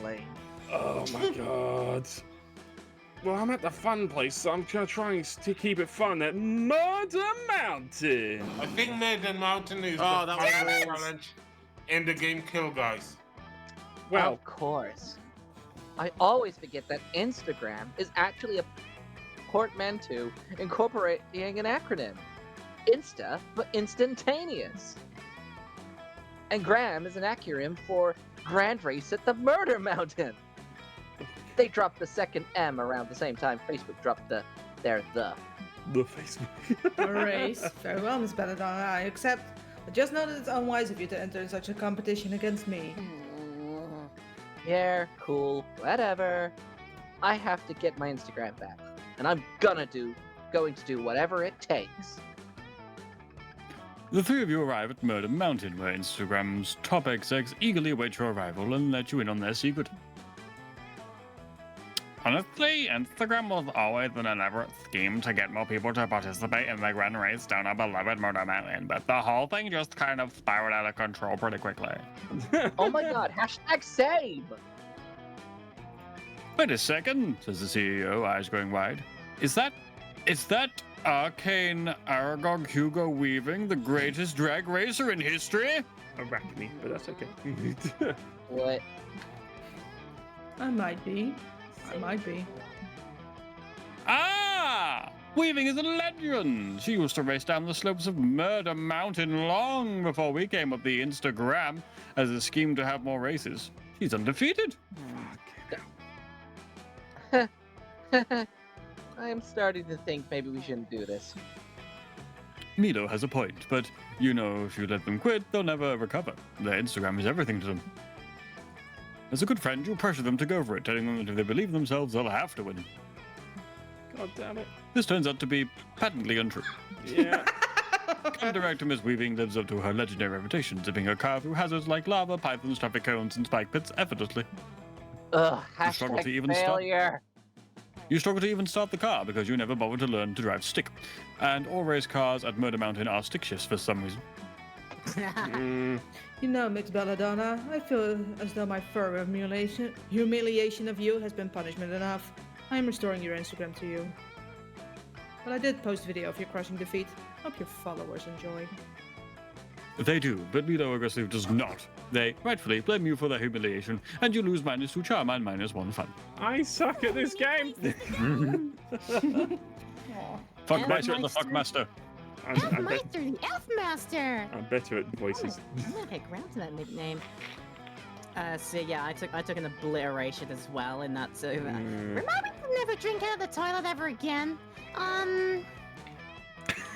#lame. Oh my god. Well, I'm at the fun place, so I'm trying to keep it fun at Murder Mountain. I think Murder Mountain is the that was final challenge in the game Kill Guys. Well, of course. I always forget that Instagram is actually a portmanteau incorporating an acronym. Insta for instantaneous. And Gram is an acronym for Grand Race at the Murder Mountain. They dropped the second M around the same time Facebook dropped the Facebook. A race. Very well, Miss Belladonna, I accept. But just know that it's unwise of you to enter in such a competition against me. Yeah, cool, whatever. I have to get my Instagram back. And I'm going to do whatever it takes. The three of you arrive at Murder Mountain, where Instagram's top execs eagerly await your arrival and let you in on their secret. Honestly, Instagram was always an elaborate scheme to get more people to participate in the grand race down our beloved Murder Mountain, but the whole thing just kind of spiraled out of control pretty quickly. Oh my god, #save! Wait a second, says the CEO, eyes going wide. Is that Arcane Aragog Hugo Weaving, the greatest drag racer in history? Arachne, but that's okay. What? I might be. Ah! Weaving is a legend! She used to race down the slopes of Murder Mountain long before we came up the Instagram as a scheme to have more races. She's undefeated. I am starting to think maybe we shouldn't do this. Milo has a point, but you know if you let them quit, they'll never recover. Their Instagram is everything to them. As a good friend, you pressure them to go for it, telling them that if they believe in themselves, they'll have to win. God damn it. This turns out to be patently untrue. Yeah. Director Miss Weaving lives up to her legendary reputation, zipping her car through hazards like lava, pythons, traffic cones, and spike pits effortlessly. Ugh, You struggle to even failure. You struggle to even start the car because you never bothered to learn to drive stick. And all race cars at Murder Mountain are stick shifts for some reason. You know, Miss Belladonna, I feel as though my further humiliation of you has been punishment enough. I am restoring your Instagram to you. But I did post a video of your crushing defeat. Hope your followers enjoy. They do, but Milo Aggressive does not. They rightfully blame you for their humiliation, and you lose -2 charm and -1 fun. I suck at this game! Fuckmeister and the Fuckmaster. Elfmeister, the Elfmaster! I'm better at voices. I'm gonna get around to that nickname. So yeah, I took an obliteration as well in that. So remind me never drink out of the toilet ever again. I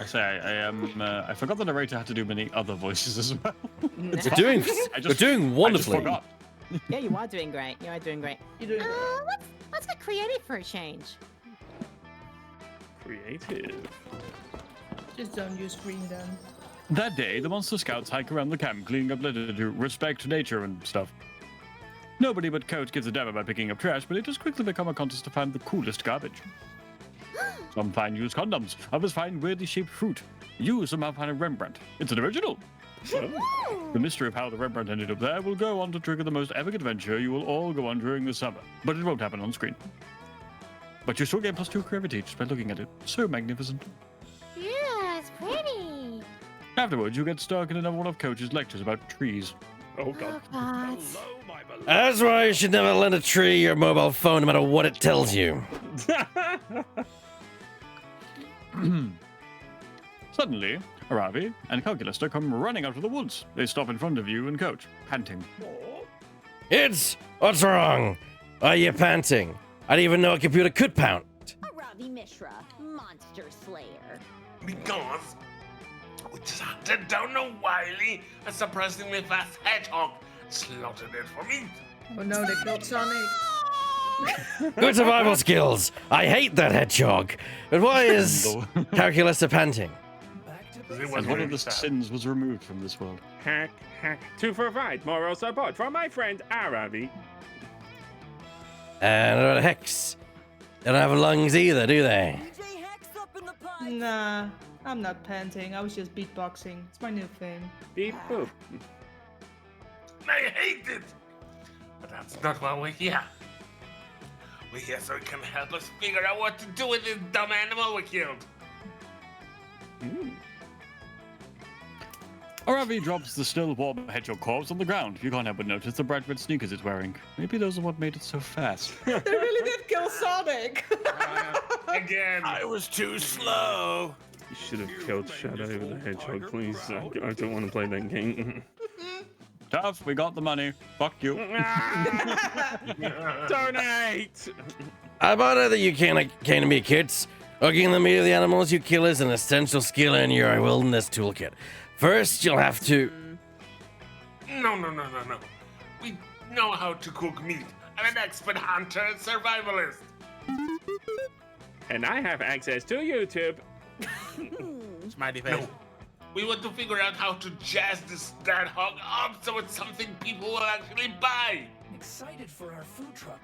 say I forgot the narrator had to do many other voices as well. You're doing wonderfully. I just forgot. Yeah, you are doing great. You are doing great. You're doing Let's get creative for a change. Creative. Just don't use green then. That day, the Monster Scouts hike around the camp, cleaning up litter to respect nature and stuff. Nobody but Coach gives a damn about picking up trash, but it has quickly become a contest to find the coolest garbage. Some find used condoms, others find weirdly shaped fruit. You somehow find a Rembrandt. It's an original. The mystery of how the Rembrandt ended up there will go on to trigger the most epic adventure you will all go on during the summer, but it won't happen on screen. But you still gain +2 creativity just by looking at it. So magnificent. Yeah, it's pretty. Afterwards, you get stuck in another one of Coach's lectures about trees. Oh god. God. That's why you should never lend a tree your mobile phone, no matter what it tells you. Suddenly, Aravi and Calculaster come running out of the woods. They stop in front of you and Coach, panting. Kids, what's wrong? Why are you panting? I didn't even know a computer could pant. Ravi Mishra, monster slayer. Because we just hunted down a wily and surprisingly fast hedgehog. Slaughtered it for meat. Oh no, they killed Sonic. Good survival skills. I hate that hedgehog. But why is Calculaster panting? As one of the sins was removed from this world. Hack. To provide moral support from my friend Aravi. And Hex. They don't have lungs either, do they? Nah, I'm not panting. I was just beatboxing. It's my new thing. Beep boop. I hate it! But that's not why we're here. We're here so it can help us figure out what to do with this dumb animal we killed. Aravi drops the still warm hedgehog corpse on the ground. You can't help but notice the bright red sneakers it's wearing. Maybe those are what made it so fast. They really did kill Sonic! Again. I was too slow. You should have killed Shadow the Hedgehog, please. I don't want to play that game. Tough, we got the money. Fuck you. Donate! I'm honored that you came to me, kids. Looking the meat of the animals you kill is an essential skill in your wilderness toolkit. First, you'll have to... No. We know how to cook meat. I'm an expert hunter and survivalist. And I have access to YouTube. Smiley face. No. We want to figure out how to jazz this dead hog up so it's something people will actually buy. Excited for our food truck.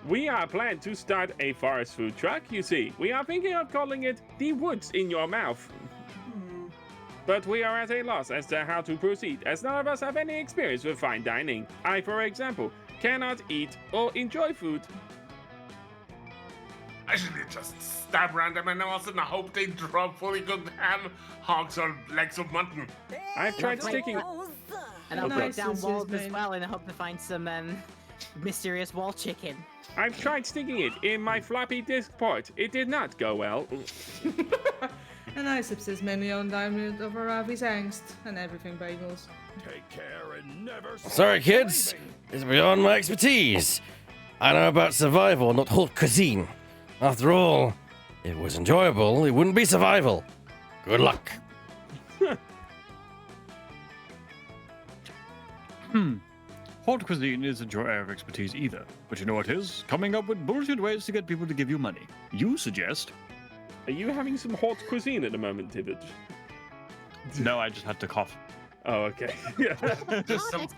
We are planning to start a forest food truck, you see. We are thinking of calling it The Woods in Your Mouth. But we are at a loss as to how to proceed, as none of us have any experience with fine dining. I, for example, cannot eat or enjoy food. I should just stab random animals and hope they drop fully cooked ham, hogs, or legs of mutton. I've tried sticking... And I'll break down Nice, walls as man. well in the hope to find some mysterious wall chicken. I've tried sticking it in my floppy disk port. It did not go well. And I subsist mainly on diamond of Aravi's angst and everything bagels. Take care and never stop Sorry, kids. blaming. It's beyond my expertise. I know about survival, not haute cuisine. After all, if it was enjoyable, it wouldn't be survival. Good luck. Haute cuisine isn't your area of expertise either. But you know what is? Coming up with bullshit ways to get people to give you money. You suggest... Are you having some hot cuisine at the moment, Tibbage? No, I just had to cough. Oh, okay.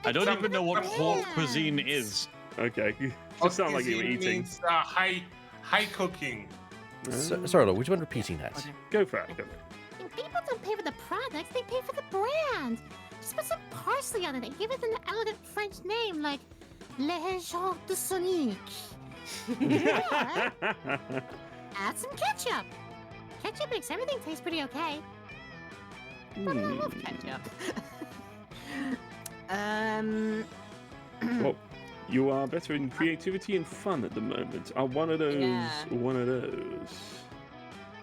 I don't even know what haute cuisine is. Okay. Just sound like you were Cuisine eating. means, high cooking. Sorry, Lord, would you mind repeating that? Go for it. People don't pay for the products, they pay for the brand. Just put some parsley on it and give it an elegant French name like Le Hedgehog de Sonic. Or add some ketchup. Ketchup makes everything taste pretty okay. But I love ketchup. Well, you are better in creativity and fun at the moment. Are one of those Yeah. one of those?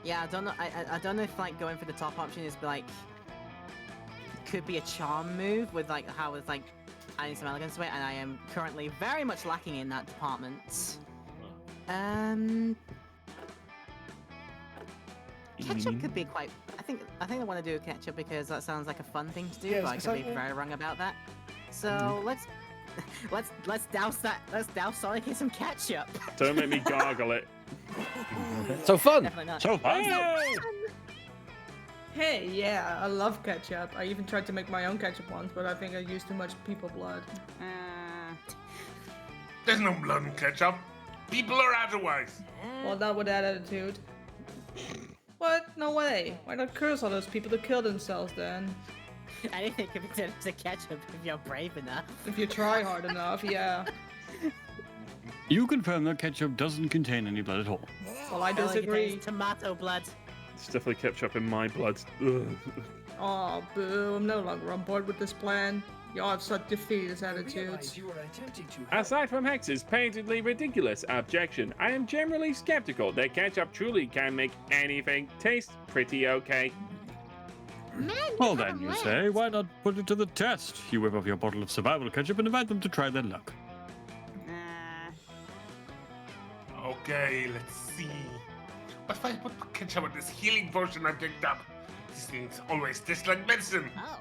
Yeah, I don't know. I don't know if like going for the top option is like could be a charm move with like how it's like adding some elegance to it, and I am currently very much lacking in that department. Ketchup could be quite. I think I want to do ketchup because that sounds like a fun thing to do. Yeah, but I could be very wrong about that. So let's douse that. Let's douse Sonic in some ketchup. Don't make me gargle it. So fun. Definitely not. So fun. Hey, yeah, I love ketchup. I even tried to make my own ketchup once, but I think I used too much people blood. There's no blood in ketchup. People are otherwise. Well, not with that attitude. What? No way. Why not curse all those people to kill themselves then? Anything could be turned to ketchup if you're brave enough. If you try hard enough, yeah. You confirm that ketchup doesn't contain any blood at all. Well, I disagree. Tomato blood. It's definitely ketchup in my blood. Ugh. Oh, boo. I'm no longer on board with this plan. Y'all have such defeatist attitudes. Aside from Hex's paintedly ridiculous objection, I am generally skeptical that ketchup truly can make anything taste pretty okay. Man, Well then, you say, why not put it to the test? You whip up your bottle of survival ketchup and invite them to try their luck. Okay, let's see. What if I put ketchup on this healing potion I picked up? These things always taste like medicine. Oh.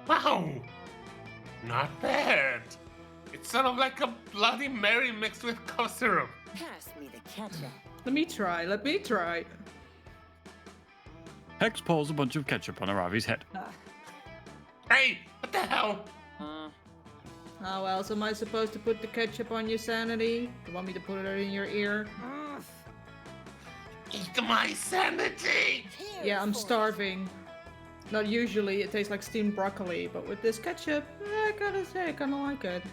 Wow! Not bad. It's sort of like a Bloody Mary mixed with cough syrup. Pass me the ketchup. Let me try. Let me try. Hex pours a bunch of ketchup on Aravi's head. Hey, what the hell? How else am I supposed to put the ketchup on your sanity? You want me to put it in your ear? Eat my sanity! Yeah, I'm starving. Not usually, it tastes like steamed broccoli, but with this ketchup, I gotta say, I kinda like it.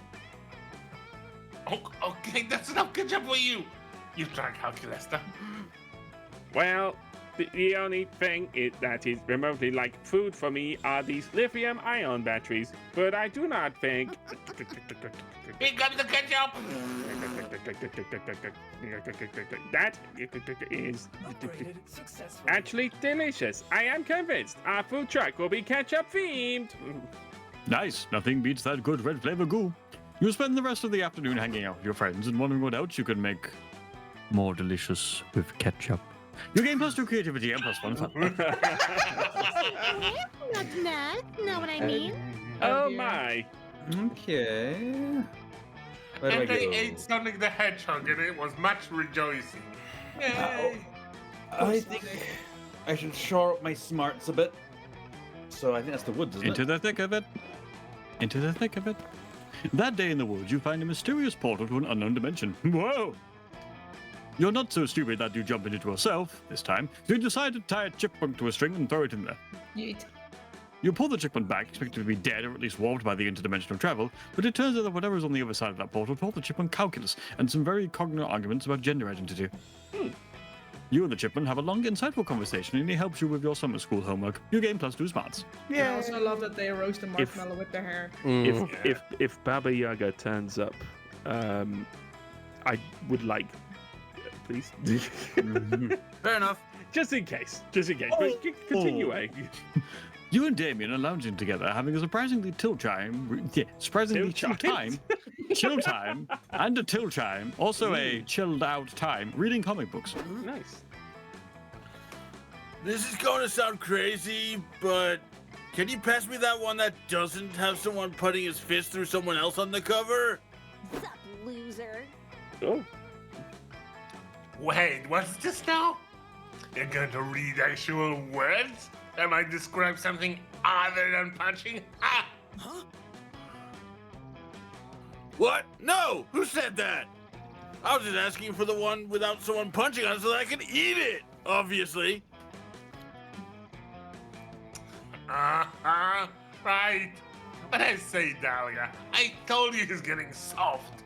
Okay, that's enough ketchup for you. You try calculester. Well, the only thing that is remotely like food for me are these lithium-ion batteries, but I do not think... Here comes the ketchup! That is actually delicious. I am convinced our food truck will be ketchup-themed. Nice, nothing beats that good red flavor goo. You spend the rest of the afternoon hanging out with your friends and wondering what else you can make more delicious with ketchup. Your game plus 2 creativity and plus 1 fun. Know what I mean? Oh my. Okay. Where do And I I go? ate Sonic the Hedgehog and it was much rejoicing. Yay! I think I should shore up my smarts a bit. So I think that's the woods, isn't Into it? the thick of it. Into the thick of it. That day in the woods, you find a mysterious portal to an unknown dimension. Whoa! You're not so stupid that you jump into it yourself, this time. So you decide to tie a chipmunk to a string and throw it in there. Yeet. You pull the chipmunk back, expecting to be dead or at least warped by the interdimensional travel, but it turns out that whatever's on the other side of that portal taught the chipmunk calculus and some very cognate arguments about gender identity. You and the chipmunk have a long, insightful conversation, and he helps you with your summer school homework. Your game plus 2 smarts. Yeah. I also love that they roast a marshmallow with their hair. If Baba Yaga turns up, I would like, please. Fair enough. Just in case. But continue. You and Damien are lounging together, having a surprisingly chill time, and a till chime, also a chilled out time, reading comic books. Nice. This is going to sound crazy, but can you pass me that one that doesn't have someone putting his fist through someone else on the cover? Sup, loser? Oh. Wait, what's this now? You're going to read actual words that might describe something other than punching? Ha! Huh? What? No! Who said that? I was just asking for the one without someone punching on it so that I can eat it, obviously. Right. But I say, Dahlia, I told you he's getting soft.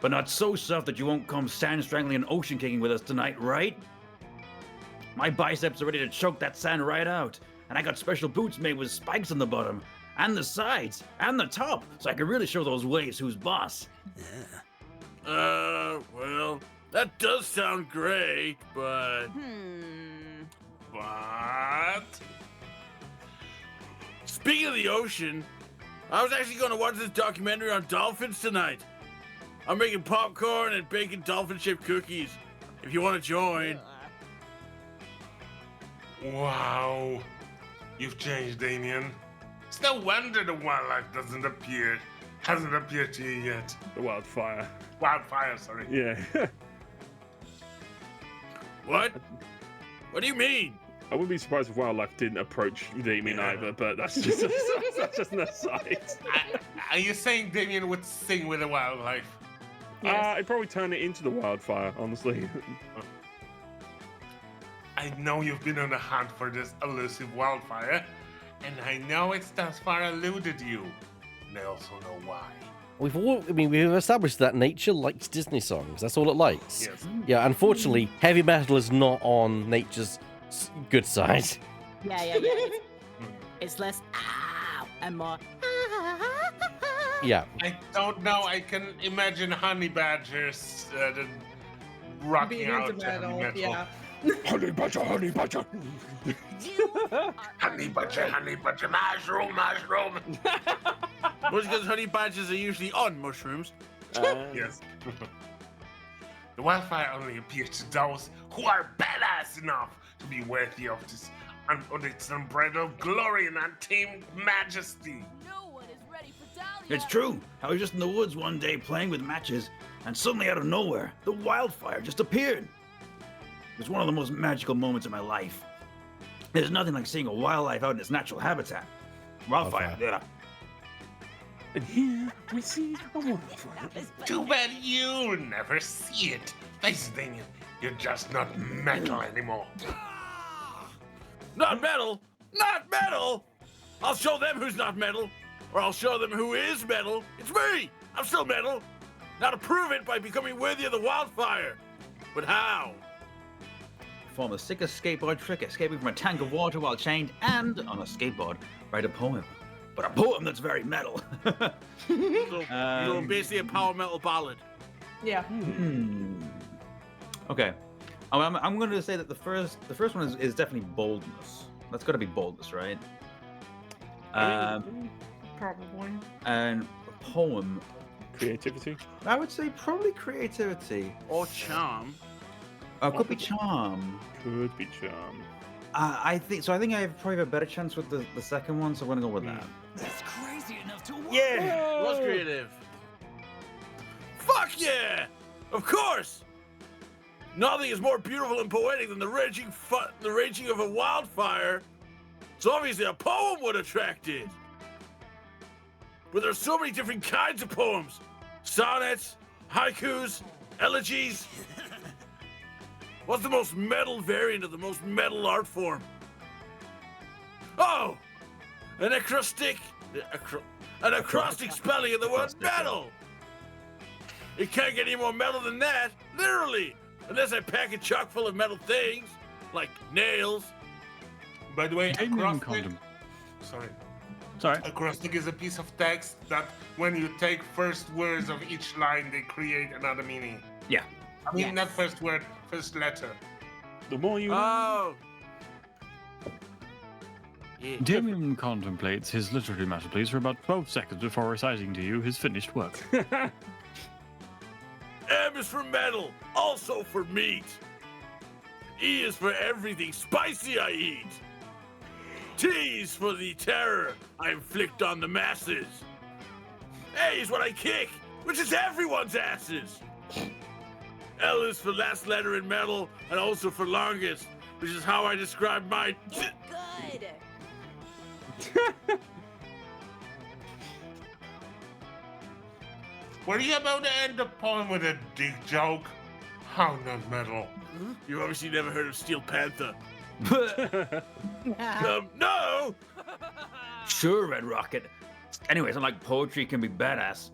But not so soft that you won't come sand strangling and ocean kicking with us tonight, right? My biceps are ready to choke that sand right out. And I got special boots made with spikes on the bottom, and the sides, and the top, so I can really show those waves who's boss. Well, that does sound great, but... What? Speaking of the ocean, I was actually going to watch this documentary on dolphins tonight. I'm making popcorn and baking dolphin-shaped cookies. If you want to join. Wow. You've changed, Damien. It's no wonder the wildlife hasn't appeared to you yet. The wildfire. Wildfire, sorry. Yeah. What? What do you mean? I wouldn't be surprised if wildlife didn't approach Damien either, but that's just an aside. Are you saying Damien would sing with the wildlife? I'd probably turn it into the wildfire, honestly. I know you've been on the hunt for this elusive wildfire, and I know it's thus far eluded you. And I also know why. We've established that nature likes Disney songs. That's all it likes. Yes. Yeah, unfortunately, heavy metal is not on nature's good side. Yeah. It's less ow and more. Yeah. I don't know. I can imagine honey badgers rocking Being out into to heavy metal, metal. yeah. Honey badger, honey badger. Honey badger, mushroom. Most because honey badgers are usually on mushrooms. Yes. The wildfire only appears to those who are badass enough to be worthy of this under its unbridled glory and untamed majesty. It's true. I was just in the woods one day playing with matches, and suddenly out of nowhere, the wildfire just appeared. It was one of the most magical moments of my life. There's nothing like seeing a wildlife out in its natural habitat. Wildfire. Yeah. And here we see a wildfire. Too bad you'll never see it. Face it, Damien. You're just not metal anymore. Not metal? Not metal? I'll show them who's not metal, or I'll show them who is metal. It's me! I'm still metal. Now to prove it by becoming worthy of the wildfire. But how? Perform the sickest skateboard trick, escaping from a tank of water while chained, and on a skateboard, write a poem. But a poem that's very metal. So you're basically a power metal ballad. Yeah. Okay. I'm going to say that the first one is definitely boldness. That's got to be boldness, right? Probably. And a poem. Creativity? I would say probably creativity. Or charm. Could be charm. Could be charm. I think I have probably a better chance with the second one, so I'm going to go with that. That's crazy enough to work. Yeah! Was creative. Fuck yeah! Of course! Nothing is more beautiful and poetic than the raging of a wildfire. So obviously a poem would attract it. But there's so many different kinds of poems. Sonnets, haikus, elegies. What's the most metal variant of the most metal art form? Oh! An acrostic spelling of the word metal! It can't get any more metal than that, literally! Unless I pack it chock full of metal things, like nails. By the way, acrostic... Sorry. Acrostic is a piece of text that when you take first words of each line, they create another meaning. Yeah. I mean, not first word, first letter. The more you know. Damien contemplates his literary masterpiece for about 12 seconds before reciting to you his finished work. M is for metal, also for meat. E is for everything spicy I eat. T is for the terror I inflict on the masses. A is what I kick, which is everyone's asses. L is for last letter in metal and also for longest, which is how I describe my... Good. Were you about to end the poem with a dick joke? How not metal? You obviously never heard of Steel Panther. No. No! Sure, Red Rocket. Anyways, unlike poetry can be badass.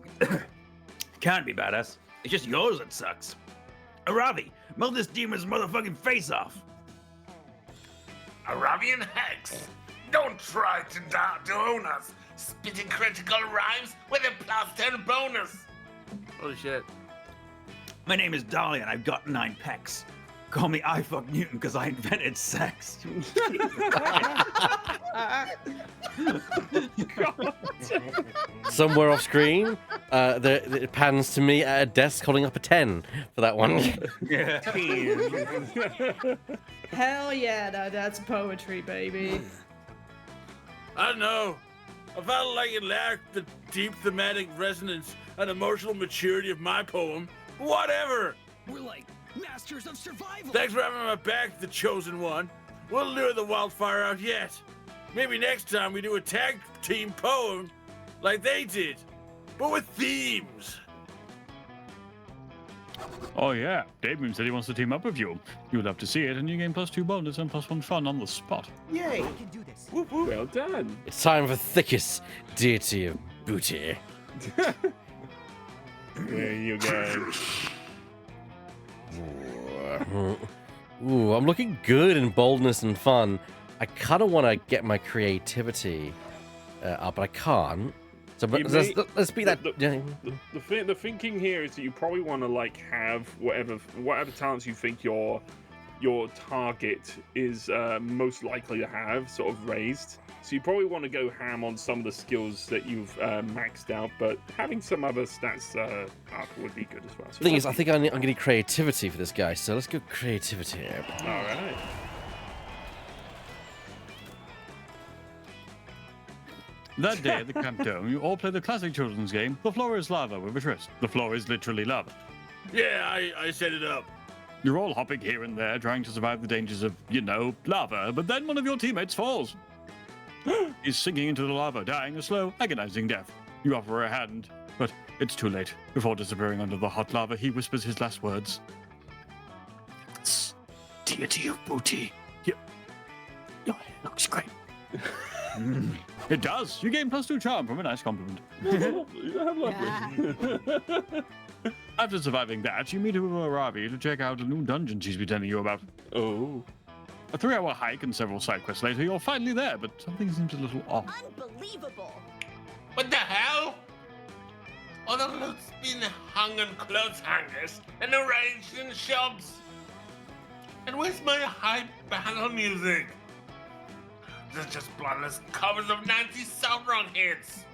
Can't be badass. It's just yours that sucks. Aravi, melt this demon's motherfucking face off. Arabian Hex! Don't try to own us! Spitting critical rhymes with a +10 bonus! Holy shit. My name is Dolly and I've got 9 pecs. Call me I fuck Newton because I invented sex. Somewhere off screen, It pans to me at a desk holding up a 10 for that one. Yeah. Hell yeah, that's poetry, baby. I don't know. I felt like it lacked the deep thematic resonance and emotional maturity of my poem. Whatever. We're like masters of survival. Thanks for having my back, the chosen one. We'll lure the wildfire out yet. Maybe next time we do a tag team poem like they did, but with themes. Oh yeah, Damien said he wants to team up with you. You would love to see it, and you gain +2 bonus and +1 fun on the spot. Yay! I can do this. Whoop, whoop. Well done. It's time for thickest deity of booty. There you go. Ooh, I'm looking good in boldness and fun. I kind of want to get my creativity up, but I can't. So let's be that. The thinking here is that you probably want to like have whatever talents you think your target is most likely to have sort of raised. So you probably want to go ham on some of the skills that you've maxed out, but having some other stats up would be good as well. So The thing is, I think I'm going to need creativity for this guy, so let's go creativity. All right. That day at the Camp Dome, you all play the classic children's game, The Floor is Lava, with a twist. The floor is literally lava. Yeah, I set it up. You're all hopping here and there, trying to survive the dangers of, lava, but then one of your teammates falls. He's sinking into the lava, dying a slow, agonizing death. You offer a hand, but it's too late. Before disappearing under the hot lava, he whispers his last words. It's deity of booty. Your hair looks great. It does. You gain +2 charm from a nice compliment. After surviving that, you meet with Aravi to check out a new dungeon she's been telling you about. Oh. A 3-hour hike and several side quests later, you're finally there, but something seems a little off. Unbelievable. What the hell? All the loot's been hung on clothes hangers and arranged in shops. And where's my hype battle music? There's just bloodless covers of 90s sound rock hits.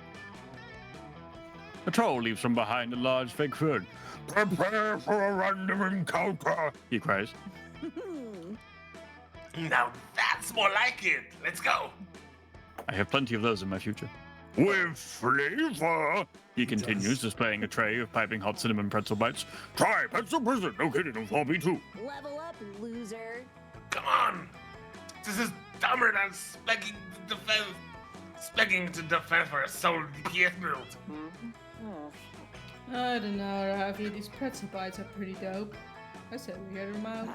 A troll leaps from behind a large fake food. Prepare for a random encounter, he cries. Now that's more like it. Let's go. I have plenty of those in my future. with flavor. He continues, displaying a tray of piping hot cinnamon pretzel bites. Try Pencil Prison, located in Floor B2. Level up, loser. Come on! This is dumber than specking to defense for a solo DPS build. I don't know, Ravi. These pretzel bites are pretty dope. I said we get them out.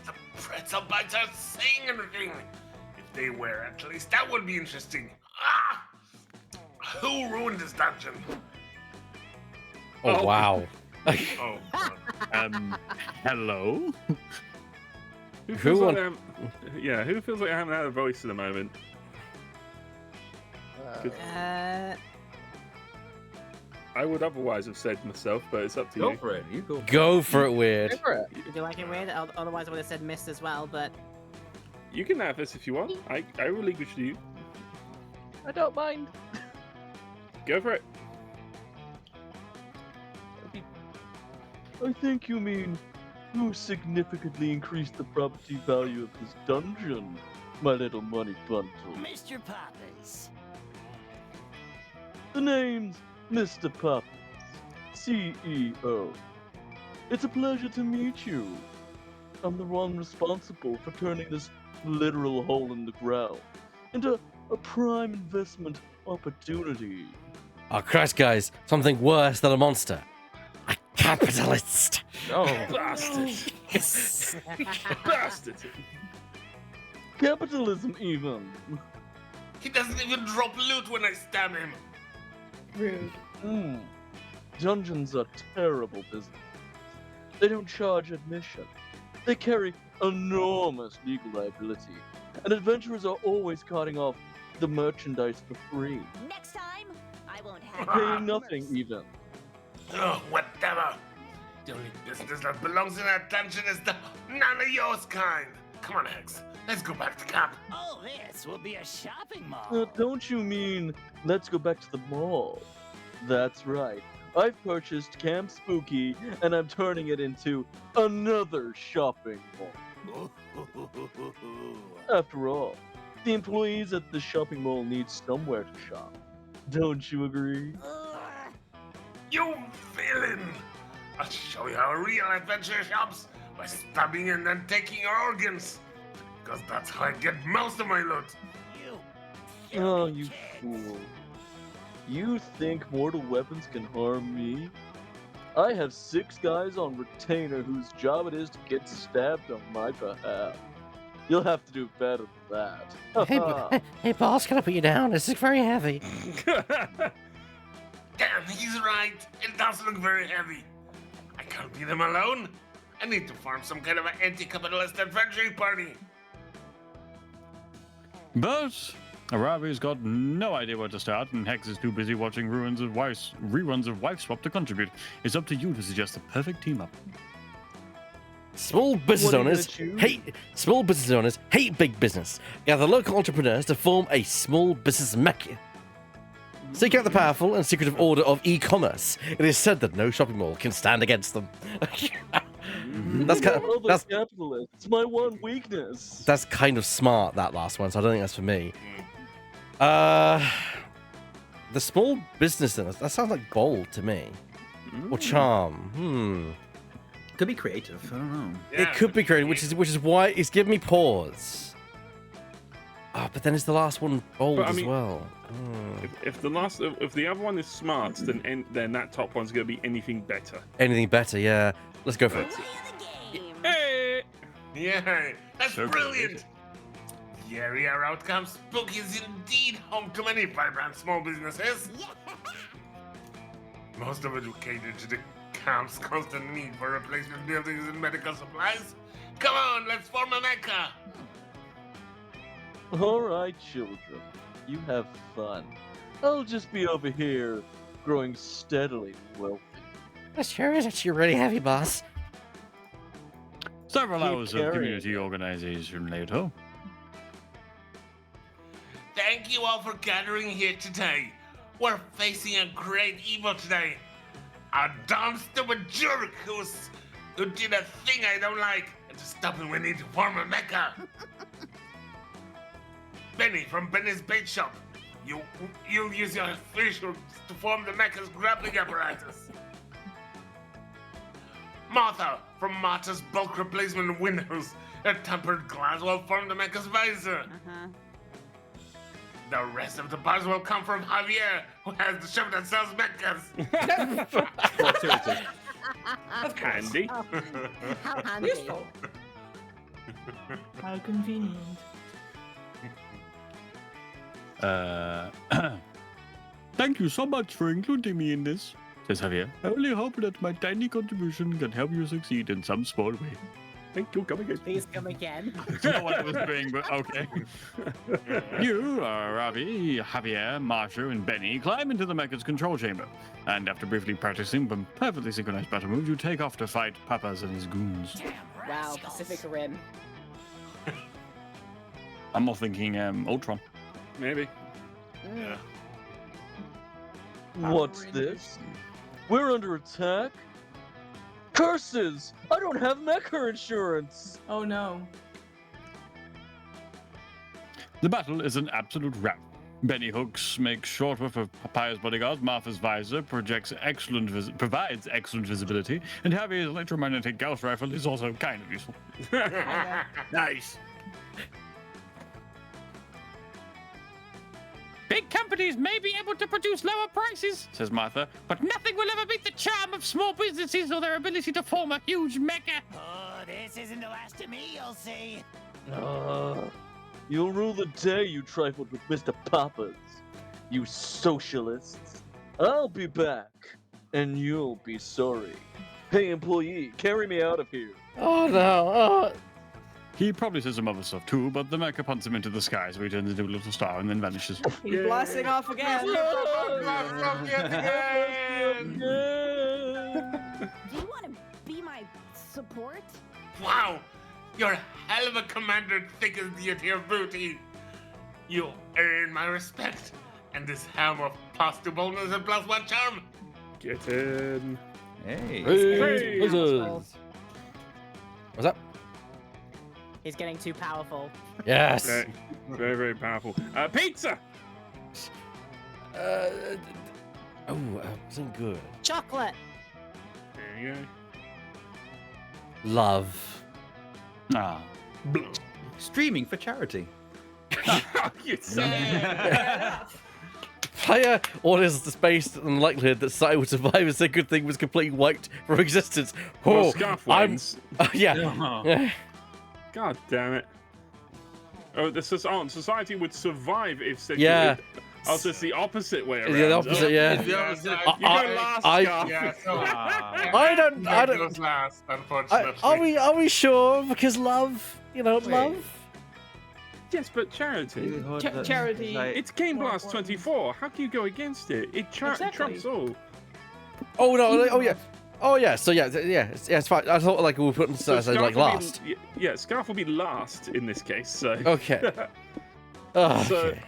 The pretzel bites are saying anything. If they were, at least that would be interesting. Ah! Who ruined this dungeon? Oh, wow. Oh. Hello? Who feels like who feels like I haven't had a voice at the moment? I would otherwise have said myself, but it's up to you. Go for it. You go. Go for it, Weird. Go for it. Would you like it, Weird? Otherwise, I would have said missed as well, but... You can have this if you want. I relinquish to you. I don't mind. Go for it. I think you mean who significantly increased the property value of this dungeon, my little money bundle. Mr. Poppins. The name's Mr. Poppins, CEO. It's a pleasure to meet you. I'm the one responsible for turning this literal hole in the ground into a prime investment opportunity. Oh, Christ, guys. Something worse than a monster. A capitalist. Oh, bastard. Bastard. Capitalism, even. He doesn't even drop loot when I stab him. Rude. Dungeons are terrible business. They don't charge admission. They carry enormous legal liability, and adventurers are always carting off the merchandise for free. Next time, I won't have Paying nothing, even. Oh, whatever. The only business that belongs in that dungeon is the none of yours kind. Come on, Hex. Let's go back to camp. Oh, this will be a shopping mall. Don't you mean let's go back to the mall? That's right. I've purchased Camp Spooky, and I'm turning it into another shopping mall. After all, the employees at the shopping mall need somewhere to shop. Don't you agree? You villain! I'll show you how a real adventure shops by stabbing and then taking your organs. Because that's how I get most of my loot. Oh, you fool. You think mortal weapons can harm me? I have 6 guys on retainer whose job it is to get stabbed on my behalf. You'll have to do better than that. Hey, boss, can I put you down? This is very heavy. Damn, he's right. It does look very heavy. I can't beat him alone. I need to form some kind of an anti-capitalist adventure party. But Arabi's got no idea where to start, and Hex is too busy watching reruns of Wife Swap to contribute. It's up to you to suggest the perfect team up. Small business owners hate big business. Gather local entrepreneurs to form a small business mecca. Seek out the powerful and secretive order of e-commerce. It is said that no shopping mall can stand against them. That's capitalist. It's my one weakness. That's kind of smart, that last one, so I don't think that's for me. The small business owners, that sounds like bold to me. Or charm. Could be creative. I don't know. It could be creative, which is why it's giving me pause. But then is the last one bold as well? If the other one is smart, then that top one's going to be anything better. Anything better, yeah. Let's go for it. Hey! Yeah, that's So brilliant. The area around Camp Spooky is indeed home to many vibrant small businesses. Most of it will cater to the camp's constant need for replacement buildings and medical supplies. Come on, let's form a mecca. All right, children. You have fun. I'll just be over here, growing steadily wealthy. That sure is actually really heavy, boss. Several Keep hours of carrying community organization later. Thank you all for gathering here today. We're facing a great evil today. A dumb, stupid jerk who did a thing I don't like. And to stop him, we need to form a mecca. Benny from Benny's Bait Shop. You'll use your fish hooks to form the mecha's grappling apparatus. Martha from Martha's bulk replacement windows. Her tempered glass will form the mecha's visor. The rest of the bars will come from Javier, who has the shop that sells mechas. That's handy. How handy. How convenient. Thank you so much for including me in this, says Javier. I only hope that my tiny contribution can help you succeed in some small way. Thank you, come again. Please come again. That's not what I was doing, but okay. You, Ravi, Javier, Marsha, and Benny climb into the mecha's control chamber, and after briefly practicing some perfectly synchronized battle moves, you take off to fight Papas and his goons. Wow, Pacific Rim. I'm more thinking Ultron. Maybe. Yeah. What's this? We're under attack? Curses! I don't have mecha insurance! Oh no. The battle is an absolute rout. Benny Hooks makes short work of Papaya's bodyguard. Martha's visor provides excellent visibility, and Javier's electromagnetic Gauss rifle is also kind of useful. Nice. Big companies may be able to produce lower prices, says Martha, but nothing will ever beat the charm of small businesses or their ability to form a huge mecha. Oh, this isn't the last of me, you'll see. You'll rue the day you trifled with Mr. Papas. You socialists. I'll be back, and you'll be sorry. Hey, employee, carry me out of here. Oh no. He probably says some other stuff too, but the mecha punts him into the sky, so he turns into a little star and then vanishes. He's blasting off again. Do you want to be my support? Wow, you're a hell of a commander, thick as the your booty. You earn my respect, and this helm of pass to bonus and plus 1 charm. Get in. Hey. Hey, wizards. What's up? He's getting too powerful. Yes. Very, very, very powerful. Pizza. Something good. Chocolate. There you go. Love. Ah. Streaming for charity. You son. Player orders the space and the likelihood that Sai would survive and say good thing was completely wiped from existence. Well, Scarf wins. Yeah. God damn it. Oh, society would survive if said. Yeah. Oh, so it's the opposite way around. Yeah, the opposite, yeah. It's the opposite. You go last, Scarf. Yeah, so I don't. goes last, unfortunately. Are we sure? Because love, love. Yes, but charity. Charity. It's GameBlast24. How can you go against it? It trumps all. Oh no! Oh yeah. Oh yeah. So it's fine. I thought like we were putting So like Scarf will last. Yeah, Scarf will be last in this case. So. Okay. Oh, So, okay.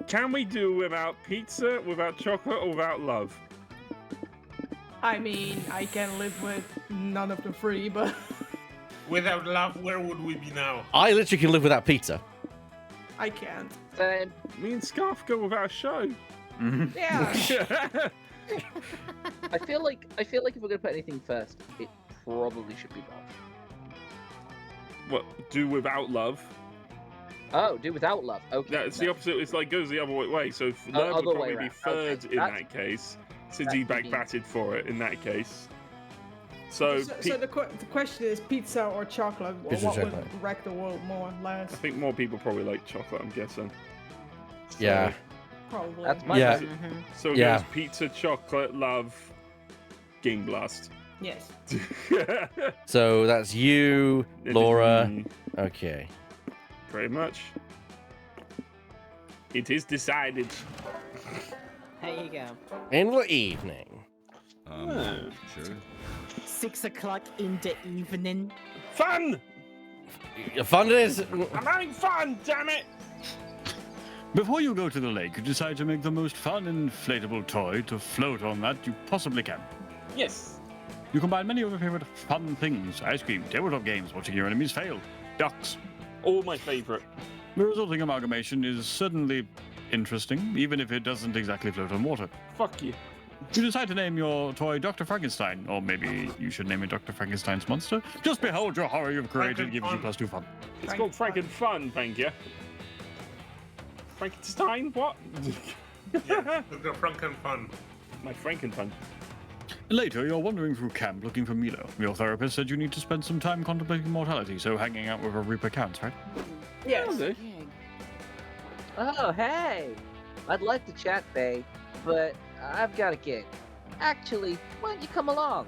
can we do without pizza, without chocolate, or without love? I mean, I can live with none of the three, but Without love, where would we be now? I literally can live without pizza. I can't. Same. Me and Scarf go without a show. Yeah. I feel like if we're gonna put anything first, it probably should be love. What? Do without love? Oh, do without love. Okay. Yeah, it's the opposite. It's like goes the other way. So love Other would way probably be round. third Okay, in that's- that case, since that he could be- backbatted for it in that case. So, So the question is pizza or chocolate? Pizza or What chocolate. would wreck the world more or less? I think more people probably like chocolate. I'm guessing. So, Yeah. Probably. That's my Yeah. vote. So it Yeah. goes pizza, chocolate, love, GameBlast. Yes. So that's you, Laura. Okay. Pretty much. It is decided. There you go. In the evening. Sure. 6 o'clock in the evening. Fun! Fun it is. I'm having fun, damn it! Before you go to the lake, you decide to make the most fun inflatable toy to float on that you possibly can. Yes. You combine many of your favorite fun things: ice cream, tabletop games, watching your enemies fail, ducks. All my favorite. The resulting amalgamation is certainly interesting, even if it doesn't exactly float on water. Fuck you. You decide to name your toy Dr. Frankenstein, or maybe you should name it Dr. Frankenstein's monster. Just behold your horror you've created gives you +2 fun. It's called Frankenfun, thank you. Frankenstein? What? Yeah, the Frankenfun. My Frankenfun. Later, you're wandering through camp looking for Milo. Your therapist said you need to spend some time contemplating mortality, so hanging out with a Reaper counts, right? Yes. Oh, hey! I'd like to chat, Faye, but I've got a gig. Actually, why don't you come along?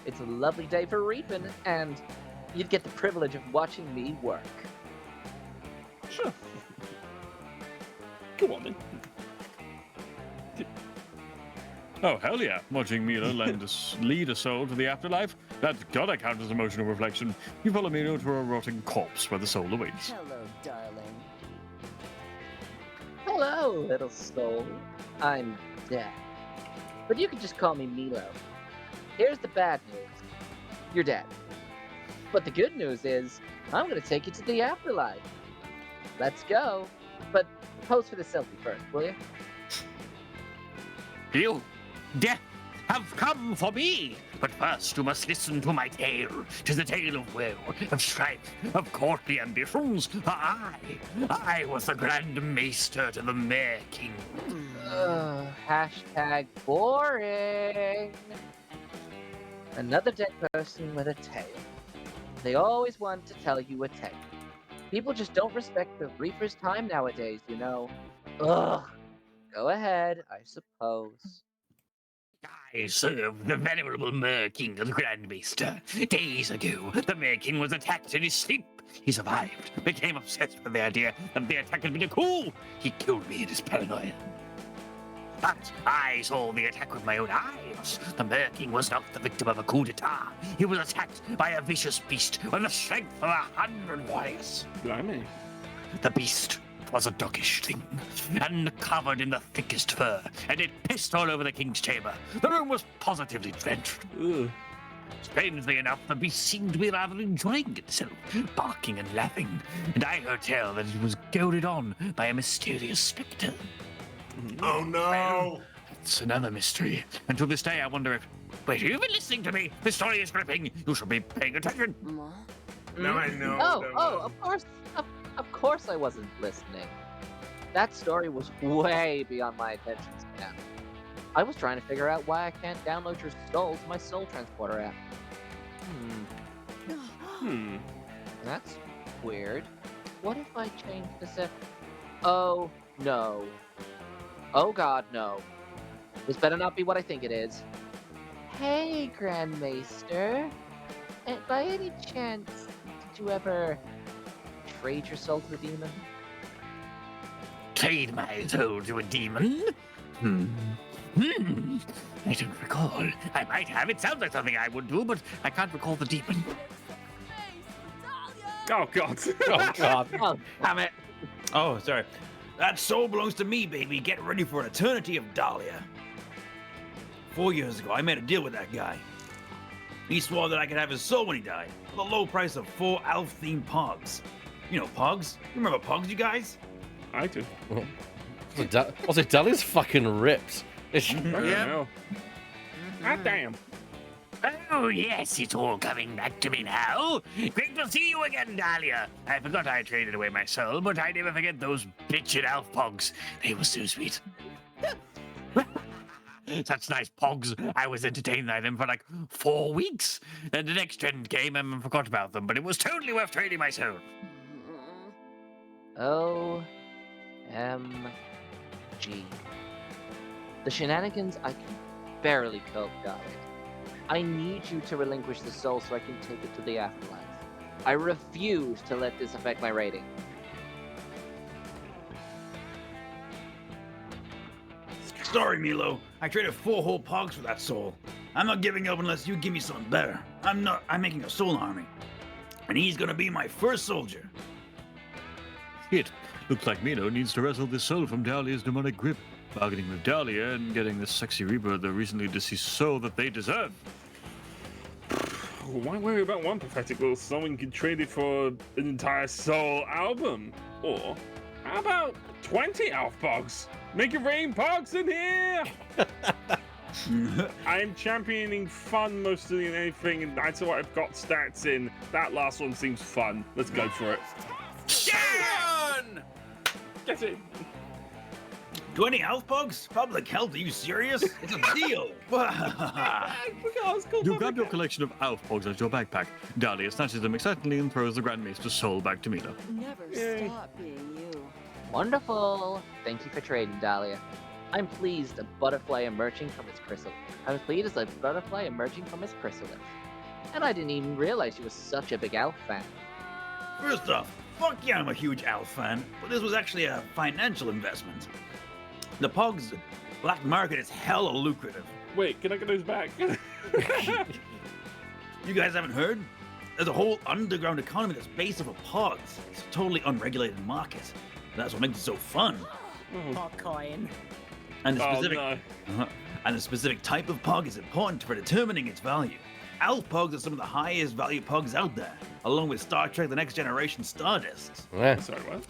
It's a lovely day for reaping, and you'd get the privilege of watching me work. Sure. Go on then. Oh, hell yeah. Watching Milo lead a soul to the afterlife? That's gotta count as emotional reflection. You follow Milo to a rotting corpse where the soul awaits. Hello, darling. Hello, little soul. I'm dead. But you can just call me Milo. Here's the bad news. You're dead. But the good news is, I'm gonna take you to the afterlife. Let's go. But pose for the selfie first, will you? You, death, have come for me. But first you must listen to my tale. 'Tis a tale of woe, of strife, of courtly ambitions. I was the Grand Maester to the Mare King. Hashtag boring. Another dead person with a tale. They always want to tell you a tale. People just don't respect the Reaper's time nowadays, you know. Ugh. Go ahead, I suppose. I served the venerable Mare King of the Grand Maester. Days ago, the Mare King was attacked in his sleep. He survived, became obsessed with the idea that the attack had been a coup. He killed me in his paranoia. But I saw the attack with my own eyes. The Mare King was not the victim of a coup d'etat. He was attacked by a vicious beast with the strength of 100 warriors. Blimey. The beast was a doggish thing, and covered in the thickest fur, and it pissed all over the king's chamber. The room was positively drenched. Ugh. Strangely enough, the beast seemed to be rather enjoying itself, barking and laughing, and I heard tell that it was goaded on by a mysterious spectre. Oh no! It's another mystery, and to this day I wonder if... Wait, have you been listening to me? This story is gripping. You should be paying attention. No, I know. Of course I wasn't listening. That story was way beyond my attention span. I was trying to figure out why I can't download your soul to my soul transporter app. That's weird. What if I change this app? Oh, no. Oh god, no. This better not be what I think it is. Hey, Grandmaster. By any chance, did you ever trade your soul to a demon? Trade my soul to a demon? I don't recall. I might have. It sounds like something I would do, but I can't recall the demon. Oh god. Oh god. Oh, damn it. Oh, sorry. That soul belongs to me, baby. Get ready for an eternity of Dahlia. 4 years ago, I made a deal with that guy. He swore that I could have his soul when he died, for the low price of 4 elf-themed pogs. You know pogs? You remember pogs, you guys? I do. Also, Dahlia's fucking ripped. Yeah. God damn. Oh, yes, it's all coming back to me now. Great to see you again, Dahlia. I forgot I traded away my soul, but I never forget those bitchin' elf pogs. They were so sweet. Such nice pogs. I was entertained by them for like 4 weeks. Then the next trend came and I forgot about them, but it was totally worth trading my soul. O-M-G. The shenanigans I can barely cope, darling. I need you to relinquish the soul so I can take it to the afterlife. I refuse to let this affect my rating. Sorry, Milo. I traded 4 whole pogs for that soul. I'm not giving up unless you give me something better. I'm making a soul army. And he's gonna be my first soldier. Shit. Looks like Milo needs to wrestle this soul from Dahlia's demonic grip, bargaining with Dahlia and getting the sexy Reaper the recently deceased soul that they deserve. Why worry about one pathetic little someone can trade it for an entire soul album? Or how about 20 elf pogs? Make it rain pogs in here! I am championing fun mostly in anything, and that's what I've got stats in. That last one seems fun. Let's go for it. Done! Get it. 20 elf pogs? Public health, are you serious? It's a deal! You grab your collection of elf pogs out your backpack. Dahlia snatches them excitedly and throws the Grandmaster's soul back to Milo. Never stop being you. Wonderful. Thank you for trading, Dahlia. I'm pleased a butterfly emerging from its chrysalis. And I didn't even realize you were such a big elf fan. First off, fuck yeah, I'm a huge elf fan, but this was actually a financial investment. The pogs black market is hella lucrative. Wait, can I get those back? You guys haven't heard? There's a whole underground economy that's based off of pogs. It's a totally unregulated market. That's what makes it so fun. Potcoin. And the specific type of pog is important for determining its value. Elf pogs are some of the highest value pogs out there, along with Star Trek The Next Generation Stardust. Yeah. Sorry, what?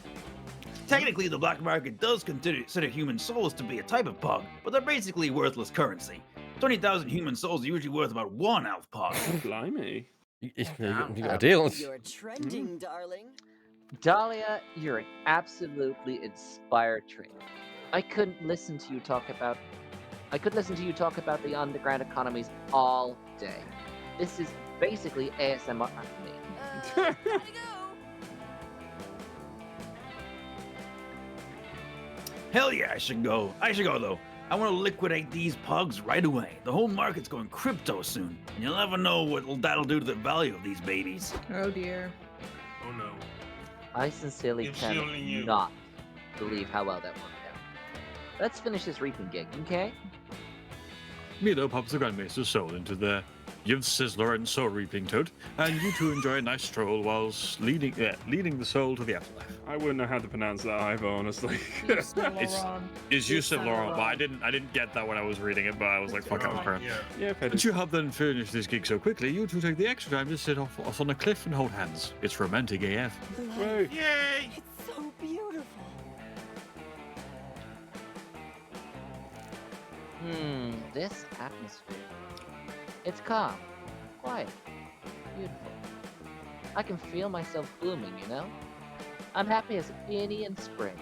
Technically, the black market does consider human souls to be a type of pog, but they're basically worthless currency. 20,000 human souls are usually worth about 1 elf pog. Blimey. You got a deal. You're trending, darling. Dahlia, you're an absolutely inspired trainer. I could listen to you talk about the underground economies all day. This is basically ASMR for me. Hell yeah, I should go. Though. I want to liquidate these pogs right away. The whole market's going crypto soon, and you'll never know what that'll do to the value of these babies. Oh dear. Oh no. I sincerely cannot believe how well that worked out. Let's finish this reaping gig, okay? Milo pops the Grandmaster's soul into there. Give Sizzler and Soul Reaping Toad, and you two enjoy a nice stroll whilst leading the soul to the afterlife. I wouldn't know how to pronounce that either, honestly. It's Yves Saint Laurent, but I didn't get that when I was reading it, but I was like, fuck, I'm correct. Yeah, But you have then finished this gig so quickly, you two take the extra time to sit off on a cliff and hold hands. It's romantic AF. Wait. Yay! It's so beautiful. This atmosphere. It's calm, quiet, beautiful. I can feel myself blooming, you know? I'm happy as a peony in spring.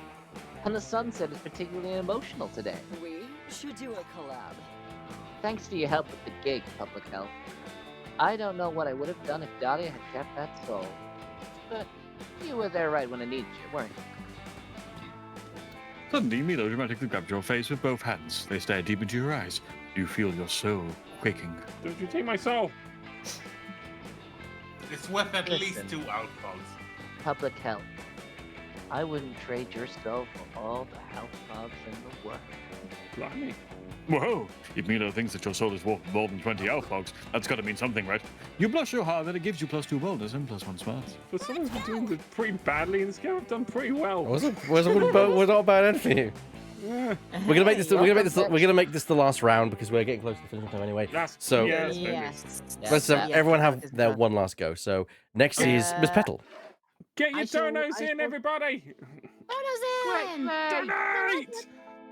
And the sunset is particularly emotional today. We should do a collab. Thanks for your help with the gig, Public Health. I don't know what I would have done if Dahlia had kept that soul. But you were there right when I needed you, weren't you? Suddenly, Milo dramatically grabbed your face with both hands. They stare deep into your eyes. You feel your soul quaking. Don't you take my soul? It's worth at least Listen. 2 outposts. Public Health. I wouldn't trade your soul for all the health pods in the world. Blimey. Whoa! If Milo thinks that your soul is worth more than 20 elf hogs, that's gotta mean something, right? You blush so hard that it gives you +2 boldness and +1 smarts. For someone who's doing pretty badly in this game, I've done pretty well. We're not bad anything. Yeah. We're gonna make this the last round because we're getting close to finishing time anyway. So let's everyone have their one last go. So next is Miss Petal. Get your donos in, everybody! Donos in! Donate!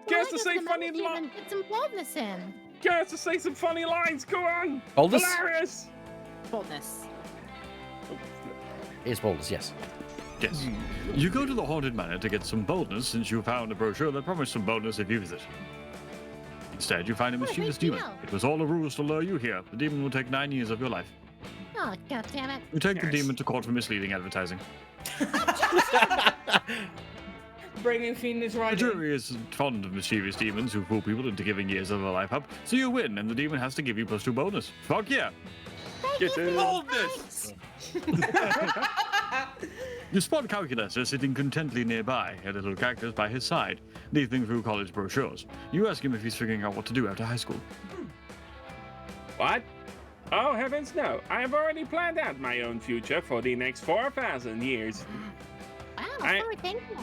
Get us to say funny lines. Get some boldness in. Get us to say some funny lines. Go on. Boldness? Hilarious. Boldness. It's boldness, yes. Yes. You go to the Haunted Manor to get some boldness since you found a brochure that promised some boldness if you visit. Instead, you find a mischievous demon. It was all a ruse to lure you here. The demon will take 9 years of your life. Oh, God damn it. You take the demon to court for misleading advertising. Bringing Phoenix right The in. jury is fond of mischievous demons who fool people into giving years of their life up, so you win, and the demon has to give you +2 bonus. Fuck yeah! Get in. Boldness! You spot Calculator sitting contentedly nearby, a little cactus by his side, leafing through college brochures. You ask him if he's figuring out what to do after high school. What? Oh, heavens no. I have already planned out my own future for the next 4,000 years. Wow, I- forward thinking.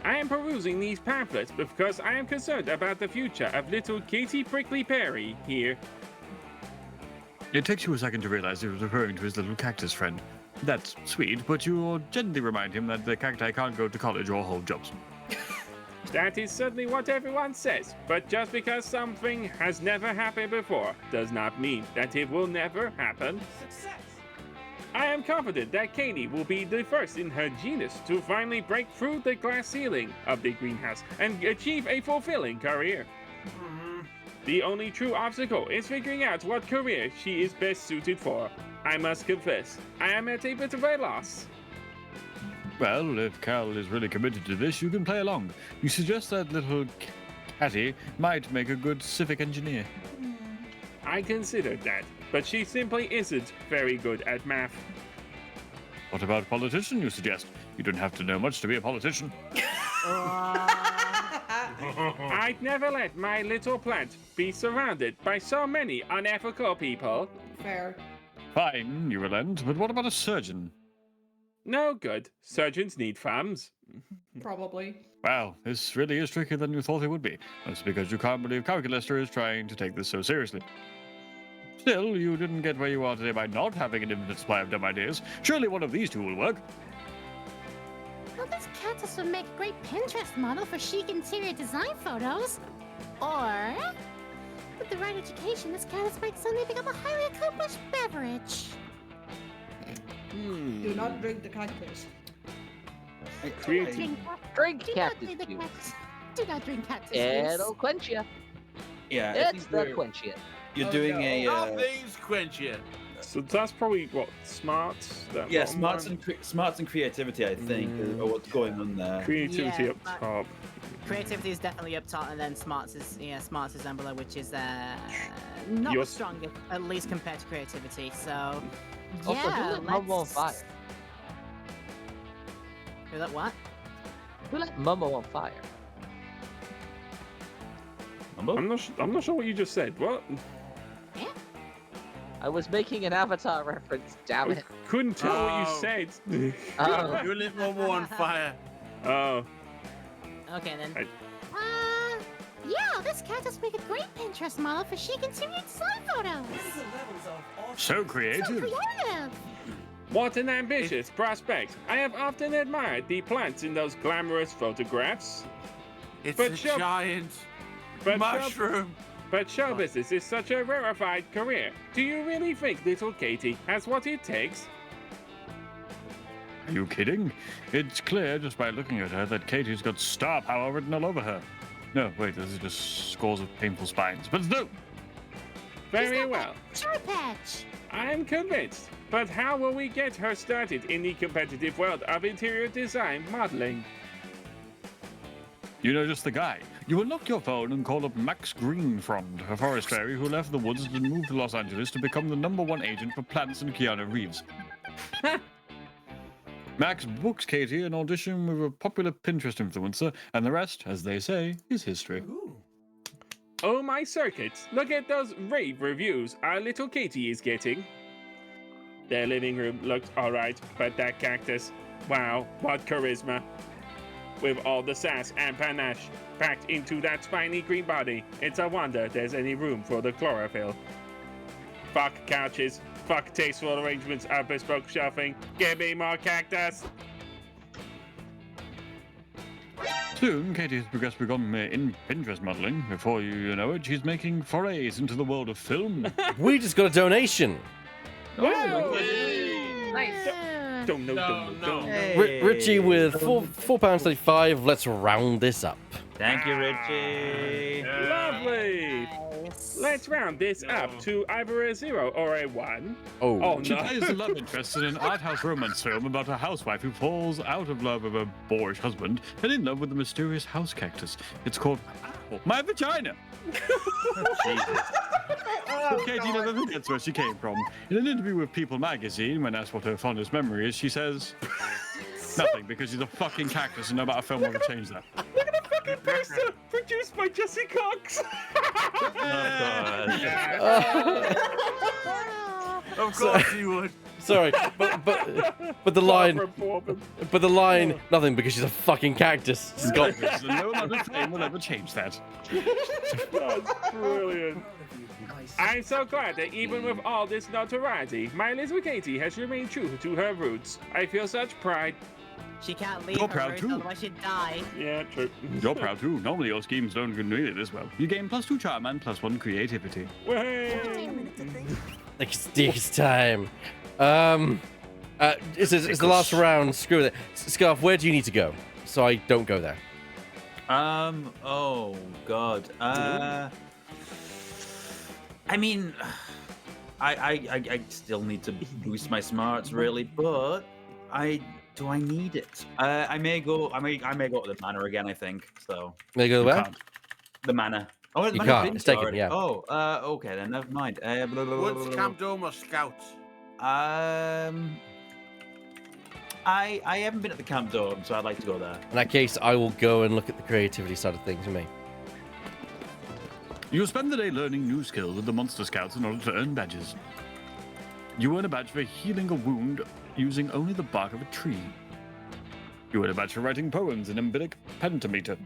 I am perusing these pamphlets because I am concerned about the future of little Katy Prickly Perry here. It takes you a second to realize he was referring to his little cactus friend. That's sweet, but you gently remind him that the cacti can't go to college or hold jobs. That is certainly what everyone says, but just because something has never happened before does not mean that it will never happen. Success. I am confident that Katie will be the first in her genus to finally break through the glass ceiling of the greenhouse and achieve a fulfilling career. The only true obstacle is figuring out what career she is best suited for. I must confess, I am at a bit of a loss. Well, if Cal is really committed to this, you can play along. You suggest that little catty might make a good civic engineer. I considered that, but she simply isn't very good at math. What about politician, you suggest? You don't have to know much to be a politician. I'd never let my little plant be surrounded by so many unethical people. Fair. Fine, you relent, but what about a surgeon? No good. Surgeons need thumbs. Probably. Wow, this really is trickier than you thought it would be. That's because you can't believe Calculator is trying to take this so seriously. Still, you didn't get where you are today by not having an infinite supply of dumb ideas. Surely one of these two will work. Well, this cactus would make a great Pinterest model for chic interior design photos. Or, with the right education, this cactus might suddenly become a highly accomplished beverage. Do not drink the cactus. Drink cactus Do juice. Do not drink cactus juice. It'll quench you. Yeah, I It's think the you're- quench you. You're doing a. Nothing's quenching. So that's probably what smarts. That Yeah, bottom smarts line? and smarts and creativity, I think, are what's going on there. Creativity Yeah, up top. Creativity is definitely up top, and then smarts is down below, which is not Your- the strongest, at least compared to creativity. So Also, who yeah, lit Momo on let's. fire? Who lit what? Who lit Momo on fire? I'm not sure what you just said. What? I was making an Avatar reference, damn it. Couldn't tell what you said. Oh. You lit Momo on fire. Oh. Okay, then. Yeah, this cactus make a great Pinterest model for chic and serious slide photos. So creative. So creative. What an ambitious prospect. I have often admired the plants in those glamorous photographs. It's a giant mushroom. But show business is such a rarefied career. Do you really think little Katie has what it takes? Are you kidding? It's clear just by looking at her that Katie's got star power written all over her. No, wait, this is just scores of painful spines. But still. Very well. Sure patch. I am convinced. But how will we get her started in the competitive world of interior design modeling? You know just the guy. You unlock your phone and call up Max Greenfrond, a forest fairy who left the woods and moved to Los Angeles to become the #1 agent for plants and Keanu Reeves. Max books Katie an audition with a popular Pinterest influencer, and the rest, as they say, is history. Oh my circuits, look at those rave reviews our little Katie is getting. Their living room looks alright, but that cactus, wow, what charisma. With all the sass and panache packed into that spiny green body, it's a wonder there's any room for the chlorophyll. Fuck couches, fuck tasteful arrangements of bespoke shelving, give me more cactus! Soon, Katie has progressed beyond mere in Pinterest modeling. Before you know it, she's making forays into the world of film. We just got a donation. Wow! Nice. Don't. Richie with £4.35. Let's round this up. Thank you, Richie. Lovely! Let's round this up to either a 0 or a 1. Oh She no. plays the love interest in an art house romance film about a housewife who falls out of love with her boorish husband and in love with the mysterious house cactus. It's called My Vagina. Katie never forgets where she came from. In an interview with People magazine, when asked what her fondest memory is, she says nothing, because she's a fucking cactus and no amount of film will ever change that. Look at the fucking poster produced by Jesse Cox! Of course you would. Sorry, but the line, nothing because she's a fucking cactus. Scott. No amount of fame will ever change that. That's brilliant. I'm so glad that even with all this notoriety, my little Katie has remained true to her roots. I feel such pride. She can't leave You're her proud roots, too. otherwise she'd die. Yeah, true. You're proud too. Normally your schemes don't go nearly this well. You gain +2 charm and +1 creativity. It's time. It's the last round. Screw it. Scarf, where do you need to go? So I don't go there. Oh God. I mean, I still need to boost my smarts really, but do I need it? I may go to the manor again. I think so. May go where? The manor. Oh, the You manor can't. It's taken. already. Yeah. Oh, okay then. Never mind. What's Camp Doma Scouts? I haven't been at the Camp Dome, so I'd like to go there. In that case, I will go and look at the creativity side of things for me. You spend the day learning new skills with the Monster Scouts in order to earn badges. You earn a badge for healing a wound using only the bark of a tree. You earn a badge for writing poems in iambic pentameter.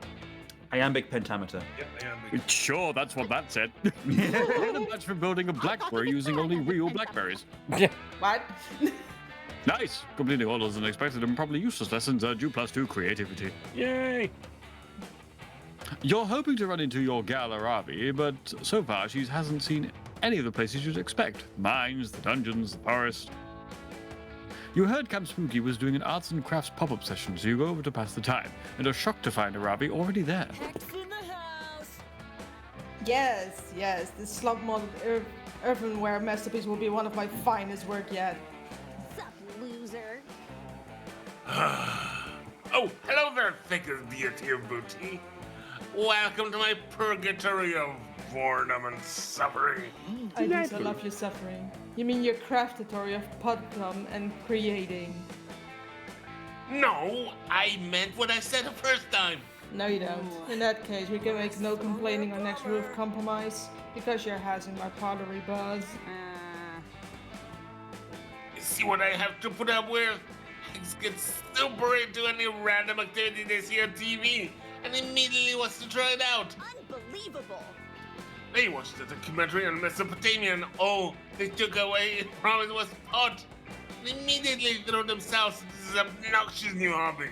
Iambic pentameter. Yep, iambic. Sure, that's what that said. You earn a badge for building a blackberry using only real blackberries. What? Nice! Completing all those unexpected and probably useless lessons earned you +2 creativity. Yay! You're hoping to run into your gal Aravi, but so far she hasn't seen any of the places you'd expect. Mines, the dungeons, the forest. You heard Camp Spooky was doing an arts and crafts pop-up session, so you go over to pass the time, and are shocked to find Aravi already there. Yes, this slump modeled earthenware masterpiece will be one of my finest work yet. Sup, loser? Oh, hello there, thicker deity of booty. Welcome to my purgatory of boredom and suffering. I do so love your suffering. You mean your craftatory of podplum and creating? No, I meant what I said the first time. No, you don't. In that case, we can make no complaining on next roof compromise, because you're housing my pottery buzz. see what I have to put up with. I get super into any random activity they see on TV and immediately wants to try it out. Unbelievable. They watched a documentary on Mesopotamia and oh, they took away a promised pot and immediately threw themselves into this obnoxious new hobby.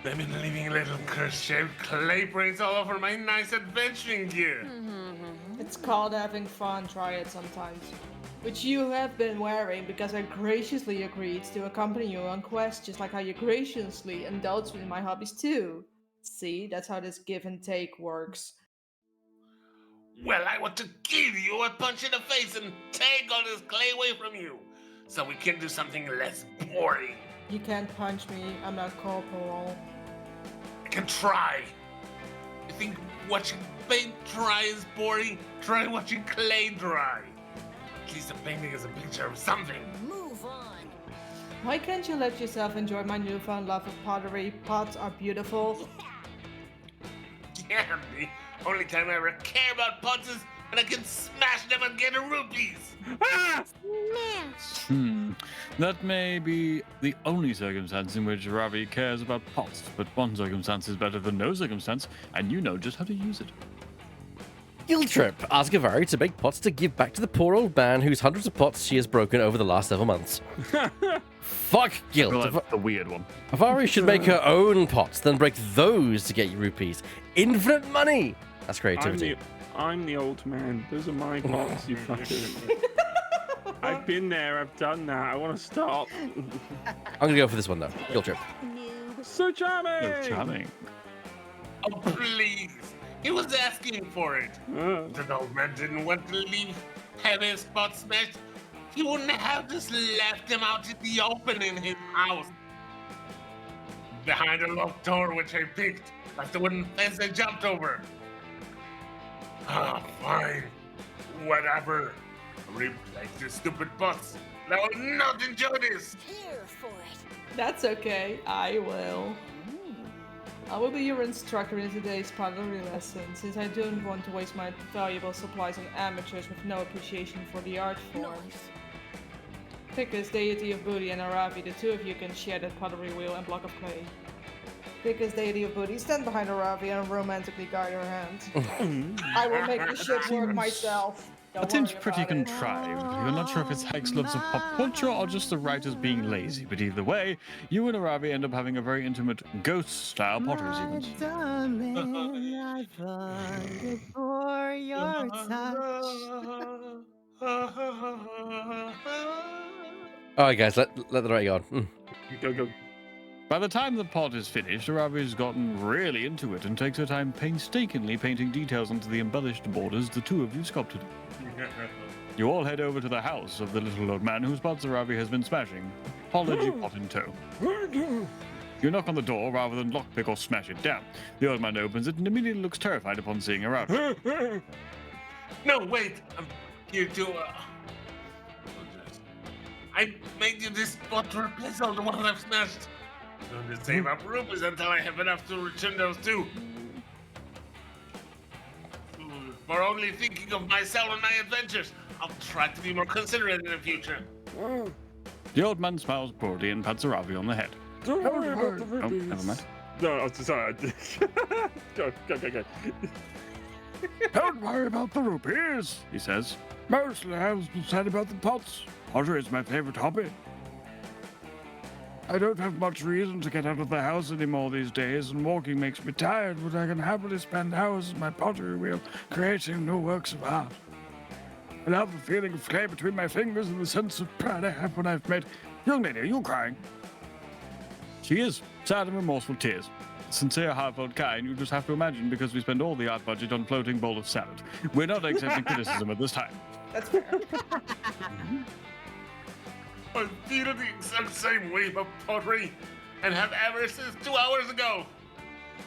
They've been leaving little curse-shaped clay prints all over my nice adventuring gear. It's called having fun, try it sometimes. Which you have been wearing because I graciously agreed to accompany you on quests, just like how you graciously indulge me in my hobbies too. See, that's how this give and take works. Well, I want to give you a punch in the face and take all this clay away from you, so we can do something less boring. You can't punch me, I'm not corporal. I can try. You think watching paint dry is boring? Try watching clay dry. At least a painting is a picture of something. Move on. Why can't you let yourself enjoy my newfound love of pottery? Pots are beautiful. Yeah, the only time I ever care about pots is when I can smash them and get rupees. Ah! Smash! That may be the only circumstance in which Ravi cares about pots, but one circumstance is better than no circumstance, and you know just how to use it. Guild trip. Ask Avari to make pots to give back to the poor old man whose hundreds of pots she has broken over the last several months. Fuck guilt. Well, that's the weird one. Avari should make her own pots, then break those to get you rupees. Infinite money! That's creativity. I'm the old man. Those are my pots, you fucker. I've been there, I've done that. I want to stop. I'm gonna go for this one though. Guild trip. So charming! So charming. Oh, please. He was asking for it. The old man didn't want to leave heavy spots smashed. He wouldn't have just left him out in the open in his house. Behind a locked door which I picked, like the wooden fence I jumped over. Ah, fine. Whatever. Replace your stupid pots. I will not enjoy this. Here for it. That's okay, I will. I will be your instructor in today's pottery lesson, since I don't want to waste my valuable supplies on amateurs with no appreciation for the art form. Pick as deity of booty and Aravi, the two of you can share that pottery wheel and block of clay. Pick as deity of booty, stand behind Aravi and romantically guide her hand. I will make the shit work myself. That seems pretty contrived. You're not sure if it's Hank's loves of pop culture or just the writers being lazy, but either way, you and Aravi end up having a very intimate ghost-style pottery sequence. Darling, I've hungered for your touch. Alright guys, let the writing on. Go. By the time the pot is finished, Aravi's gotten really into it and takes her time painstakingly painting details onto the embellished borders the two of you sculpted. You all head over to the house of the little old man whose pots Aravi has been smashing, apology pot in tow. You knock on the door rather than lockpick or smash it down. The old man opens it and immediately looks terrified upon seeing Aravi. No, wait. I'm here to, I made you this pot to replace all the ones I've smashed. I'm going to save up rupees until I have enough to return those too. For only thinking of myself and my adventures, I'll try to be more considerate in the future. The old man smiles broadly and pats Aravi on the head. Don't worry about the Oh, rupees. never mind. No, I'm sorry. Go. Don't worry about the rupees, he says. Mostly I was sad about the pots. Pottery is my favorite hobby. I don't have much reason to get out of the house anymore these days, and walking makes me tired, but I can happily spend hours at my pottery wheel creating new works of art. I love the feeling of clay between my fingers and the sense of pride I have when I've made... Young lady, are you crying? She is. Sad and remorseful tears. Sincere, heartfelt kind, you just have to imagine because we spend all the art budget on floating bowl of salad. We're not accepting criticism at this time. That's fair. I feel the exact same way about pottery, and have ever since 2 hours ago.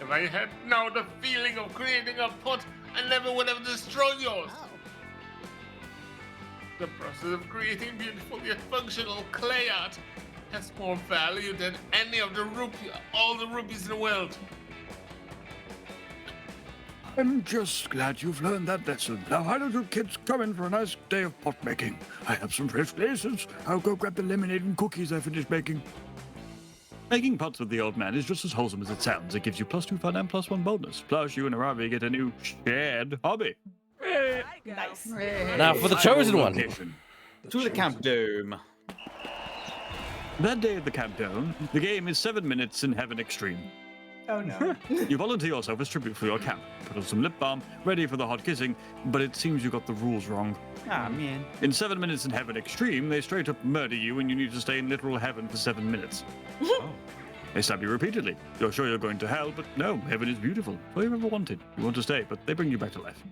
If I had known the feeling of creating a pot, I never would have destroyed yours. The process of creating beautiful yet functional clay art has more value than any of all the rupees in the world. I'm just glad you've learned that lesson. Now, why don't you kids come in for a nice day of pot making? I have some fresh glaces. I'll go grab the lemonade and cookies I finished making. Making pots with the old man is just as wholesome as it sounds. It gives you +2 fun and +1 bonus. Plus, you and Aravi get a new shared hobby. Nice. Now for the chosen one. To the Camp Dome. That day at the Camp Dome, the game is 7 minutes in Heaven Extreme. Oh no. You volunteer yourself as tribute for your camp. Put on some lip balm, ready for the hot kissing, but it seems you got the rules wrong. Ah, man. In 7 minutes in Heaven Extreme, they straight up murder you and you need to stay in literal heaven for 7 minutes. They stab you repeatedly. You're sure you're going to hell, but no, heaven is beautiful. All you've ever wanted. You want to stay, but they bring you back to life.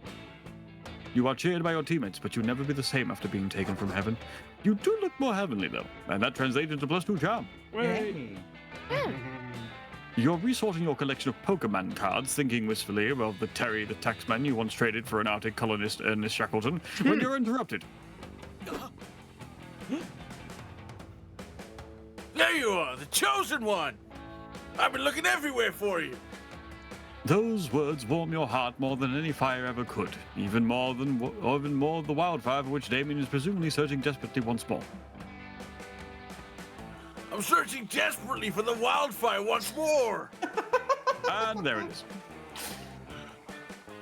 You are cheered by your teammates, but you'll never be the same after being taken from heaven. You do look more heavenly, though, and that translates into +2 charm. You're resorting your collection of Pokemon cards, thinking wistfully of the Terry the Taxman you once traded for an Arctic colonist, Ernest Shackleton, when you're interrupted. There you are, the chosen one! I've been looking everywhere for you! Those words warm your heart more than any fire ever could, even more the wildfire for which Damien is presumably searching desperately once more. I'm searching desperately for the wildfire once more! And there it is.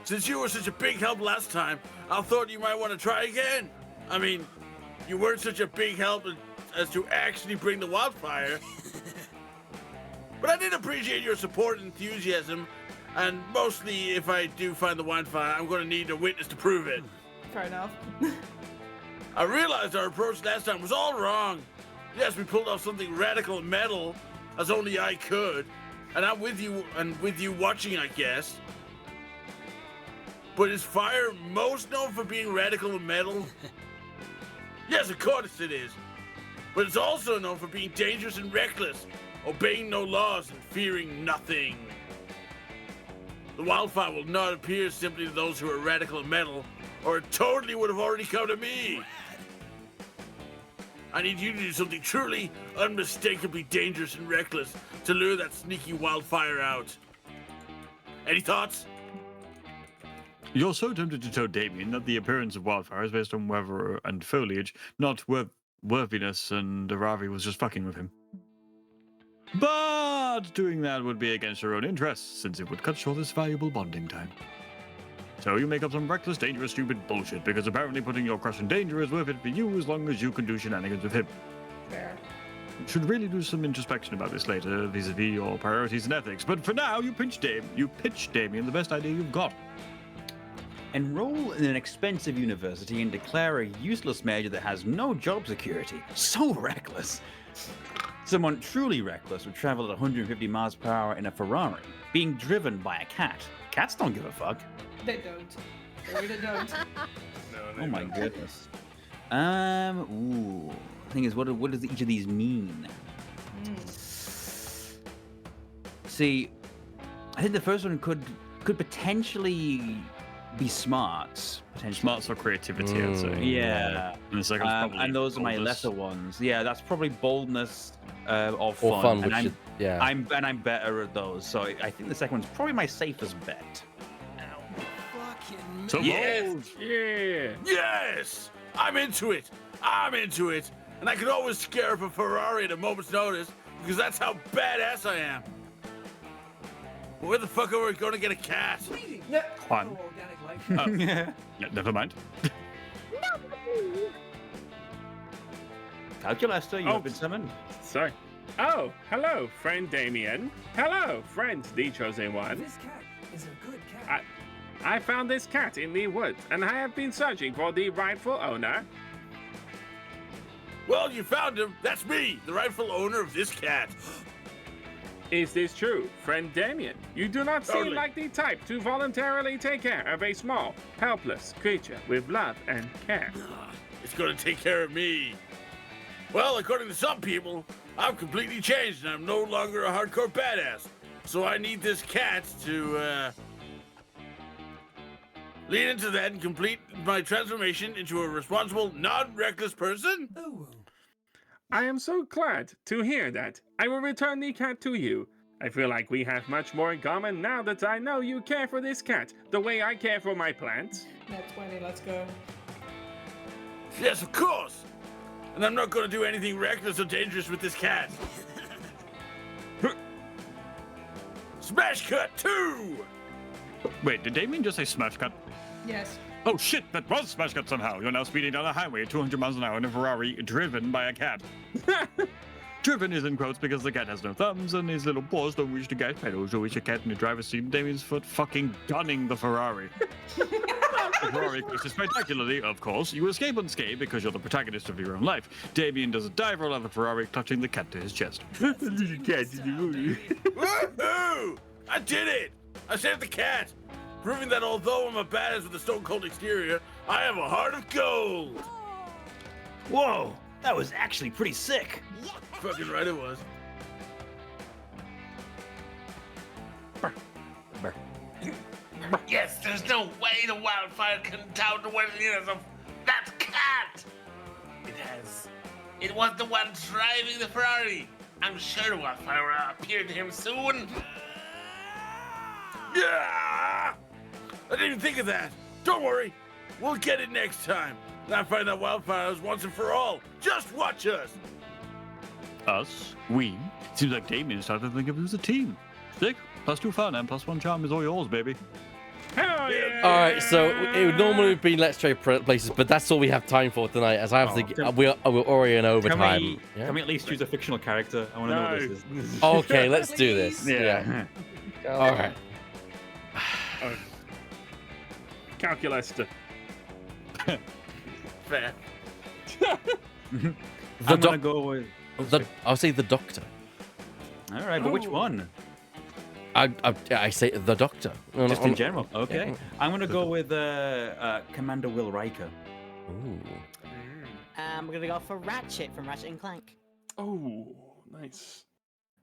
Since you were such a big help last time, I thought you might want to try again. I mean, you weren't such a big help as to actually bring the wildfire. But I did appreciate your support and enthusiasm, and mostly if I do find the wildfire, I'm going to need a witness to prove it. Fair enough. I realized our approach last time was all wrong. Yes, we pulled off something radical and metal, as only I could, and I'm with you watching, I guess. But is fire most known for being radical and metal? Yes, of course it is. But it's also known for being dangerous and reckless, obeying no laws and fearing nothing. The wildfire will not appear simply to those who are radical and metal, or it totally would have already come to me. I need you to do something truly, unmistakably dangerous and reckless to lure that sneaky wildfire out. Any thoughts? You're so tempted to tell Damien that the appearance of wildfire is based on weather and foliage, not worthiness, and Aravi was just fucking with him. But doing that would be against your own interests, since it would cut short this valuable bonding time. So you make up some reckless, dangerous, stupid bullshit, because apparently putting your crush in danger is worth it for you as long as you can do shenanigans with him. Fair. You should really do some introspection about this later, vis-a-vis your priorities and ethics, but for now, you pitch Damien the best idea you've got. Enroll in an expensive university and declare a useless major that has no job security. So reckless. Someone truly reckless would travel at 150 miles per hour in a Ferrari, being driven by a cat. Cats don't give a fuck. They don't. They really don't. Oh my goodness. Ooh. The thing is, what does each of these mean? See, I think the first one could potentially be smarts. Smarts or creativity, I'd say. Yeah. And the second probably and those are my boldness. lesser ones. Yeah, that's probably boldness or fun. Or fun, I'm better at those. So I think the second one's probably my safest bet. So Yes! Yeah. Yes! I'm into it! I'm into it! And I can always scare up a Ferrari at a moment's notice, because that's how badass I am. But where the fuck are we going to get a cat? Fun. Never mind. Calculester, you have been summoned. Sorry. Oh, hello, friend Damien. Hello, friend the Chosen One. This cat is a good cat. I found this cat in the woods, and I have been searching for the rightful owner. Well, you found him. That's me, the rightful owner of this cat. Is this true, friend Damien? You do not seem Totally. like the type to voluntarily take care of a small, helpless creature with love and care. It's going to take care of me. Well, according to some people, I've completely changed and I'm no longer a hardcore badass. So I need this cat to, lean into that and complete my transformation into a responsible, non-reckless person? I am so glad to hear that. I will return the cat to you I feel like we have much more in common now that I know you care for this cat, the way I care for my plants. Net 20, let's go. Yes, of course. And I'm not going to do anything reckless or dangerous with this cat. Smash Cut 2! Wait, did Damien just say smash cut? Yes. Oh shit, that was smash cut somehow. You're now speeding down the highway at 200 miles an hour in a Ferrari driven by a cat. Driven is in quotes because the cat has no thumbs and his little paws don't reach the gas pedals, so it's a cat in the driver's seat. Damien's foot fucking gunning the Ferrari. The Ferrari crashes spectacularly, of course. You escape unscathed because you're the protagonist of your own life. Damien does a dive roll out of the Ferrari, clutching the cat to his chest. Woohoo! I did it! I saved the cat! Proving that although I'm a badass with a stone-cold exterior, I have a heart of gold! Whoa, that was actually pretty sick. Fucking right it was. Yes, there's no way the wildfire can down the worthiness of that cat! It was the one driving the Ferrari. I'm sure the wildfire will appear to him soon. Yeah! I didn't even think of that. Don't worry. We'll get it next time. And I find that wildfires once and for all. Just watch us. Us? We? Seems like Damien started to think of it as a team. Sick. +2 fun and +1 charm is all yours, baby. Hell yeah! All right, so it would normally be Let's Trade Places, but that's all we have time for tonight, as I have to. We're already in overtime. Can we at least choose a fictional character? I want to know what this is. Okay, let's do this. Yeah. All right. Calculaster. Fair. I'm gonna go with. I'll say the Doctor. All right, but which one? I say the Doctor. Just in general. Okay. Yeah. I'm gonna go with Commander Will Riker. Ooh. We're gonna go for Ratchet from Ratchet and Clank. Oh, nice.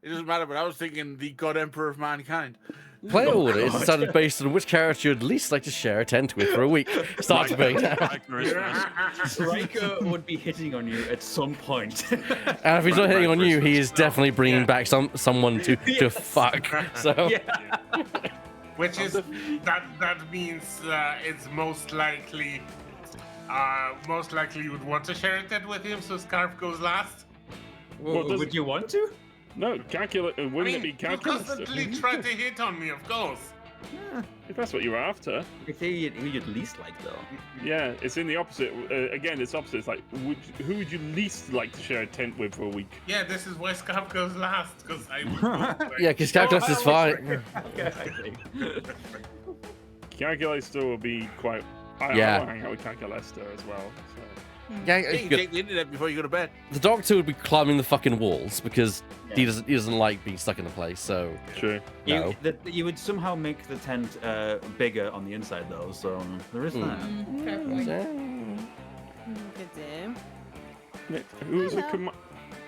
It doesn't matter, but I was thinking the God Emperor of Mankind. Player order is decided based on which character you'd least like to share a tent with for a week. Starts being Riker would be hitting on you at some point. And if he's not hitting on you, he is definitely bringing back someone to fuck. So. Which is that means it's most likely you would want to share a tent with him. So Scarf goes last. Well, would you want to? No, wouldn't it be calculus? You constantly try to hit on me, of course. If that's what you're after. Who you'd least like, though? Yeah, it's in the opposite. Again, it's opposite. It's like, who would you least like to share a tent with for a week? Yeah, this is why Scarf goes last, because I would yeah, because calculus is fine. Okay. Calculator will be quite... I want to hang out with Calculator as well. So. Yeah, you can take the internet before you go to bed. The Doctor would be climbing the fucking walls because he doesn't like being stuck in a place. So true. No. You would somehow make the tent bigger on the inside, though. So there is that. Good do. Who's a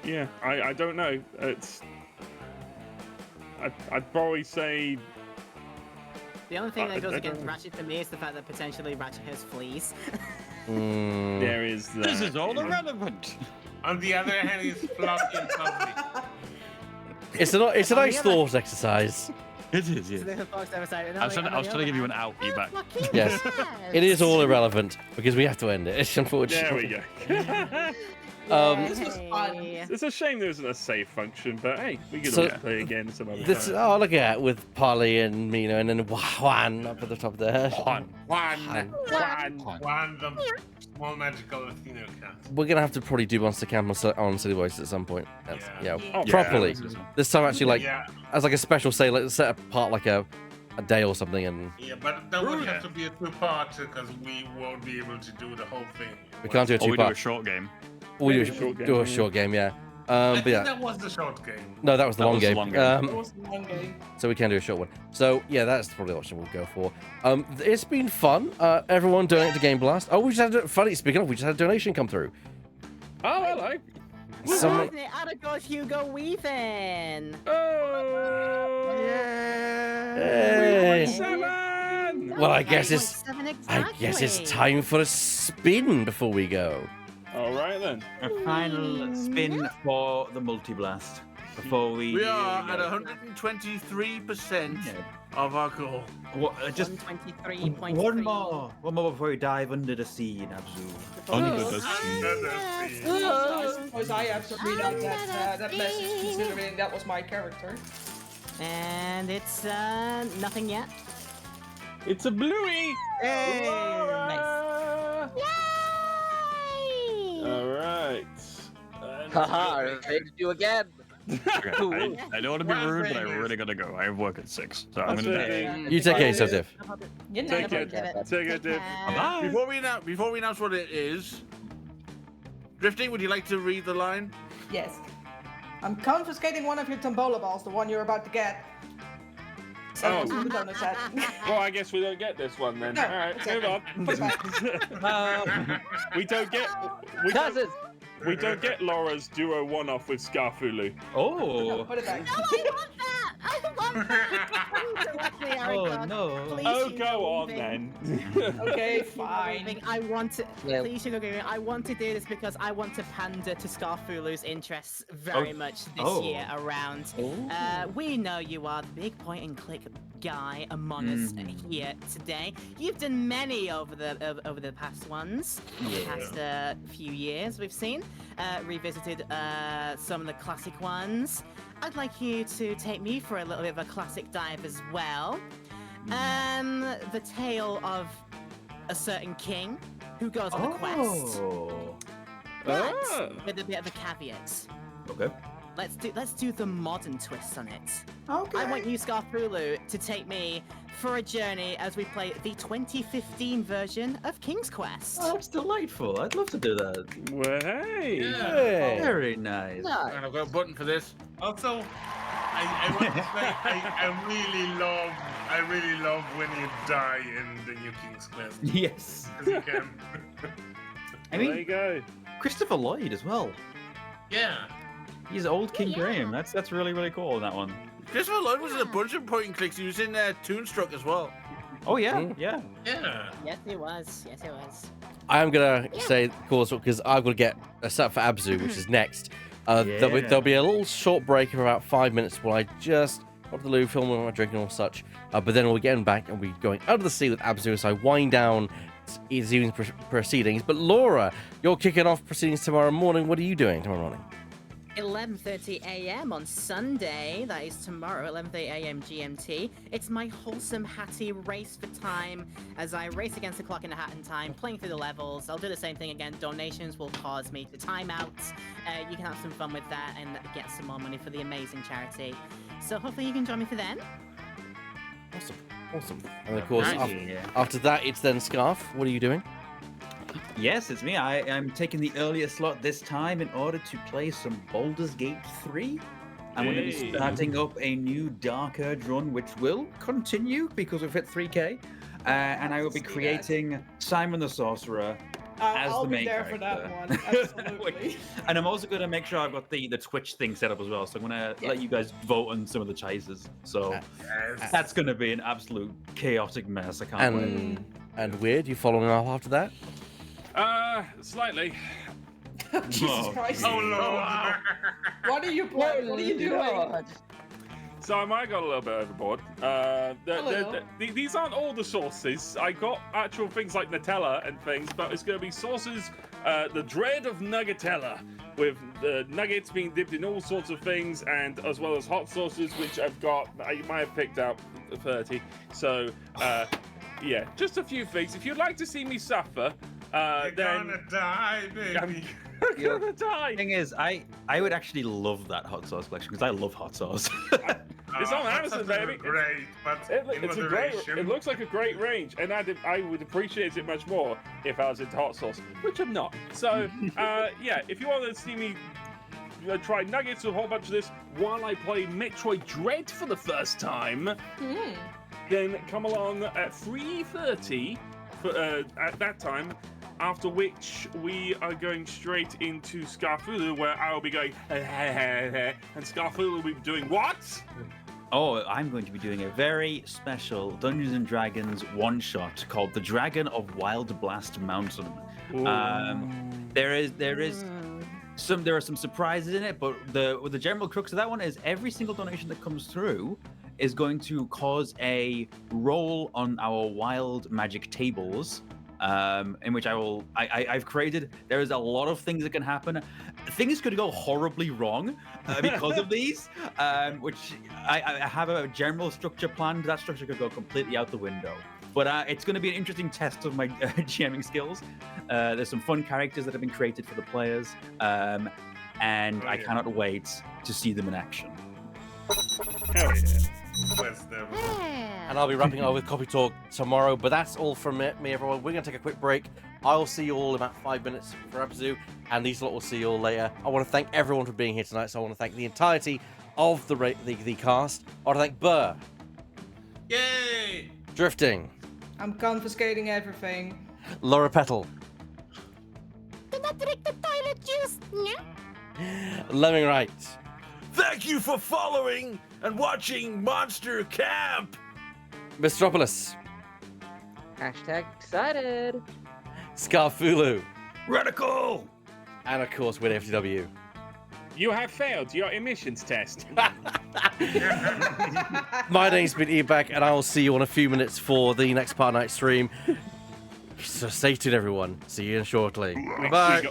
Yeah, I don't know. I'd probably say. The only thing that goes against Ratchet for me is the fact that potentially Ratchet has fleas. There is that. This is all irrelevant. On the other hand, he's floppy and puffy. It's a nice thought exercise. It is, yeah. I was trying to give you an outie back. Yes. It is all irrelevant because we have to end it, unfortunately. There we go. This was fun. It's a shame there isn't a save function, but hey, we can always play again some other time. Oh, look at that with Polly and Mina and then Juan up at the top there. Juan, the small magical Latino cat. We're gonna have to probably do Monster Camp on Silly Voice at some point. Oh, properly. This time actually as like a special set apart like a day or something and. Yeah, but that would have to be a 2-part because we won't be able to do the whole thing. We can't do a 2-part. We do a short game. We do a short game, yeah. But yeah. That was the short game. No, that was the long game. That was the long game. So we can do a short one. So yeah, that's probably the option we'll go for. It's been fun. Everyone donate to GameBlast. Oh, we just had funny. Speaking of, we just had a donation come through. Oh, hello. Someone. Out of goes Hugo Weaven. Oh. Yay. 7. Well, I guess it's time for a spin before we go. All right then. A final spin for the MultiBlast. before we. We are at 123% of our goal. What, just 123.3. one more before we dive under the sea in Abzu. Under the sea. I suppose I have to read out that message, considering that was my character. And it's nothing yet. It's a bluey. Hey, Laura! Yay! All right. Haha, I made you again. I don't want to be rude, but I really gotta go. I have work at 6, so I'm gonna die. You take care, so Div. Take it, Div. Bye. Before we announce what it is, Drifting, would you like to read the line? Yes. I'm confiscating one of your tombola balls, the one you're about to get. Oh. The donut set. Well, I guess we don't get this one then. No, All right, exactly. move on. We don't get. We don't get Laura's duo one-off with Scarfulu. Oh. Put it back. No, I want that! I want that! Directly, Aragog. no. Please, Oh, you go know, on moving. then. Okay, fine. I want to. Yeah. Please, Sugar Guru, I want to do this because I want to pander to Scarfulu's interests very much this year around. We know you are the big point-and-click guy among us here today. You've done many over the past ones, past few years. We've seen revisited some of the classic ones. I'd like you to take me for a little bit of a classic dive as well. The tale of a certain king who goes on a quest, but with a bit of a caveat. Okay. Let's do the modern twist on it. Okay. I want you, Scarfulu, to take me for a journey as we play the 2015 version of King's Quest. Oh, that's delightful. I'd love to do that. Well, hey. Yeah. Very nice. And I've got a button for this. Also, I want to say I really love when you die in the new King's Quest. Yes. 'Cause you can. I There you mean, go. Christopher Lloyd as well. Yeah. He's old King Graham. That's really, really cool, that one. Christopher Lloyd was in a bunch of point and clicks. He was in Toonstruck as well. Oh, yeah, yeah. Yeah. Yes, it was. Yes, it was. I'm gonna say cool because I've got to get a set for ABZU, which is next. There'll be a little short break of about 5 minutes while I just got the loo, filming my drinking and all such. But then we'll be getting back and we'll be going out of the sea with ABZU, so I wind down this evening's proceedings. But Laura, you're kicking off proceedings tomorrow morning. What are you doing tomorrow morning? 11:30 a.m. on Sunday. That is tomorrow, 11:30 a.m. GMT. It's my wholesome hatty race for time as I race against the clock in a hat in time, playing through the levels. I'll do the same thing again. Donations will cause me to time out. You can have some fun with that and get some more money for the amazing charity. So hopefully you can join me for then. Awesome. And of course, Nice. after that, it's then Scarf. What are you doing? Yes, it's me. I'm taking the earlier slot this time in order to play some Baldur's Gate 3. I'm going to be starting up a new Dark Urge run, which will continue because we've hit 3K. And I will be creating Simon the Sorcerer as I'll the be main there character. for that one. Absolutely. And I'm also going to make sure I've got the Twitch thing set up as well. So I'm going to let you guys vote on some of the choices. So that's going to be an absolute chaotic mess. I can't wait. And Weird, you following up after that? Slightly. Jesus Christ. Oh, Lord. What are you playing? What are you doing? So I might got a little bit overboard. These aren't all the sources. I got actual things like Nutella and things, but it's going to be sources, the dread of Nuggetella, with nuggets being dipped in all sorts of things, and as well as hot sauces, which I might have picked out 30. So, yeah, just a few things. If you'd like to see me suffer, You're then gonna die, baby. You're gonna die. Thing is, I would actually love that hot sauce collection because I love hot sauce. It's on Amazon, baby. Great, but It's a great. It looks like a great range, and I would appreciate it much more if I was into hot sauce, which I'm not. So, yeah, if you want to see me try nuggets with a whole bunch of this while I play Metroid Dread for the first time, then come along at 3:30 at that time. After which we are going straight into Scarfulu, where I will be going, and Scarfulu will be doing what? Oh, I'm going to be doing a very special Dungeons and Dragons one-shot called The Dragon of WildBlast Mountain. There is there are some surprises in it, but the general crux of that one is every single donation that comes through is going to cause a roll on our wild magic tables, in which I've created. There is a lot of things that can happen. Things could go horribly wrong because of these, which I have a general structure planned. That structure could go completely out the window. But it's going to be an interesting test of my GMing skills. There's some fun characters that have been created for the players, and I cannot wait to see them in action. Hell And I'll be wrapping up with Copy Talk tomorrow, but that's all from me, everyone. We're going to take a quick break. I'll see you all in about 5 minutes for ABZU, and these lot will see you all later. I want to thank everyone for being here tonight, so I want to thank the entirety of the cast. I want to thank Burr. Yay! Drifting. I'm confiscating everything. Laura Petal. Do not drink the toilet juice. Lemming Wright. Thank you for following and watching Monster Camp. Mistropolis. Hashtag excited. Scarfulu. Radical. And of course, with FTW. You have failed your emissions test. My name's been Ebak, and I'll see you in a few minutes for the next part night stream. So stay tuned, everyone. See you shortly. Bye.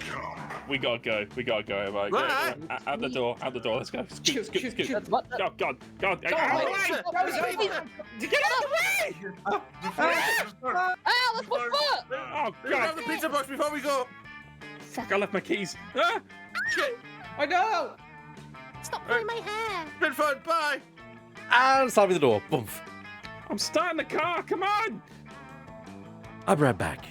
We gotta go. Right, Right. Out the door. Let's go. Scoot. What? God. Get out of the way! Ah, that's my foot! Oh, Grab the God. pizza box before we go. Fuck, I left my keys. Ah! Shit. I know! Stop pulling my hair. It's been fun. Bye. And slam me the door. Boom. I'm starting the car. Come on. I'll be right back.